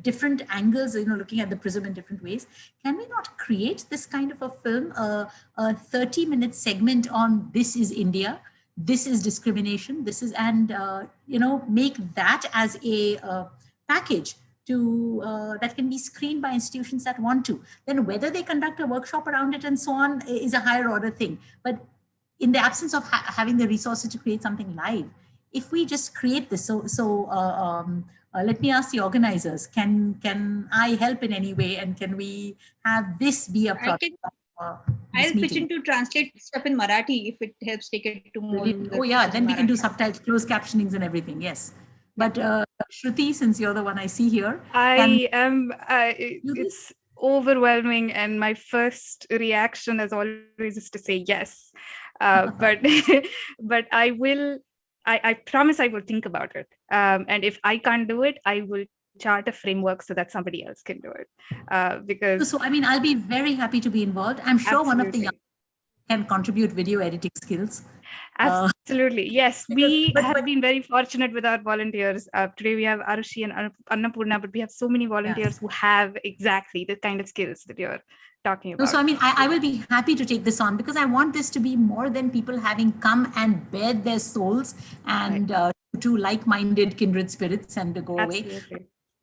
different angles, looking at the prism in different ways. Can we not create this kind of a film, a 30-minute segment on this is India, this is discrimination, this is, and make that as a package to that can be screened by institutions that want to. Then whether they conduct a workshop around it and so on is a higher order thing. But in the absence of having the resources to create something live, if we just create this, let me ask the organizers, can I help in any way, and can we have this be a product? I'll pitch in to translate stuff in Marathi if it helps take it to more. Oh yeah, then we can do subtitles, closed captionings and everything, yes. But Shruti, since you're the one I see here. It's overwhelming, and my first reaction as always is to say yes. But I promise I will think about it. And if I can't do it, I will chart a framework so that somebody else can do it. Because so I mean, I'll be very happy to be involved. I'm sure absolutely. One of the young can contribute video editing skills. Absolutely. Yes, we have been very fortunate with our volunteers. Today we have Arushi and Annapurna, but we have so many volunteers who have exactly the kind of skills that you're talking about. No, so I mean, I will be happy to take this on, because I want this to be more than people having come and bared their souls and to like-minded kindred spirits and to go away.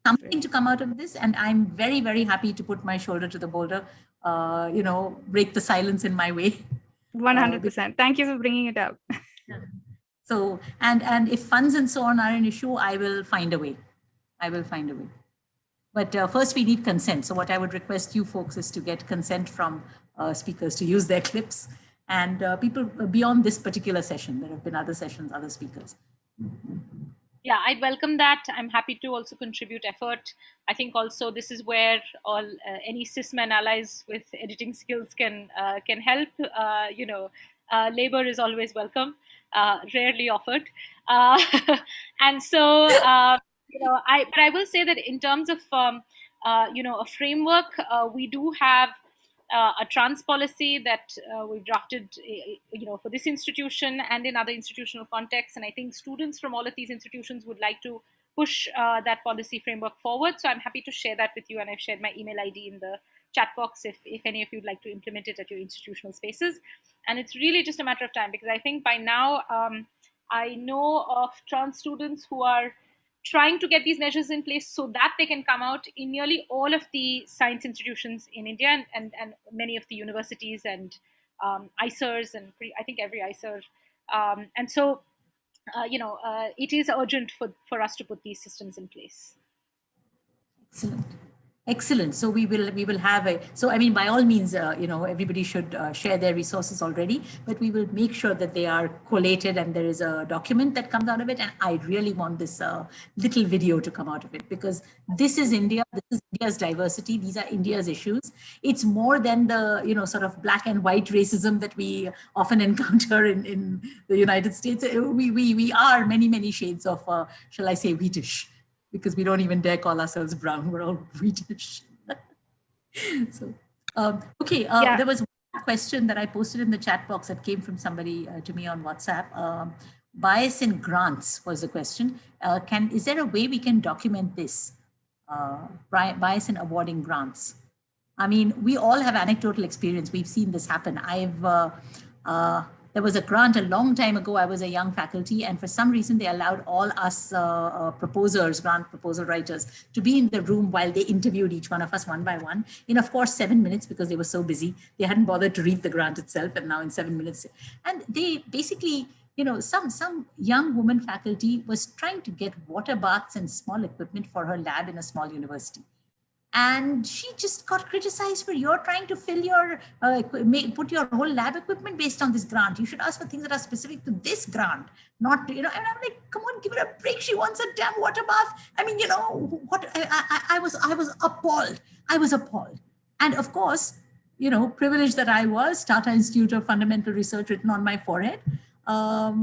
Something to come out of this, and I'm very, very happy to put my shoulder to the boulder, break the silence in my way. 100%. Thank you for bringing it up. So, and if funds and so on are an issue, I will find a way. But first we need consent. So what I would request you folks is to get consent from speakers to use their clips, and people beyond this particular session. There have been other sessions, other speakers. Yeah, I'd welcome that. I'm happy to also contribute effort. I think also this is where all any cis-men allies with editing skills can help. Labor is always welcome, rarely offered. And so, but I will say that in terms of, a framework, we do have a trans policy that we've drafted, for this institution and in other institutional contexts. And I think students from all of these institutions would like to push that policy framework forward. So I'm happy to share that with you, and I've shared my email ID in the chat box if any of you'd like to implement it at your institutional spaces. And it's really just a matter of time, because I think by now I know of trans students who are trying to get these measures in place so that they can come out in nearly all of the science institutions in India, and many of the universities and ICERs, and I think every ICER. And so, it is urgent for us to put these systems in place. Excellent. Excellent. So we will have a, so I mean, by all means, everybody should share their resources already, but we will make sure that they are collated and there is a document that comes out of it. And I really want this little video to come out of it, because this is India, this is India's diversity, these are India's issues. It's more than the, sort of black and white racism that we often encounter in the United States. We are many, many shades of, shall I say, wheatish, because we don't even dare call ourselves brown. We're all wheatish. So, okay, there was one question that I posted in the chat box that came from somebody to me on WhatsApp. Bias in grants was the question. Is there a way we can document this? Bias in awarding grants. I mean, we all have anecdotal experience. We've seen this happen. There was a grant a long time ago. I was a young faculty, and for some reason they allowed all us proposers, grant proposal writers, to be in the room while they interviewed each one of us one by one in, of course, 7 minutes, because they were so busy. They hadn't bothered to read the grant itself, and now in 7 minutes. And they basically, some young woman faculty was trying to get water baths and small equipment for her lab in a small university. And she just got criticized for, you're trying to fill your, put your whole lab equipment based on this grant. You should ask for things that are specific to this grant, not, and I'm like, come on, give her a break. She wants a damn water bath. I mean, what, I was appalled. I was appalled. And of course, privileged that I was, Tata Institute of Fundamental Research written on my forehead, I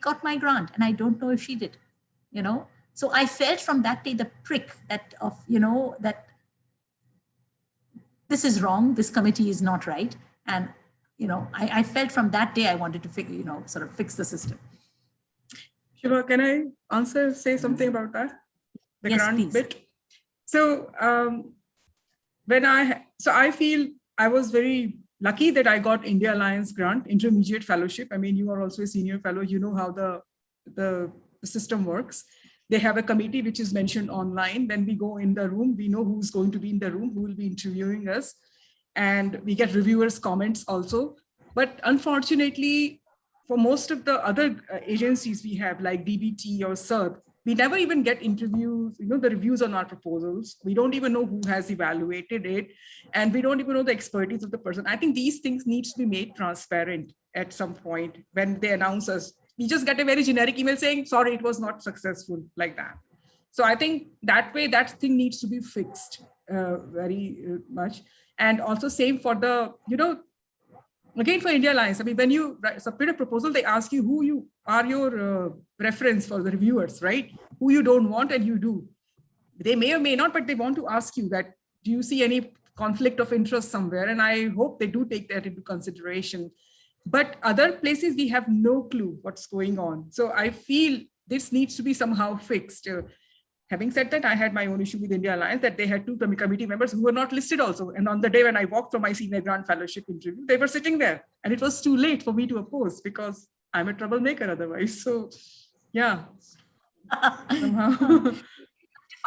got my grant, and I don't know if she did, So I felt from that day the prick that this is wrong, this committee is not right. And, I felt from that day I wanted to sort of fix the system. Shubha, can I say something about that? The yes, grant please. bit. So I feel I was very lucky that I got India Alliance grant, intermediate fellowship. I mean, you are also a senior fellow, you know how the system works. They have a committee which is mentioned online. When we go in the room, we know who's going to be in the room, who will be interviewing us. And we get reviewers' comments also. But unfortunately, for most of the other agencies we have, like DBT or SERB, we never even get interviews, the reviews on our proposals. We don't even know who has evaluated it. And we don't even know the expertise of the person. I think these things need to be made transparent at some point when they announce us. We just get a very generic email saying, sorry, it was not successful, like that. So I think that way, that thing needs to be fixed very much. And also same for the, again, for India Alliance, I mean, when you submit a proposal, they ask you who you are your reference for the reviewers, right? Who you don't want and you do. They may or may not, but they want to ask you that, do you see any conflict of interest somewhere? And I hope they do take that into consideration. But other places, we have no clue what's going on. So I feel this needs to be somehow fixed. Having said that, I had my own issue with India Alliance that they had 2 committee members who were not listed also. And on the day when I walked for my senior grant fellowship interview, they were sitting there. And it was too late for me to oppose because I'm a troublemaker otherwise. So yeah. Somehow. To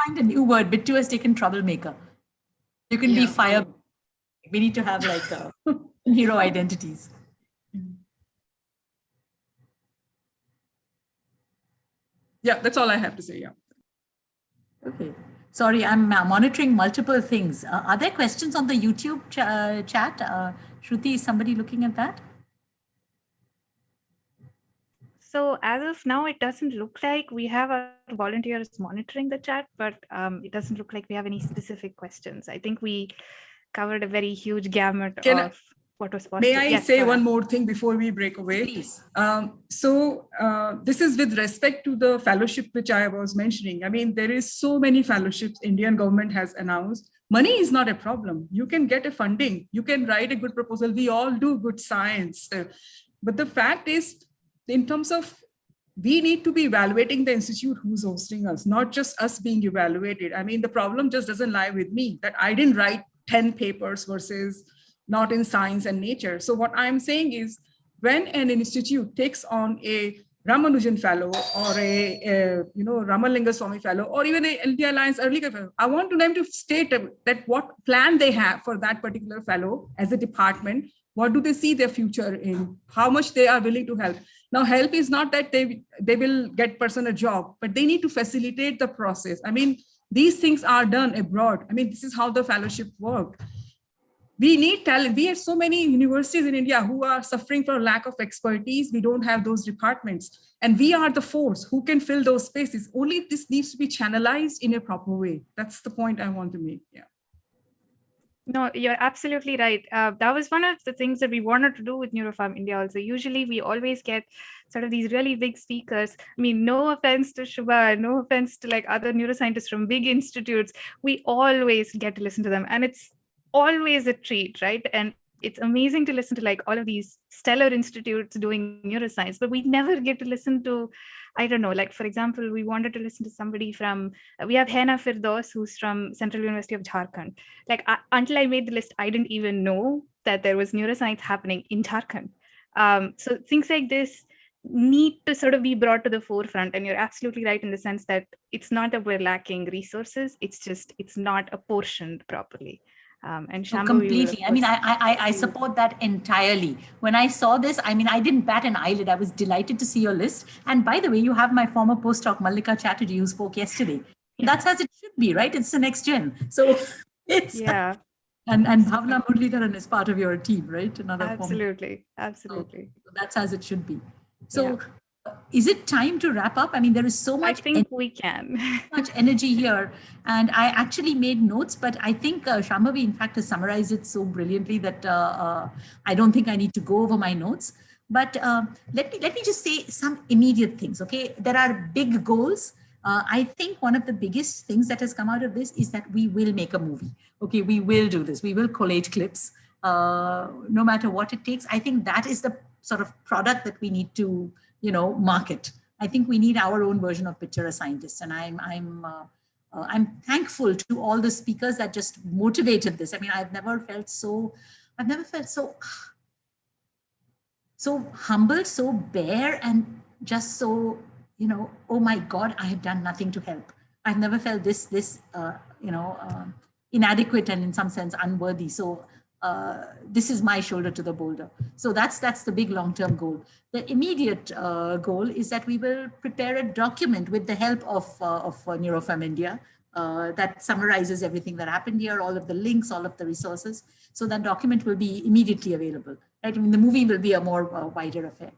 find a new word, Bittu has taken troublemaker. You can be fire. We need to have like hero identities. Yeah, that's all I have to say. Yeah. Okay. Sorry, I'm monitoring multiple things. Are there questions on the YouTube chat? Shruti, is somebody looking at that? So as of now, it doesn't look like we have our volunteers monitoring the chat, but it doesn't look like we have any specific questions. I think we covered a very huge gamut of what was possible. May I say one more thing before we break away? Please. This is with respect to the fellowship which I was mentioning. I mean, there is so many fellowships Indian government has announced. Money is not a problem. You can get a funding. You can write a good proposal. We all do good science. But the fact is, in terms of we need to be evaluating the institute who's hosting us, not just us being evaluated. I mean, the problem just doesn't lie with me that I didn't write 10 papers versus not in science and nature. So what I'm saying is, when an institute takes on a Ramanujan fellow or a Ramalinga Swami fellow, or even a LT Alliance Early fellow, I want them to state that what plan they have for that particular fellow as a department. What do they see their future in? How much they are willing to help? Now, help is not that they will get person a job, but they need to facilitate the process. I mean, these things are done abroad. I mean, this is how the fellowship work. We need talent. We have so many universities in India who are suffering for a lack of expertise. We don't have those departments. And we are the force who can fill those spaces. Only this needs to be channelized in a proper way. That's the point I want to make. Yeah. No, you're absolutely right. That was one of the things that we wanted to do with NeuroFemIndia also. Usually we always get sort of these really big speakers. I mean, no offense to Shubha, no offense to like other neuroscientists from big institutes. We always get to listen to them. And it's always a treat, right? And it's amazing to listen to like all of these stellar institutes doing neuroscience, but we never get to listen to, I don't know, like for example, we wanted to listen to somebody from, we have Hena Firdaus, who's from Central University of Jharkhand. Like until I made the list, I didn't even know that there was neuroscience happening in Jharkhand. So things like this need to sort of be brought to the forefront. And you're absolutely right in the sense that it's not that we're lacking resources, it's just, it's not apportioned properly. And Shambhavi, completely. I mean, I support that entirely. When I saw this, I mean, I didn't bat an eyelid. I was delighted to see your list. And by the way, you have my former postdoc, Mallika Chatterjee, who spoke yesterday. Yeah. That's as it should be, right? It's the next gen. So it's... Yeah. And Bhavna Muralidharan is part of your team, right? Another absolutely. Absolutely. So that's as it should be. So is it time to wrap up? I mean, there is so much. I think we can. So much energy here. And I actually made notes, but I think Shambhavi, in fact, has summarized it so brilliantly that I don't think I need to go over my notes. But let me just say some immediate things, okay? There are big goals. I think one of the biggest things that has come out of this is that we will make a movie. Okay, we will do this. We will collate clips, no matter what it takes. I think that is the sort of product that we need to, market. I think we need our own version of Picture a Scientist, and I'm thankful to all the speakers that just motivated this. I mean, I've never felt so humble, so bare, and just so, oh my God, I have done nothing to help. I've never felt this inadequate and in some sense unworthy. So this is my shoulder to the boulder. So that's the big long-term goal. The immediate goal is that we will prepare a document with the help of NeuroFemIndia that summarizes everything that happened here, all of the links, all of the resources. So that document will be immediately available, right? I mean, the movie will be a more wider affair.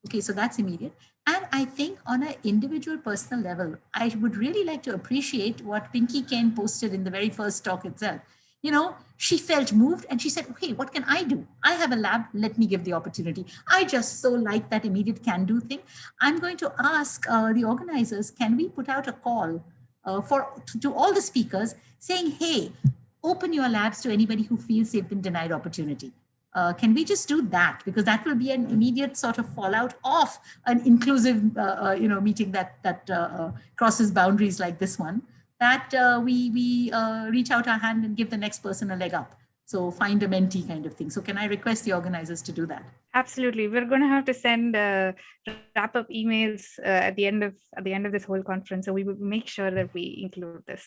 Okay, so that's immediate. And I think on an individual personal level, I would really like to appreciate what Pinky Kane posted in the very first talk itself. She felt moved and she said, okay, what can I do? I have a lab, let me give the opportunity. I just so like that immediate can-do thing. I'm going to ask the organizers, can we put out a call to all the speakers saying, hey, open your labs to anybody who feels they've been denied opportunity. Can we just do that? Because that will be an immediate sort of fallout of an inclusive, meeting that crosses boundaries like this one, that we reach out our hand and give the next person a leg up. So find a mentee kind of thing. So can I request the organizers to do that? Absolutely. We're going to have to send wrap-up emails at the end of this whole conference. So we will make sure that we include this.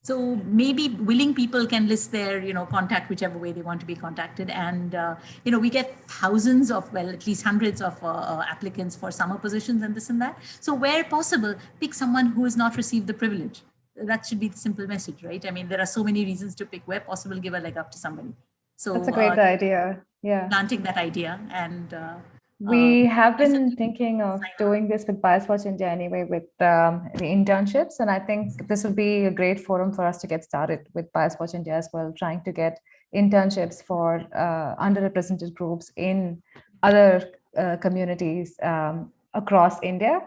So maybe willing people can list their, contact whichever way they want to be contacted. And, we get thousands of, well, at least hundreds of applicants for summer positions and this and that. So where possible, pick someone who has not received the privilege. That should be the simple message, right? I mean, there are so many reasons to pick. Where possible, give a leg up to somebody. So that's a great idea. Yeah. Planting that idea. And we have been thinking of doing this with BiasWatchIndia anyway, with the internships. And I think this will be a great forum for us to get started with BiasWatchIndia as well, trying to get internships for underrepresented groups in other communities across India,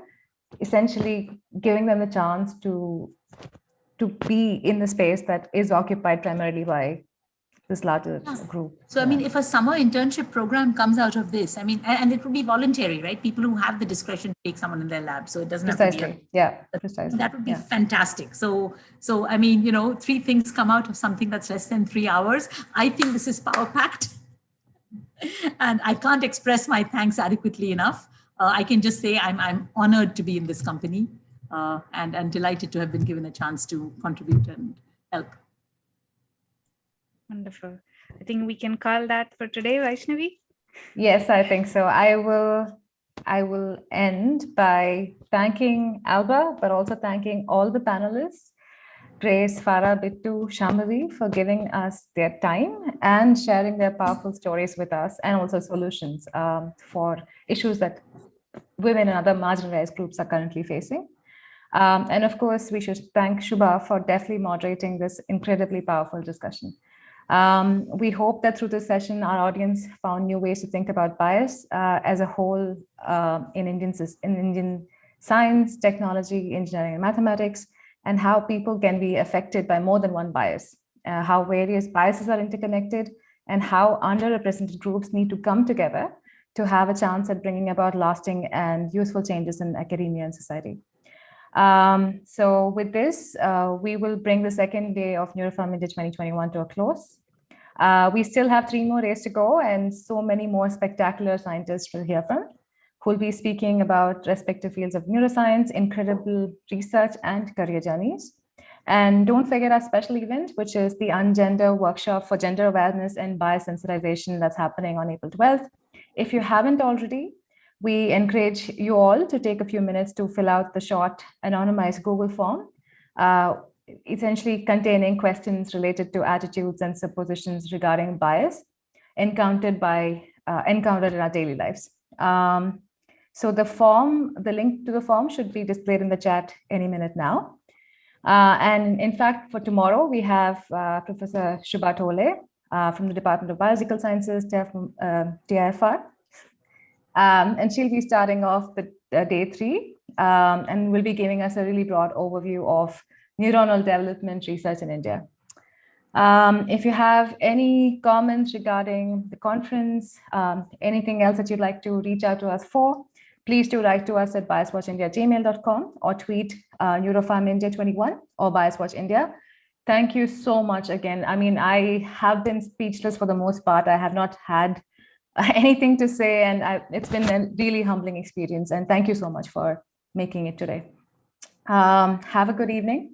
essentially giving them the chance to be in the space that is occupied primarily by this larger group. So, I mean, if a summer internship program comes out of this, I mean, and it would be voluntary, right? People who have the discretion to take someone in their lab. So it doesn't have to be precisely. That would be fantastic. So, I mean, 3 things come out of something that's less than 3 hours. I think this is power packed. And I can't express my thanks adequately enough. I can just say I'm honored to be in this company and delighted to have been given a chance to contribute and help. Wonderful. I think we can call that for today, Vaishnavi. Yes, I think so. I will end by thanking Alba, but also thanking all the panelists, Grace, Farah, Bittu, Shambhavi, for giving us their time and sharing their powerful stories with us, and also solutions for issues that women and other marginalized groups are currently facing. And of course, we should thank Shubha for deftly moderating this incredibly powerful discussion. We hope that through this session, our audience found new ways to think about bias as a whole in Indian science, technology, engineering, and mathematics, and how people can be affected by more than one bias, how various biases are interconnected, and how underrepresented groups need to come together to have a chance at bringing about lasting and useful changes in academia and society. So with this, we will bring the second day of NeuroFemIndia 2021 to a close. We still have 3 more days to go, and so many more spectacular scientists will hear from, who will be speaking about respective fields of neuroscience, incredible research, and career journeys. And don't forget our special event, which is the Ungender Workshop for Gender Awareness and Bias Sensitization that's happening on April 12th. If you haven't already, we encourage you all to take a few minutes to fill out the short anonymized Google form, essentially containing questions related to attitudes and suppositions regarding bias encountered in our daily lives. So the link to the form should be displayed in the chat any minute now. And in fact, for tomorrow, we have Professor Shubha Tole from the Department of Biological Sciences, TIFR. And she'll be starting off the day 3 and will be giving us a really broad overview of neuronal development research in India. If you have any comments regarding the conference, anything else that you'd like to reach out to us for, please do write to us at BiasWatchIndia@gmail.com or tweet NeuroFemIndia21 or BiasWatchIndia. Thank you so much again. I mean, I have been speechless for the most part. I have not had anything to say, and it's been a really humbling experience. And thank you so much for making it today. Have a good evening,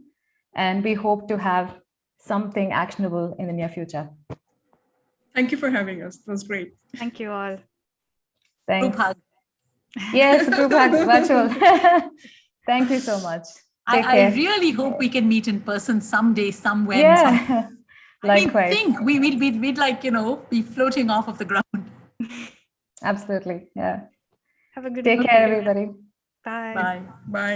and we hope to have something actionable in the near future. Thank you for having us. It was great. Thank you all. Thanks. Group hug. Yes, group hug, virtual. Thank you so much. I really hope we can meet in person someday, somewhere. Yeah, likewise. I think we'd like, be floating off of the ground. Absolutely, yeah. Have a good Take care, everybody. Bye. Bye. Bye.